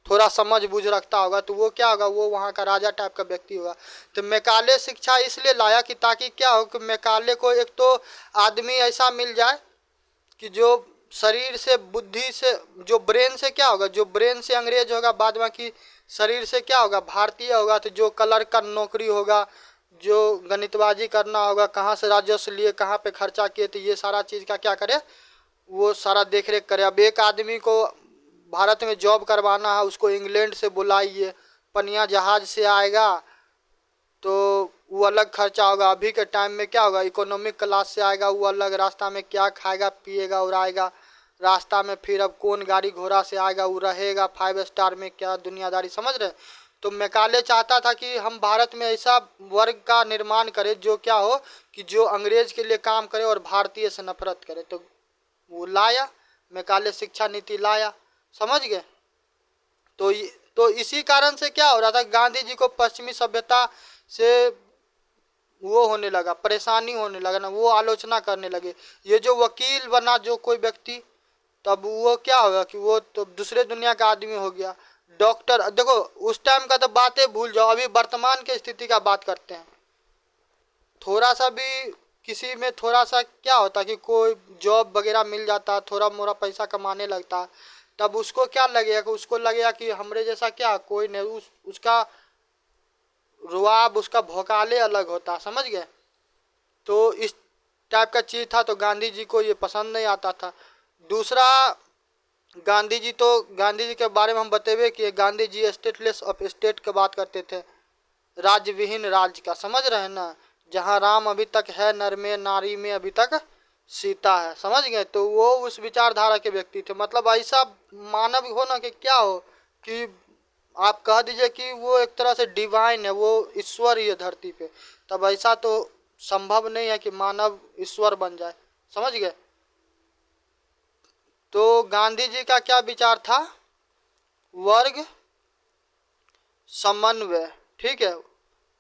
थोड़ा समझ बूझ रखता होगा, तो वो क्या होगा, वो वहाँ का राजा टाइप का व्यक्ति होगा। तो मैकाले शिक्षा इसलिए लाया कि ताकि क्या हो कि मैकाले को एक तो आदमी ऐसा मिल जाए कि जो शरीर से, बुद्धि से, जो ब्रेन से क्या होगा, जो ब्रेन से अंग्रेज होगा, बाद बाकी शरीर से क्या होगा, भारतीय होगा। तो जो कलर का नौकरी होगा, जो गणितबाजी करना होगा, कहाँ से राजस्व लिए, कहाँ पे खर्चा किए, तो ये सारा चीज़ का क्या करे, वो सारा देख रेख करे। अब एक आदमी को भारत में जॉब करवाना है, उसको इंग्लैंड से बुलाइए, पनिया जहाज से आएगा, तो वो अलग खर्चा होगा। अभी के टाइम में क्या होगा, इकोनॉमिक क्लास से आएगा वो अलग, रास्ता में क्या खाएगा पिएगा उड़ाएगा, रास्ता में फिर अब कौन गाड़ी घोड़ा से आएगा वो रहेगा 5 स्टार में, क्या दुनियादारी, समझ रहे। तो मैकाले चाहता था कि हम भारत में ऐसा वर्ग का निर्माण करें जो क्या हो कि जो अंग्रेज के लिए काम करे और भारतीय से नफरत करे। तो वो लाया, मैकाले शिक्षा नीति लाया, समझ गए। तो इसी कारण से क्या हो रहा था, गांधी जी को पश्चिमी सभ्यता से वो होने लगा, परेशानी होने लगा ना, वो आलोचना करने लगे। ये जो वकील बना जो कोई व्यक्ति, तब वो क्या होगा कि वो तो दूसरे दुनिया का आदमी हो गया। डॉक्टर, देखो उस टाइम का तो बातें भूल जाओ, अभी वर्तमान की स्थिति का बात करते हैं। थोड़ा सा भी किसी में थोड़ा सा क्या होता कि कोई जॉब वगैरह मिल जाता, थोड़ा मोड़ा पैसा कमाने लगता, तब उसको क्या लगेगा कि उसको लगेगा कि हमरे जैसा क्या कोई नहीं, उसका रुआब, उसका भौकाले अलग होता, समझ गए। तो इस टाइप का चीज़ था, तो गांधी जी को ये पसंद नहीं आता था। दूसरा, गांधी जी के बारे में हम बतेबे कि Gandhi ji stateless of state की बात करते थे, राज्य विहीन राज्य का, समझ रहे हैं ना। जहाँ राम अभी तक है नर में, नारी में अभी तक सीता है, समझ गए। तो वो उस विचारधारा के व्यक्ति थे। मतलब ऐसा मानव हो ना कि क्या हो कि आप कह दीजिए कि वो एक तरह से डिवाइन है, वो ईश्वर ही है धरती पे। तब ऐसा तो संभव नहीं है कि मानव ईश्वर बन जाए, समझ गए। तो गांधी जी का क्या विचार था, वर्ग समन्वय, ठीक है,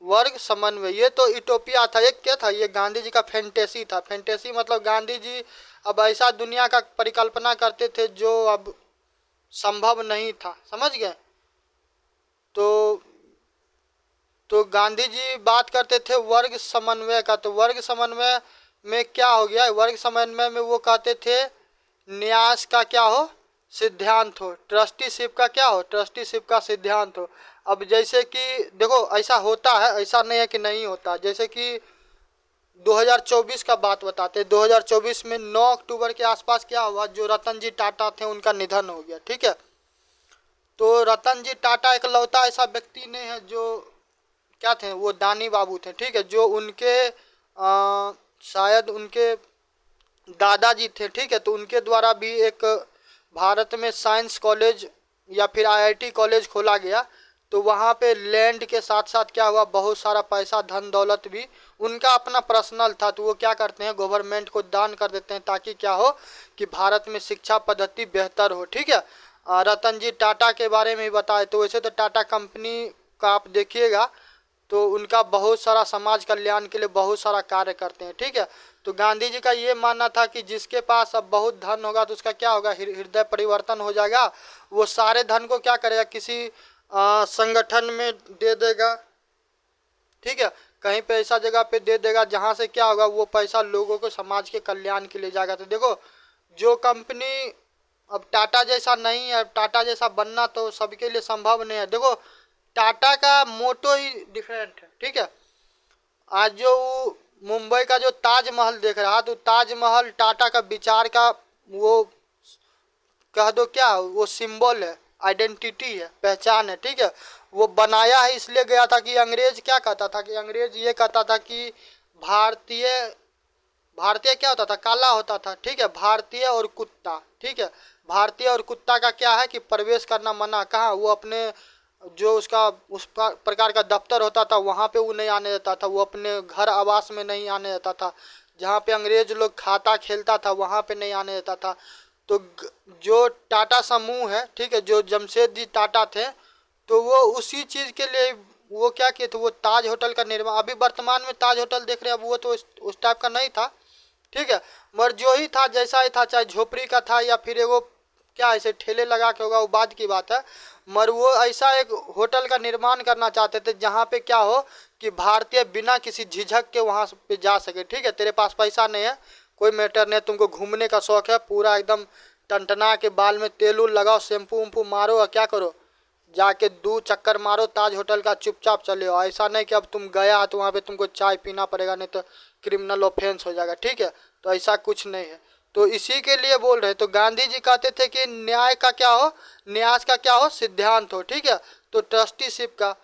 वर्ग समन्वय। ये तो यूटोपिया था, एक क्या था, ये गांधी जी का फैंटेसी था। फैंटेसी मतलब गांधी जी अब ऐसा दुनिया का परिकल्पना करते थे जो अब संभव नहीं था, समझ गए। तो तो गांधी जी बात करते थे वर्ग समन्वय का। तो वर्ग समन्वय में क्या हो गया, वर्ग समन्वय में वो कहते थे न्यास का क्या हो, सिद्धांत हो, ट्रस्टीशिप का क्या हो, ट्रस्टीशिप का सिद्धांत हो। अब जैसे कि देखो ऐसा होता है, ऐसा नहीं है कि नहीं होता। जैसे कि 2024 का बात बताते हैं, 2024 में 9 अक्टूबर के आसपास क्या हुआ, जो रतन जी टाटा थे उनका निधन हो गया, ठीक है। तो रतन जी टाटा इकलौता ऐसा व्यक्ति नहीं है जो क्या थे, वो दानी बाबू थे, ठीक है, जो उनके शायद उनके दादाजी थे, ठीक है। तो उनके द्वारा भी एक भारत में साइंस कॉलेज या फिर आईआईटी कॉलेज खोला गया। तो वहाँ पे लैंड के साथ साथ क्या हुआ, बहुत सारा पैसा धन दौलत भी उनका अपना पर्सनल था। तो वो क्या करते हैं, गवर्नमेंट को दान कर देते हैं, ताकि क्या हो कि भारत में शिक्षा पद्धति बेहतर हो, ठीक है। रतन जी टाटा के बारे में ही बताए, तो वैसे तो टाटा कंपनी का आप देखिएगा तो उनका बहुत सारा समाज कल्याण के लिए बहुत सारा कार्य करते हैं, ठीक है। तो गांधी जी का ये मानना था कि जिसके पास अब बहुत धन होगा तो उसका क्या होगा, हृदय परिवर्तन हो जाएगा। वो सारे धन को क्या करेगा, किसी संगठन में दे देगा, ठीक है, कहीं पे ऐसा जगह पे दे देगा जहाँ से क्या होगा, वो पैसा लोगों को समाज के कल्याण के लिए जाएगा। तो देखो जो कंपनी अब टाटा जैसा नहीं है, टाटा जैसा बनना तो सबके लिए संभव नहीं है। देखो टाटा का मोटो ही डिफरेंट है, ठीक है। आज जो मुंबई का जो ताजमहल देख रहा, तो ताजमहल टाटा का विचार का वो कह दो क्या, वो सिंबल है, आइडेंटिटी है, पहचान है, ठीक है। वो बनाया है इसलिए गया था कि अंग्रेज क्या कहता था, कि अंग्रेज ये कहता था कि भारतीय भारतीय क्या होता था, काला होता था, ठीक है, भारतीय और कुत्ता, ठीक है। भारतीय और कुत्ता का क्या है कि प्रवेश करना मना, कहाँ, वो अपने जो उसका उस प्रकार का दफ्तर होता था वहाँ पे वो नहीं आने देता था, वो अपने घर आवास में नहीं आने देता था, जहाँ पे अंग्रेज लोग खाता खेलता था वहाँ पे नहीं आने देता था। तो जो टाटा समूह है, ठीक है, जो जमशेद जी टाटा थे, तो वो उसी चीज़ के लिए वो क्या किए थे, वो ताज होटल का निर्माण, अभी वर्तमान में ताज होटल देख रहे हैं, अब वो तो उस टाइप का नहीं था, ठीक है। मगर जो ही था जैसा ही था, चाहे झोपड़ी का था या फिर वो क्या ऐसे ठेले लगा के होगा, वो बाद की बात है। मगर वो ऐसा एक होटल का निर्माण करना चाहते थे जहाँ पे क्या हो कि भारतीय बिना किसी झिझक के वहाँ पे जा सके, ठीक है। तेरे पास पैसा नहीं है कोई मैटर नहीं, तुमको घूमने का शौक है, पूरा एकदम टनटना के बाल में तेल उल लगाओ, शैम्पू वैम्पू मारो और क्या करो, जाके 2 चक्कर मारो ताज होटल का, चुपचाप चले हो। ऐसा नहीं कि अब तुम गया तो वहाँ पे तुमको चाय पीना पड़ेगा, नहीं तो क्रिमिनल ऑफेंस हो जाएगा, ठीक है। तो ऐसा कुछ नहीं है, तो इसी के लिए बोल रहे। तो गांधी जी कहते थे कि न्याय का क्या हो, न्यास का क्या हो, सिद्धांत हो, ठीक है। तो ट्रस्टीशिप का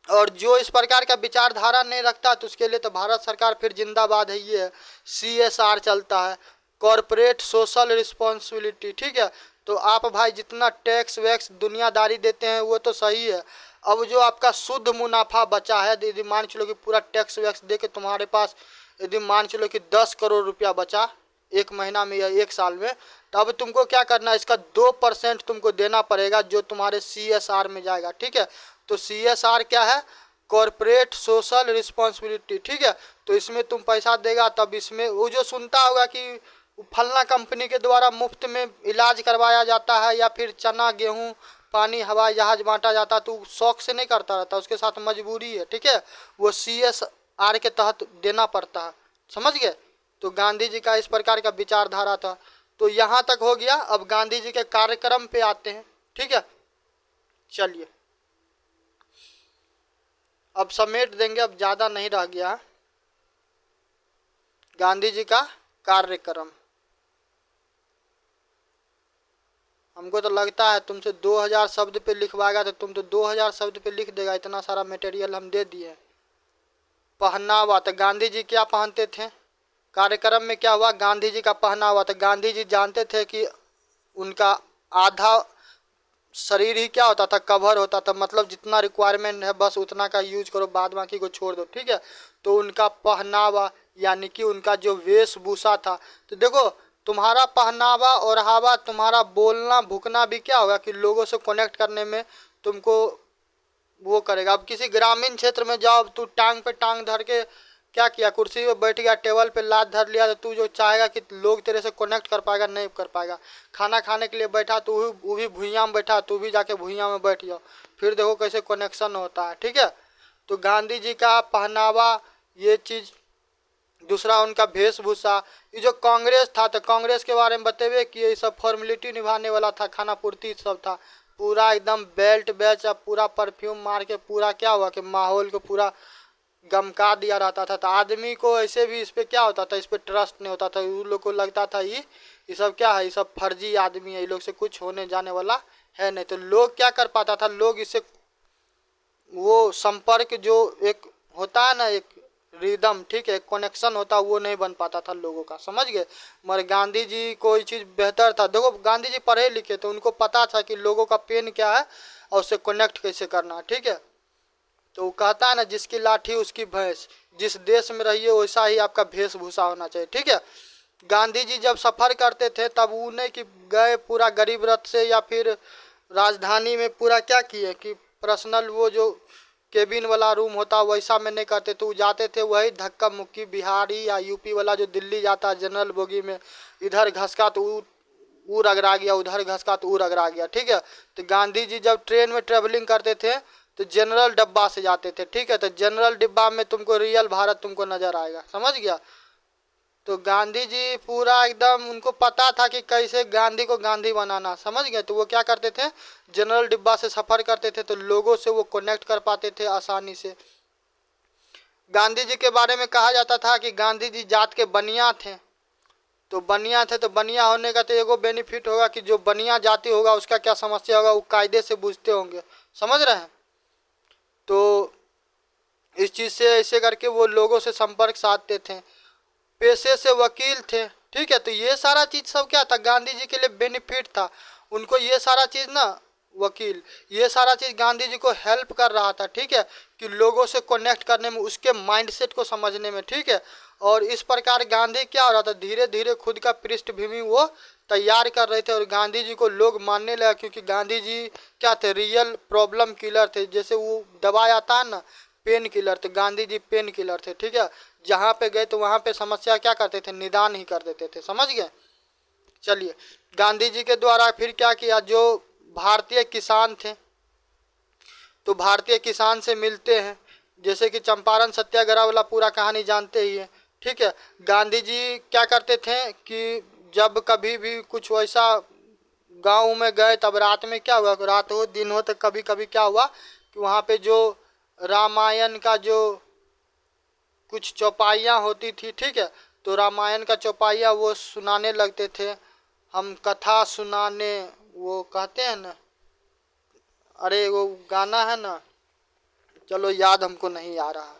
और जो इस प्रकार का विचारधारा नहीं रखता तो उसके लिए तो भारत सरकार फिर जिंदाबाद है। ये CSR चलता है, कॉरपोरेट सोशल रिस्पॉन्सिबिलिटी, ठीक है। तो आप भाई जितना टैक्स वैक्स दुनियादारी देते हैं वो तो सही है। अब जो आपका शुद्ध मुनाफा बचा है, यदि मान चलो कि पूरा टैक्स वैक्स दे के तुम्हारे पास यदि मान चलो कि 10 करोड़ रुपया बचा एक महीना में या एक साल में, तो अब तुमको क्या करना है, इसका 2% तुमको देना पड़ेगा जो तुम्हारे CSR में जाएगा, ठीक है। तो CSR क्या है, कॉरपोरेट सोशल रिस्पॉन्सिबिलिटी, ठीक है। तो इसमें तुम पैसा देगा, तब इसमें वो जो सुनता होगा कि फलना कंपनी के द्वारा मुफ्त में इलाज करवाया जाता है या फिर चना गेहूं पानी हवाई जहाज बांटा जाता है, तो शौक से नहीं करता रहता, उसके साथ मजबूरी है, ठीक है। वो CSR के तहत देना पड़ता है, समझ गए। तो गांधी जी का इस प्रकार का विचारधारा था। तो यहाँ तक हो गया। अब गांधी जी के कार्यक्रम पे आते हैं, ठीक है। चलिए अब समेट देंगे, अब ज़्यादा नहीं रह गया। गांधी जी का कार्यक्रम, हमको तो लगता है तुमसे 2000 शब्द पे लिखवाएगा तो तुम तो 2000 शब्द पे लिख देगा, इतना सारा मटेरियल हम दे दिए। पहनावा, तो गांधी जी क्या पहनते थे, कार्यक्रम में क्या हुआ, गांधी जी का पहनावा। तो गांधी जी जानते थे कि उनका आधा शरीर ही क्या होता था, कवर होता था, मतलब जितना रिक्वायरमेंट है बस उतना का यूज करो, बाद बाकी को छोड़ दो, ठीक है। तो उनका पहनावा यानी कि उनका जो वेशभूषा था, तो देखो तुम्हारा पहनावा और हवा, तुम्हारा बोलना भुकना भी क्या होगा कि लोगों से कनेक्ट करने में तुमको वो करेगा। अब किसी ग्रामीण क्षेत्र में जाओ, तू टांग पे टांग धर के क्या किया, कुर्सी पे बैठ गया, टेबल पे लात धर लिया, तो तू जो चाहेगा कि लोग तेरे से कनेक्ट कर पाएगा, नहीं कर पाएगा। खाना खाने के लिए बैठा तो वो भी भुइयाँ में बैठा, तू भी जाके भुइयाँ में बैठ जाओ, फिर देखो कैसे कनेक्शन होता है, ठीक है। तो गांधी जी का पहनावा ये चीज़, दूसरा उनका वेशभूषा। ये जो कांग्रेस था, तो कांग्रेस के बारे में बतेबे कि ये सब फॉर्मेलिटी निभाने वाला था, खाना पूर्ति सब था, पूरा एकदम बेल्ट बैच, अब पूरा परफ्यूम मार के पूरा क्या हुआ कि माहौल को पूरा गमका दिया रहता था। तो आदमी को ऐसे भी इस पर क्या होता था, इस पर ट्रस्ट नहीं होता था, उन लोग को लगता था ये सब क्या है, ये सब फर्जी आदमी है, ये लोग से कुछ होने जाने वाला है नहीं। तो लोग क्या कर पाता था, लोग इससे वो संपर्क जो एक होता है ना, एक रिदम, ठीक है, कनेक्शन होता, वो नहीं बन पाता था लोगों का, समझ गए। मगर गांधी जी को ये चीज़ बेहतर था। देखो गांधी जी पढ़े लिखे थे, उनको पता था कि लोगों का पेन क्या है और उससे कनेक्ट कैसे करना, ठीक है। तो वो कहता है ना, जिसकी लाठी उसकी भैंस, जिस देश में रहिए वैसा ही आपका वेशभूषा होना चाहिए, ठीक है। गांधी जी जब सफ़र करते थे तब उन्हें कि गए पूरा गरीब रथ से या फिर राजधानी में पूरा क्या किए कि पर्सनल वो जो केबिन वाला रूम होता वैसा में नहीं करते, तो जाते थे वही धक्का मुक्की बिहारी या यूपी वाला जो दिल्ली जाता है जनरल बोगी में, इधर घसका तो वो रगड़ा गया, उधर घसका तो वो रगड़ा गया, ठीक है। तो गांधी जी जब ट्रेन में ट्रेवलिंग करते थे तो जनरल डब्बा से जाते थे, ठीक है। तो जनरल डिब्बा में तुमको रियल भारत तुमको नज़र आएगा, समझ गया। तो गांधी जी पूरा एकदम उनको पता था कि कैसे गांधी को गांधी बनाना, समझ गए। तो वो क्या करते थे, जनरल डिब्बा से सफ़र करते थे तो लोगों से वो कनेक्ट कर पाते थे आसानी से। गांधी जी के बारे में कहा जाता था कि गांधी जी जात के बनिया थे। तो बनिया थे, तो बनिया होने का तो एगो बेनिफिट होगा कि जो बनिया जाति होगा उसका क्या समस्या होगा वो कायदे से बूझते होंगे, समझ रहे हैं। तो इस चीज़ से ऐसे करके वो लोगों से संपर्क साधते थे। पेशे से वकील थे, ठीक है। तो ये सारा चीज़ सब क्या था, गांधी जी के लिए बेनिफिट था। उनको ये सारा चीज़ ना, वकील, ये सारा चीज़ गांधी जी को हेल्प कर रहा था, ठीक है, कि लोगों से कनेक्ट करने में, उसके माइंडसेट को समझने में, ठीक है। और इस प्रकार गांधी क्या हो रहा था, धीरे धीरे खुद का पृष्ठभूमि वो तैयार कर रहे थे और गांधी जी को लोग मानने लगा, क्योंकि गांधी जी क्या थे, रियल प्रॉब्लम किलर थे। जैसे वो दवाई आता है ना, पेन किलर, तो गांधी जी पेन किलर थे, ठीक है। जहाँ पे गए तो वहाँ पे समस्या क्या करते थे, निदान ही कर देते थे, समझ गए। चलिए गांधी जी के द्वारा फिर क्या किया, जो भारतीय किसान थे, तो भारतीय किसान से मिलते हैं, जैसे कि चंपारण सत्याग्रह वाला पूरा कहानी जानते ही है, ठीक है। गांधी जी क्या करते थे कि जब कभी भी कुछ वैसा गांव में गए, तब रात में क्या हुआ, रात हो दिन हो, तो कभी कभी क्या हुआ कि वहाँ पे जो रामायण का जो कुछ चौपाइयाँ होती थी, ठीक है। तो रामायण का चौपाइया वो सुनाने लगते थे, हम कथा सुनाने, वो कहते हैं ना, अरे वो गाना है ना, चलो याद हमको नहीं आ रहा।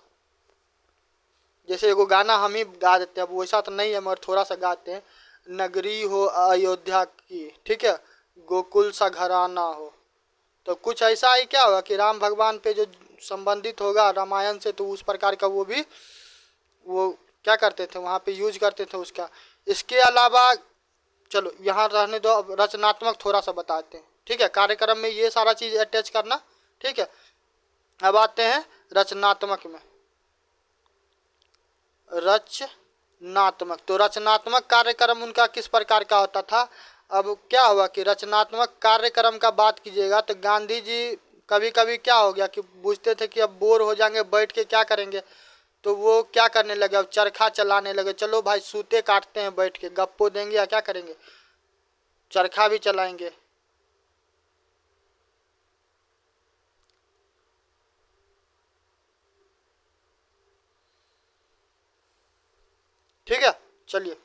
जैसे एगो गाना हम ही गा देते हैं, अब वैसा तो नहीं है मगर थोड़ा सा गाते हैं। नगरी हो अयोध्या की, ठीक है, गोकुल सा घराना हो। तो कुछ ऐसा ही क्या होगा कि राम भगवान पे जो संबंधित होगा रामायण से, तो उस प्रकार का वो भी वो क्या करते थे वहाँ पे यूज करते थे उसका। इसके अलावा चलो यहाँ रहने दो, अब रचनात्मक थोड़ा सा बताते हैं, ठीक है। कार्यक्रम में ये सारा चीज़ अटैच करना, ठीक है। अब आते हैं रचनात्मक में। रचनात्मक, तो रचनात्मक कार्यक्रम उनका किस प्रकार का होता था। अब क्या हुआ कि रचनात्मक कार्यक्रम का बात कीजिएगा तो गांधी जी कभी कभी क्या हो गया कि पूछते थे कि अब बोर हो जाएंगे बैठ के क्या करेंगे, तो वो क्या करने लगे, अब चरखा चलाने लगे। चलो भाई सूते काटते हैं बैठ के, गप्पो देंगे या क्या करेंगे, चरखा भी चलाएंगे। ठीक है, चलिए।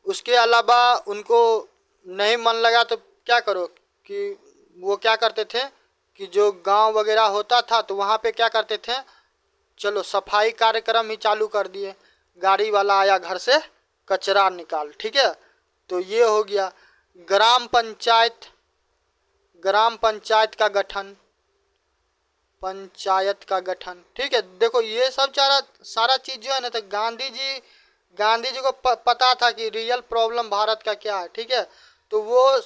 उसके अलावा उनको नहीं मन लगा तो क्या करो कि वो क्या करते थे कि जो गांव वगैरह होता था तो वहाँ पे क्या करते थे, चलो सफाई कार्यक्रम ही चालू कर दिए। गाड़ी वाला आया घर से कचरा निकाल, ठीक है। तो ये हो गया ग्राम पंचायत, ग्राम पंचायत का गठन, पंचायत का गठन, ठीक है। देखो ये सब सारा सारा चीज़ जो है ना, तो गांधी जी को पता था कि रियल प्रॉब्लम भारत का क्या है, ठीक है। तो वो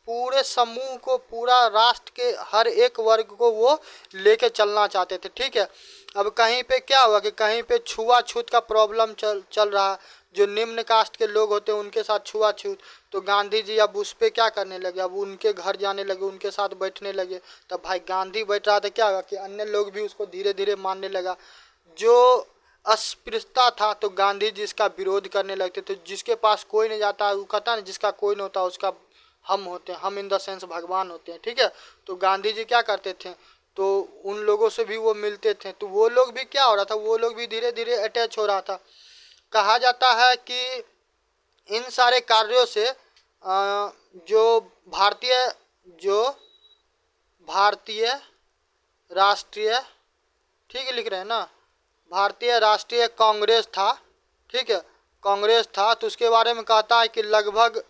पूरे समूह को, पूरा राष्ट्र के हर एक वर्ग को वो लेके चलना चाहते थे, ठीक है। अब कहीं पे क्या हुआ कि कहीं पे छुआछूत का प्रॉब्लम चल रहा, जो निम्न कास्ट के लोग होते हैं उनके साथ छुआछूत, तो गांधी जी अब उस पर क्या करने लगे, अब उनके घर जाने लगे, उनके साथ बैठने लगे। तब भाई गांधी बैठ रहा था, क्या हुआ कि अन्य लोग भी उसको धीरे धीरे मानने लगा। जो अस्पृश्यता था तो गांधी जी इसका विरोध करने लगते थे। जिसके पास कोई नहीं जाता, वो कहता है जिसका कोई नहीं होता उसका हम होते हैं, हम इन द सेंस भगवान होते हैं, ठीक है। तो गांधी जी क्या करते थे, तो उन लोगों से भी वो मिलते थे, तो वो लोग भी क्या हो रहा था, वो लोग भी धीरे धीरे अटैच हो रहा था। कहा जाता है कि इन सारे कार्यों से जो भारतीय जो भारतीय राष्ट्रीय, ठीक है लिख रहे हैं ना, भारतीय राष्ट्रीय कांग्रेस था, ठीक है, कांग्रेस था। तो उसके बारे में कहता है कि लगभग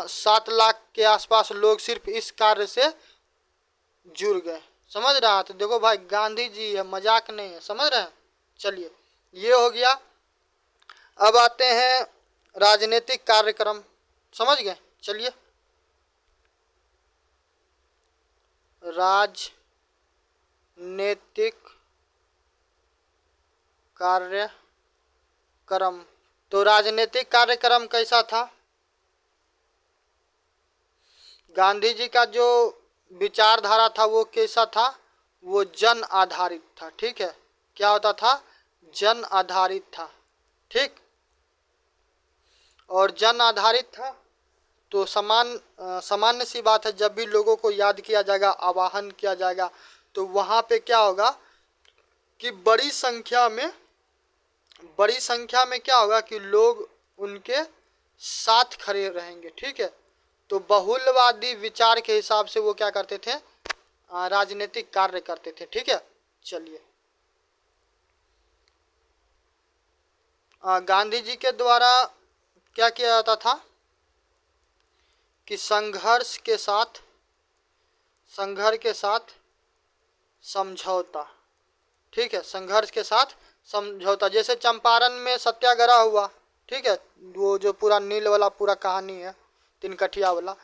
7 लाख के आसपास लोग सिर्फ इस कार्य से जुड़ गए। समझ रहा है, तो देखो भाई गांधी जी है, मजाक नहीं है, समझ रहे हैं। चलिए ये हो गया। अब आते हैं राजनीतिक कार्यक्रम, समझ गए। चलिए राजनीतिक कार्यक्रम, तो राजनीतिक कार्यक्रम कैसा था। गांधी जी का जो विचारधारा था वो कैसा था, वो जन आधारित था, ठीक है। क्या होता था, जन आधारित था, ठीक। और जन आधारित था तो सामान्य सी बात है, जब भी लोगों को याद किया जाएगा, आवाहन किया जाएगा, तो वहाँ पे क्या होगा कि बड़ी संख्या में क्या होगा कि लोग उनके साथ खड़े रहेंगे, ठीक है। तो बहुलवादी विचार के हिसाब से वो क्या करते थे, राजनीतिक कार्य करते थे, ठीक है। चलिए गांधी जी के द्वारा क्या किया जाता था कि संघर्ष के साथ समझौता, ठीक है, संघर्ष के साथ समझौता। जैसे चंपारण में सत्याग्रह हुआ, ठीक है, वो जो पूरा नील वाला पूरा कहानी है, तिनकठिया वाला।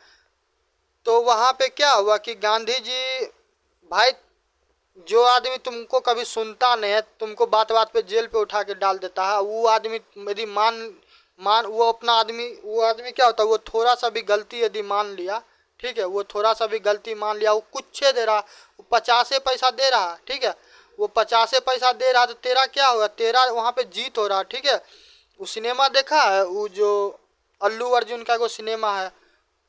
तो वहाँ पे क्या हुआ कि गांधी जी, भाई जो आदमी तुमको कभी सुनता नहीं है, तुमको बात बात पे जेल पे उठा के डाल देता है, वो आदमी यदि मान वो अपना आदमी, वो आदमी क्या होता है, वो थोड़ा सा भी गलती यदि मान लिया, ठीक है, वो थोड़ा सा भी गलती मान लिया, वो कुछ दे रहा, वो 50 पैसा दे रहा, ठीक है, वो 50 पैसा दे रहा, तो तेरा क्या होगा, तेरा वहाँ पे जीत हो रहा, ठीक है। वो सिनेमा देखा है, वो जो अल्लू अर्जुन का वो सिनेमा है,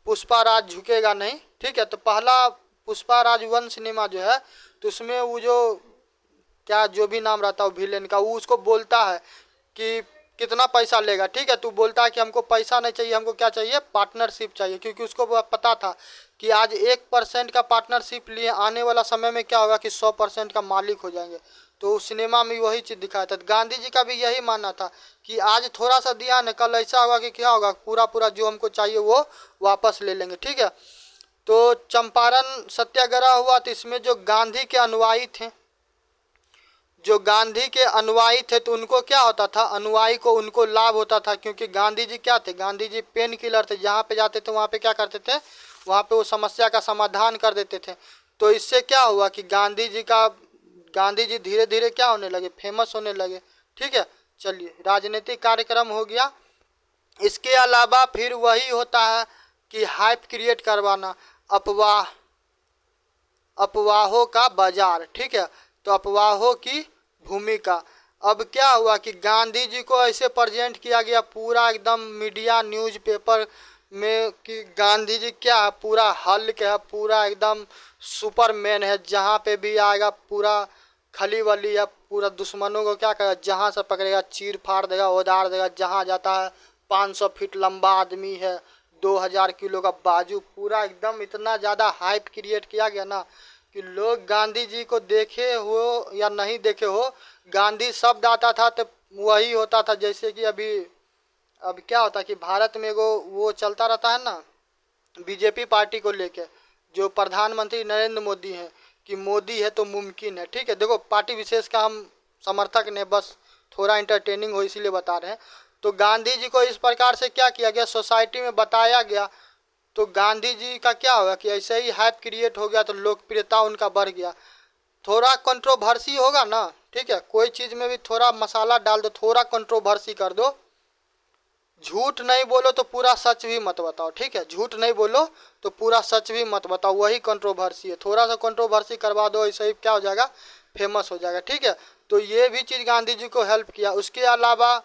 पुष्पा राज झुकेगा नहीं, ठीक है। तो पहला पुष्पा राज 1 सिनेमा जो है, तो उसमें वो जो क्या जो भी नाम रहता है विलेन का, वो उसको बोलता है कि कितना पैसा लेगा, ठीक है। तो बोलता है कि हमको पैसा नहीं चाहिए, हमको क्या चाहिए, पार्टनरशिप चाहिए, क्योंकि उसको पता था कि आज 1% का पार्टनरशिप लिए आने वाला समय में क्या होगा कि 100% का मालिक हो जाएंगे। तो उस सिनेमा में वही चीज़ दिखाया था। गांधी जी का भी यही मानना था कि आज थोड़ा सा दिया न, कल ऐसा होगा कि क्या होगा, पूरा पूरा जो हमको चाहिए वो वापस ले लेंगे। ठीक है, तो चंपारण सत्याग्रह हुआ तो इसमें जो गांधी के अनुयायी थे, जो गांधी के अनुयायी थे, तो उनको क्या होता था, अनुयायी को उनको लाभ होता था, क्योंकि गांधी जी क्या थे, गांधी जी पेन किलर थे। जहाँ पे जाते थे वहाँ पे क्या करते थे, वहाँ पे वो समस्या का समाधान कर देते थे। तो इससे क्या हुआ कि गांधी जी धीरे धीरे क्या होने लगे, फेमस होने लगे। ठीक है, चलिए राजनीतिक कार्यक्रम हो गया। इसके अलावा फिर वही होता है कि हाइप क्रिएट करवाना, अफवाहों का बाजार। ठीक है, तो अफवाहों की भूमिका। अब क्या हुआ कि गांधी जी को ऐसे प्रेजेंट किया गया पूरा एकदम मीडिया न्यूज़पेपर में कि गांधी जी क्या है, पूरा हल्क है, पूरा एकदम सुपरमैन है, जहाँ पे भी आएगा पूरा खली वली है, पूरा दुश्मनों को क्या करेगा, जहाँ से पकड़ेगा चीर फाड़ देगा, उधार देगा। जहाँ जाता है 500 फीट लंबा आदमी है, 2000 किलो का बाजू, पूरा एकदम इतना ज़्यादा हाइप क्रिएट किया गया ना कि लोग गांधी जी को देखे हो या नहीं देखे हो, गांधी शब्द आता था तो वही होता था। जैसे कि अब क्या होता है कि भारत में वो चलता रहता है ना, बीजेपी पार्टी को लेके, जो प्रधानमंत्री नरेंद्र मोदी हैं कि मोदी है तो मुमकिन है। ठीक है, देखो पार्टी विशेष का हम समर्थक ने, बस थोड़ा इंटरटेनिंग हो इसीलिए बता रहे हैं। तो गांधी जी को इस प्रकार से क्या किया गया, सोसाइटी में बताया गया। तो गांधी जी का क्या होगा कि ऐसे ही हाइप क्रिएट हो गया, तो लोकप्रियता उनका बढ़ गया। थोड़ा कंट्रोवर्सी होगा ना, ठीक है, कोई चीज़ में भी थोड़ा मसाला डाल दो, थोड़ा कंट्रोवर्सी कर दो। झूठ नहीं बोलो तो पूरा सच भी मत बताओ। ठीक है, झूठ नहीं बोलो तो पूरा सच भी मत बताओ, वही कंट्रोवर्सी है। थोड़ा सा कंट्रोवर्सी करवा दो, ऐसे ही क्या हो जाएगा, फेमस हो जाएगा। ठीक है, तो ये भी चीज़ गांधी जी को हेल्प किया। उसके अलावा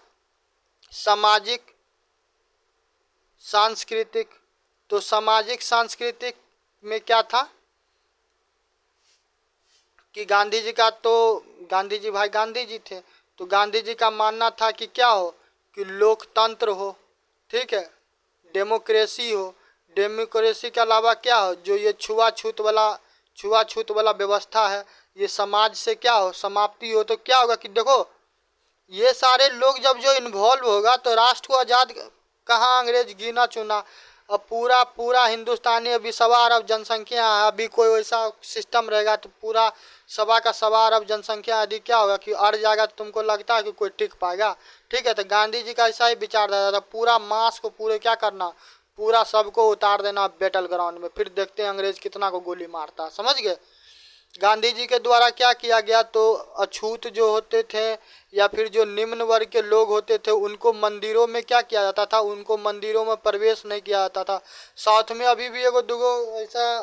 सामाजिक सांस्कृतिक, तो सामाजिक सांस्कृतिक में क्या था कि गांधी जी का, तो गांधी जी भाई गांधी जी थे, तो गांधी जी का मानना था कि क्या हो कि लोकतंत्र हो। ठीक है, डेमोक्रेसी हो। डेमोक्रेसी के अलावा क्या हो, जो ये छुआछूत वाला व्यवस्था है, ये समाज से क्या हो, समाप्ति हो। तो क्या होगा कि देखो, ये सारे लोग जब जो इन्वॉल्व होगा तो राष्ट्र को आज़ाद कहाँ अंग्रेज गिना चुना। अब पूरा पूरा हिंदुस्तानी अभी 1.25 अरब जनसंख्या है, अभी कोई वैसा सिस्टम रहेगा तो पूरा 1.25 अरब जनसंख्या यदि क्या होगा कि अड़ जाएगा, तो तुमको लगता है कि कोई टिक पाएगा। ठीक है, तो गांधी जी का ऐसा ही विचारधारा था, पूरा मास को पूरे क्या करना, पूरा सबको उतार देना बैटल ग्राउंड में, फिर देखते हैं अंग्रेज कितना को गोली मारता है। समझ गए। गांधी जी के द्वारा क्या किया गया, तो अछूत जो होते थे या फिर जो निम्न वर्ग के लोग होते थे, उनको मंदिरों में क्या किया जाता था, उनको मंदिरों में प्रवेश नहीं किया जाता था। साउथ में अभी भी एगो दुगो ऐसा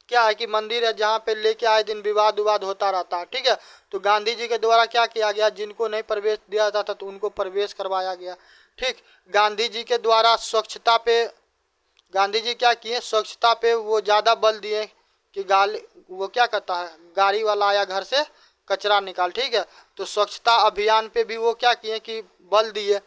क्या है कि मंदिर है जहाँ पे लेके आए दिन विवाद विवाद होता रहता है। ठीक है, तो गांधी जी के द्वारा क्या किया गया, जिनको नहीं प्रवेश दिया जाता था तो उनको प्रवेश करवाया गया। ठीक, गांधी जी के द्वारा स्वच्छता पे, गांधी जी क्या किए, स्वच्छता पे वो ज़्यादा बल दिए कि वो क्या करता है, गाड़ी वाला आया घर से कचरा निकाल। ठीक है, तो स्वच्छता अभियान पे भी वो क्या किए कि बल दिए।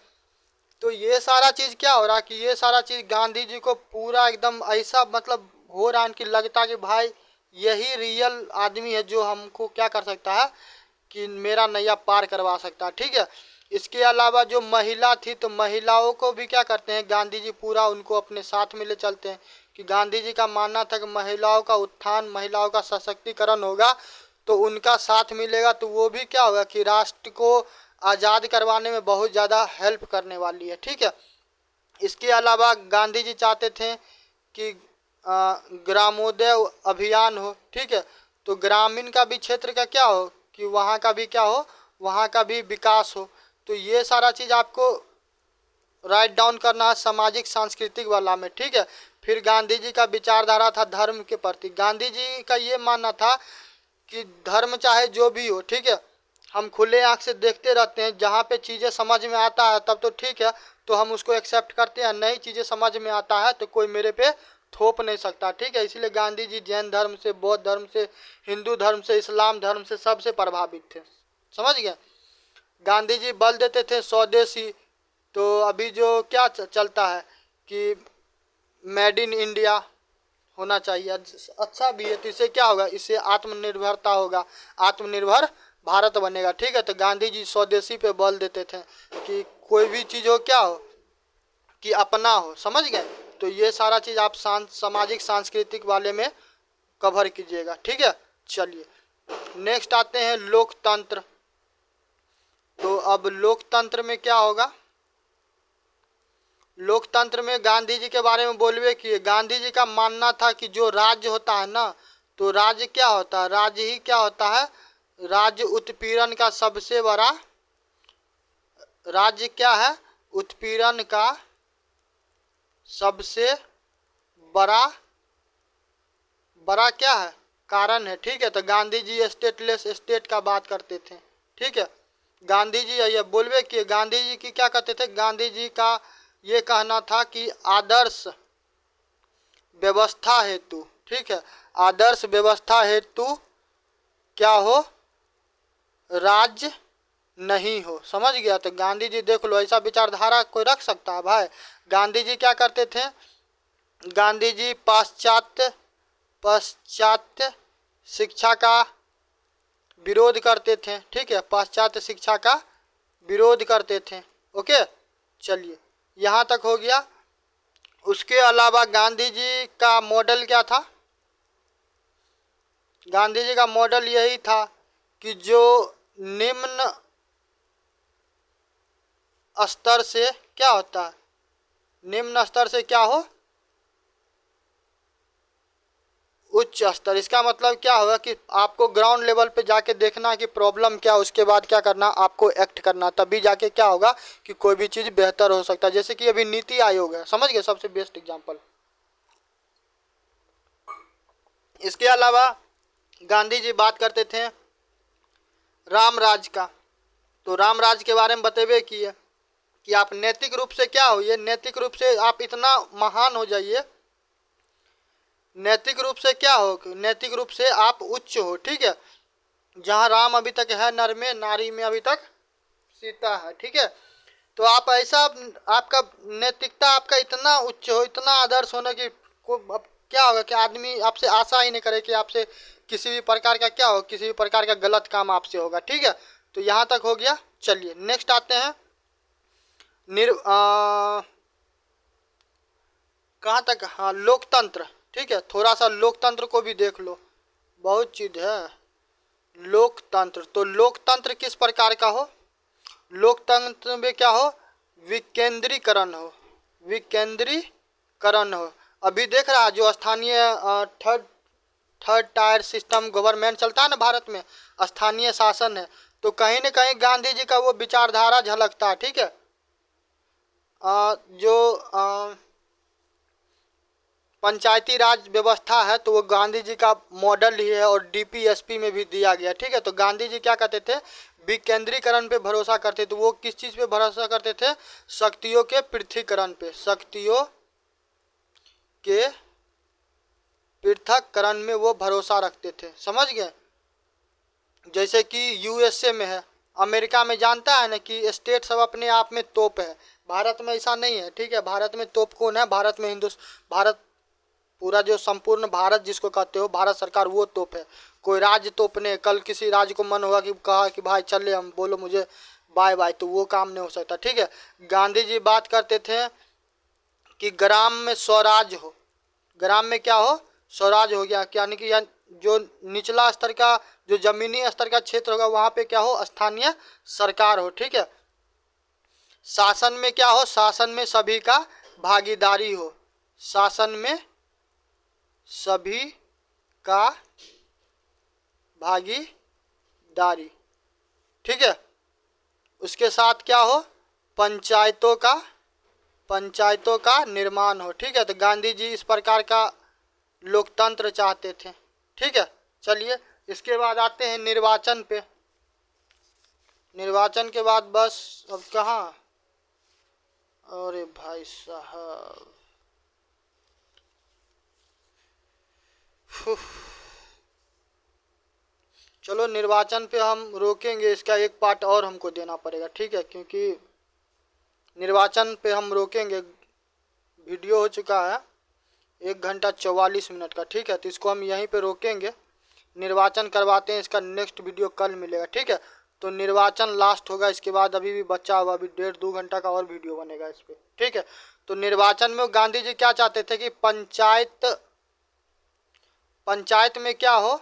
तो ये सारा चीज़ क्या हो रहा कि ये सारा चीज़ गांधी जी को पूरा एकदम ऐसा मतलब हो रहा है कि लगता कि भाई यही रियल आदमी है जो हमको क्या कर सकता है कि मेरा नैया पार करवा सकता है। ठीक है, इसके अलावा जो महिला थी, तो महिलाओं को भी क्या करते हैं गांधी जी, पूरा उनको अपने साथ में ले चलते हैं कि गांधी जी का मानना था कि महिलाओं का उत्थान, महिलाओं का सशक्तिकरण होगा तो उनका साथ मिलेगा, तो वो भी क्या होगा कि राष्ट्र को आज़ाद करवाने में बहुत ज़्यादा हेल्प करने वाली है। ठीक है, इसके अलावा गांधी जी चाहते थे कि ग्रामोदय अभियान हो। ठीक है, तो ग्रामीण का भी क्षेत्र का क्या हो कि वहाँ का भी क्या हो, वहाँ का भी विकास हो। तो ये सारा चीज़ आपको राइट डाउन करना है सामाजिक सांस्कृतिक वाला में। ठीक है, फिर गांधी जी का विचारधारा था धर्म के प्रति। गांधी जी का ये मानना था कि धर्म चाहे जो भी हो, ठीक है, हम खुले आँख से देखते रहते हैं, जहाँ पे चीज़ें समझ में आता है तब तो ठीक है, तो हम उसको एक्सेप्ट करते हैं, नई चीज़ें समझ में आता है तो कोई मेरे पे थोप नहीं सकता। ठीक है, इसीलिए गांधी जी जैन धर्म से, बौद्ध धर्म से, हिंदू धर्म से, इस्लाम धर्म से सबसे प्रभावित थे। समझ गए। गांधी जी बल देते थे स्वदेशी। तो अभी जो क्या चलता है कि मेड इन इंडिया, होना चाहिए, अच्छा भी है। तो इससे क्या होगा, इससे आत्मनिर्भरता होगा, आत्मनिर्भर भारत बनेगा। ठीक है, तो गांधी जी स्वदेशी पे बल देते थे कि कोई भी चीज़ हो क्या हो कि अपना हो, समझ गए। तो ये सारा चीज़ आप सामाजिक सांस्कृतिक वाले में कवर कीजिएगा। ठीक है, चलिए नेक्स्ट आते हैं लोकतंत्र। तो अब लोकतंत्र में क्या होगा, लोकतंत्र में गांधी जी के बारे में बोलवे किए। गांधी जी का मानना था कि जो राज्य होता है ना, तो राज्य क्या होता है, राज्य ही क्या होता है, राज्य उत्पीड़न का सबसे बड़ा, राज्य क्या है, उत्पीड़न का सबसे बड़ा बड़ा क्या है, कारण है। ठीक है, तो गांधी जी स्टेटलेस स्टेट का बात करते थे। ठीक है, गांधी जी ये बोलवे कि गांधी जी की क्या कहते थे, गांधी जी का ये कहना था कि आदर्श व्यवस्था हेतु, ठीक है, आदर्श व्यवस्था हेतु क्या हो, राज्य नहीं हो। समझ गया। तो गांधी जी देख लो, ऐसा विचारधारा कोई रख सकता है भाई। गांधी जी क्या करते थे, गांधी जी पाश्चात्य शिक्षा का विरोध करते थे। ठीक है, पाश्चात्य शिक्षा का विरोध करते थे। ओके, चलिए यहाँ तक हो गया। उसके अलावा गांधी जी का मॉडल क्या था, गांधी जी का मॉडल यही था कि जो निम्न स्तर से क्या होता है, निम्न स्तर से क्या हो, उच्च स्तर। इसका मतलब क्या होगा कि आपको ग्राउंड लेवल पे जाके देखना कि प्रॉब्लम क्या, उसके बाद क्या करना, आपको एक्ट करना, तभी जाके क्या होगा कि कोई भी चीज़ बेहतर हो सकता है। जैसे कि अभी नीति आयोग है, समझ गए, सबसे बेस्ट एग्जांपल। इसके अलावा गांधी जी बात करते थे राम राज का। तो राम राज के बारे में बतेबे किए कि आप नैतिक रूप से क्या हो, ये नैतिक रूप से आप इतना महान हो जाइए, नैतिक रूप से क्या हो, नैतिक रूप से आप उच्च हो। ठीक है, जहाँ राम अभी तक है नर में, नारी में अभी तक सीता है। ठीक है, तो आप ऐसा, आपका नैतिकता आपका इतना उच्च हो, इतना आदर्श होना कि अब क्या होगा कि आदमी आपसे आशा ही नहीं करे कि आपसे किसी भी प्रकार का क्या हो, किसी भी प्रकार का गलत काम आपसे होगा। ठीक है, तो यहाँ तक हो गया। चलिए नेक्स्ट आते हैं कहाँ तक, हाँ लोकतंत्र। ठीक है, थोड़ा सा लोकतंत्र को भी देख लो, बहुत चीज़ है लोकतंत्र। तो लोकतंत्र किस प्रकार का हो, लोकतंत्र में क्या हो, विकेंद्रीकरण हो, विकेंद्रीकरण हो। अभी देख रहा है जो स्थानीय third third tier system government चलता है ना भारत में, स्थानीय शासन है, तो कहीं न कहीं गांधी जी का वो विचारधारा झलकता है। ठीक है, जो पंचायती राज व्यवस्था है तो वो गांधी जी का मॉडल ही है और डीपीएसपी में भी दिया गया। ठीक है, तो गांधी जी क्या कहते थे, विकेंद्रीकरण पे भरोसा करते थे। वो किस चीज़ पे भरोसा करते थे, शक्तियों के पृथकीकरण पे, शक्तियों के पृथककरण में वो भरोसा रखते थे। समझ गए। जैसे कि यूएसए में है, अमेरिका में जानता है ना कि स्टेट सब अपने आप में तोप है, भारत में ऐसा नहीं है। ठीक है, भारत में तोप कौन है, भारत में भारत पूरा जो संपूर्ण भारत जिसको कहते हो भारत सरकार, वो तोप है। कोई राज्य तोपने, कल किसी राज्य को मन होगा कि कहा कि भाई चल ले हम, बोलो मुझे बाय बाय, तो वो काम नहीं हो सकता। ठीक है, गांधी जी बात करते थे कि ग्राम में स्वराज हो, ग्राम में क्या हो, स्वराज हो गया, यानी कि जो निचला स्तर का, जो जमीनी स्तर का क्षेत्र होगा वहाँ पे क्या हो, स्थानीय सरकार हो। ठीक है, शासन में क्या हो, शासन में सभी का भागीदारी हो, शासन में सभी का भागीदारी। ठीक है, उसके साथ क्या हो, पंचायतों का निर्माण हो। ठीक है, तो गांधी जी इस प्रकार का लोकतंत्र चाहते थे। ठीक है, चलिए इसके बाद आते हैं निर्वाचन पे। निर्वाचन के बाद बस अब कहाँ, अरे भाई साहब, चलो निर्वाचन पे हम रोकेंगे, इसका एक पार्ट और हमको देना पड़ेगा। ठीक है, क्योंकि निर्वाचन पे हम रोकेंगे, वीडियो हो चुका है, 1 घंटा 44 मिनट का। ठीक है, तो इसको हम यहीं पे रोकेंगे, निर्वाचन करवाते हैं। इसका नेक्स्ट वीडियो कल मिलेगा। ठीक है, तो निर्वाचन लास्ट होगा, इसके बाद अभी भी बचा हुआ अभी 1.5-2 घंटा का और वीडियो बनेगा इस पर। ठीक है, तो निर्वाचन में गांधी जी क्या चाहते थे कि पंचायत में क्या हो,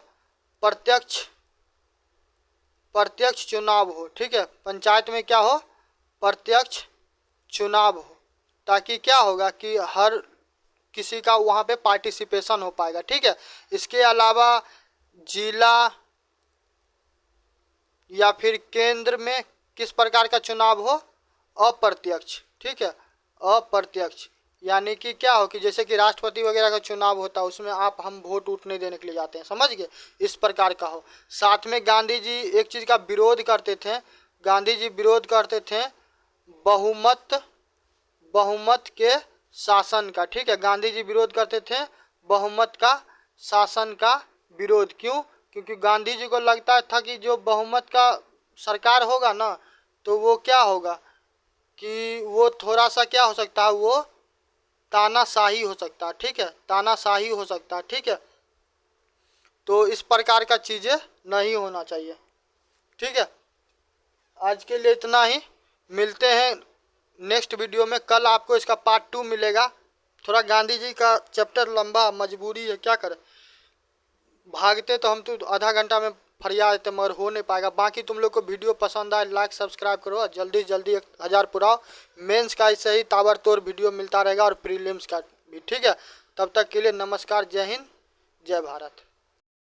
प्रत्यक्ष चुनाव हो। ठीक है, पंचायत में क्या हो, प्रत्यक्ष चुनाव हो, ताकि क्या होगा कि हर किसी का वहाँ पे पार्टिसिपेशन हो पाएगा। ठीक है, इसके अलावा जिला या फिर केंद्र में किस प्रकार का चुनाव हो, अप्रत्यक्ष। ठीक है, अप्रत्यक्ष यानी कि क्या हो कि जैसे कि राष्ट्रपति वगैरह का चुनाव होता है, उसमें हम वोट नहीं देने के लिए जाते हैं, समझ गए, इस प्रकार का हो। साथ में गांधी जी एक चीज़ का विरोध करते थे, गांधी जी विरोध करते थे बहुमत के शासन का। ठीक है, गांधी जी विरोध करते थे बहुमत का शासन का विरोध। क्यों? क्योंकि गांधी जी को लगता था कि जो बहुमत का सरकार होगा ना, तो वो क्या होगा कि वो थोड़ा सा क्या हो सकता है, वो तानाशाही हो सकता है। ठीक है, तानाशाही हो सकता है। ठीक है, तो इस प्रकार का चीज़ें नहीं होना चाहिए। ठीक है, आज के लिए इतना ही, मिलते हैं नेक्स्ट वीडियो में। कल आपको इसका पार्ट 2 मिलेगा। थोड़ा गांधी जी का चैप्टर लंबा, मजबूरी है, क्या करें, भागते तो हम तो आधा घंटा में फरिया देते, मगर हो नहीं पाएगा। बाकी तुम लोग को वीडियो पसंद आए, लाइक सब्सक्राइब करो, जल्दी से जल्दी 1000 पुराओ। मेंस का ऐसे ही ताबड़तोड़ वीडियो मिलता रहेगा और प्रीलिम्स का भी। ठीक है, तब तक के लिए नमस्कार, जय हिंद, जय भारत।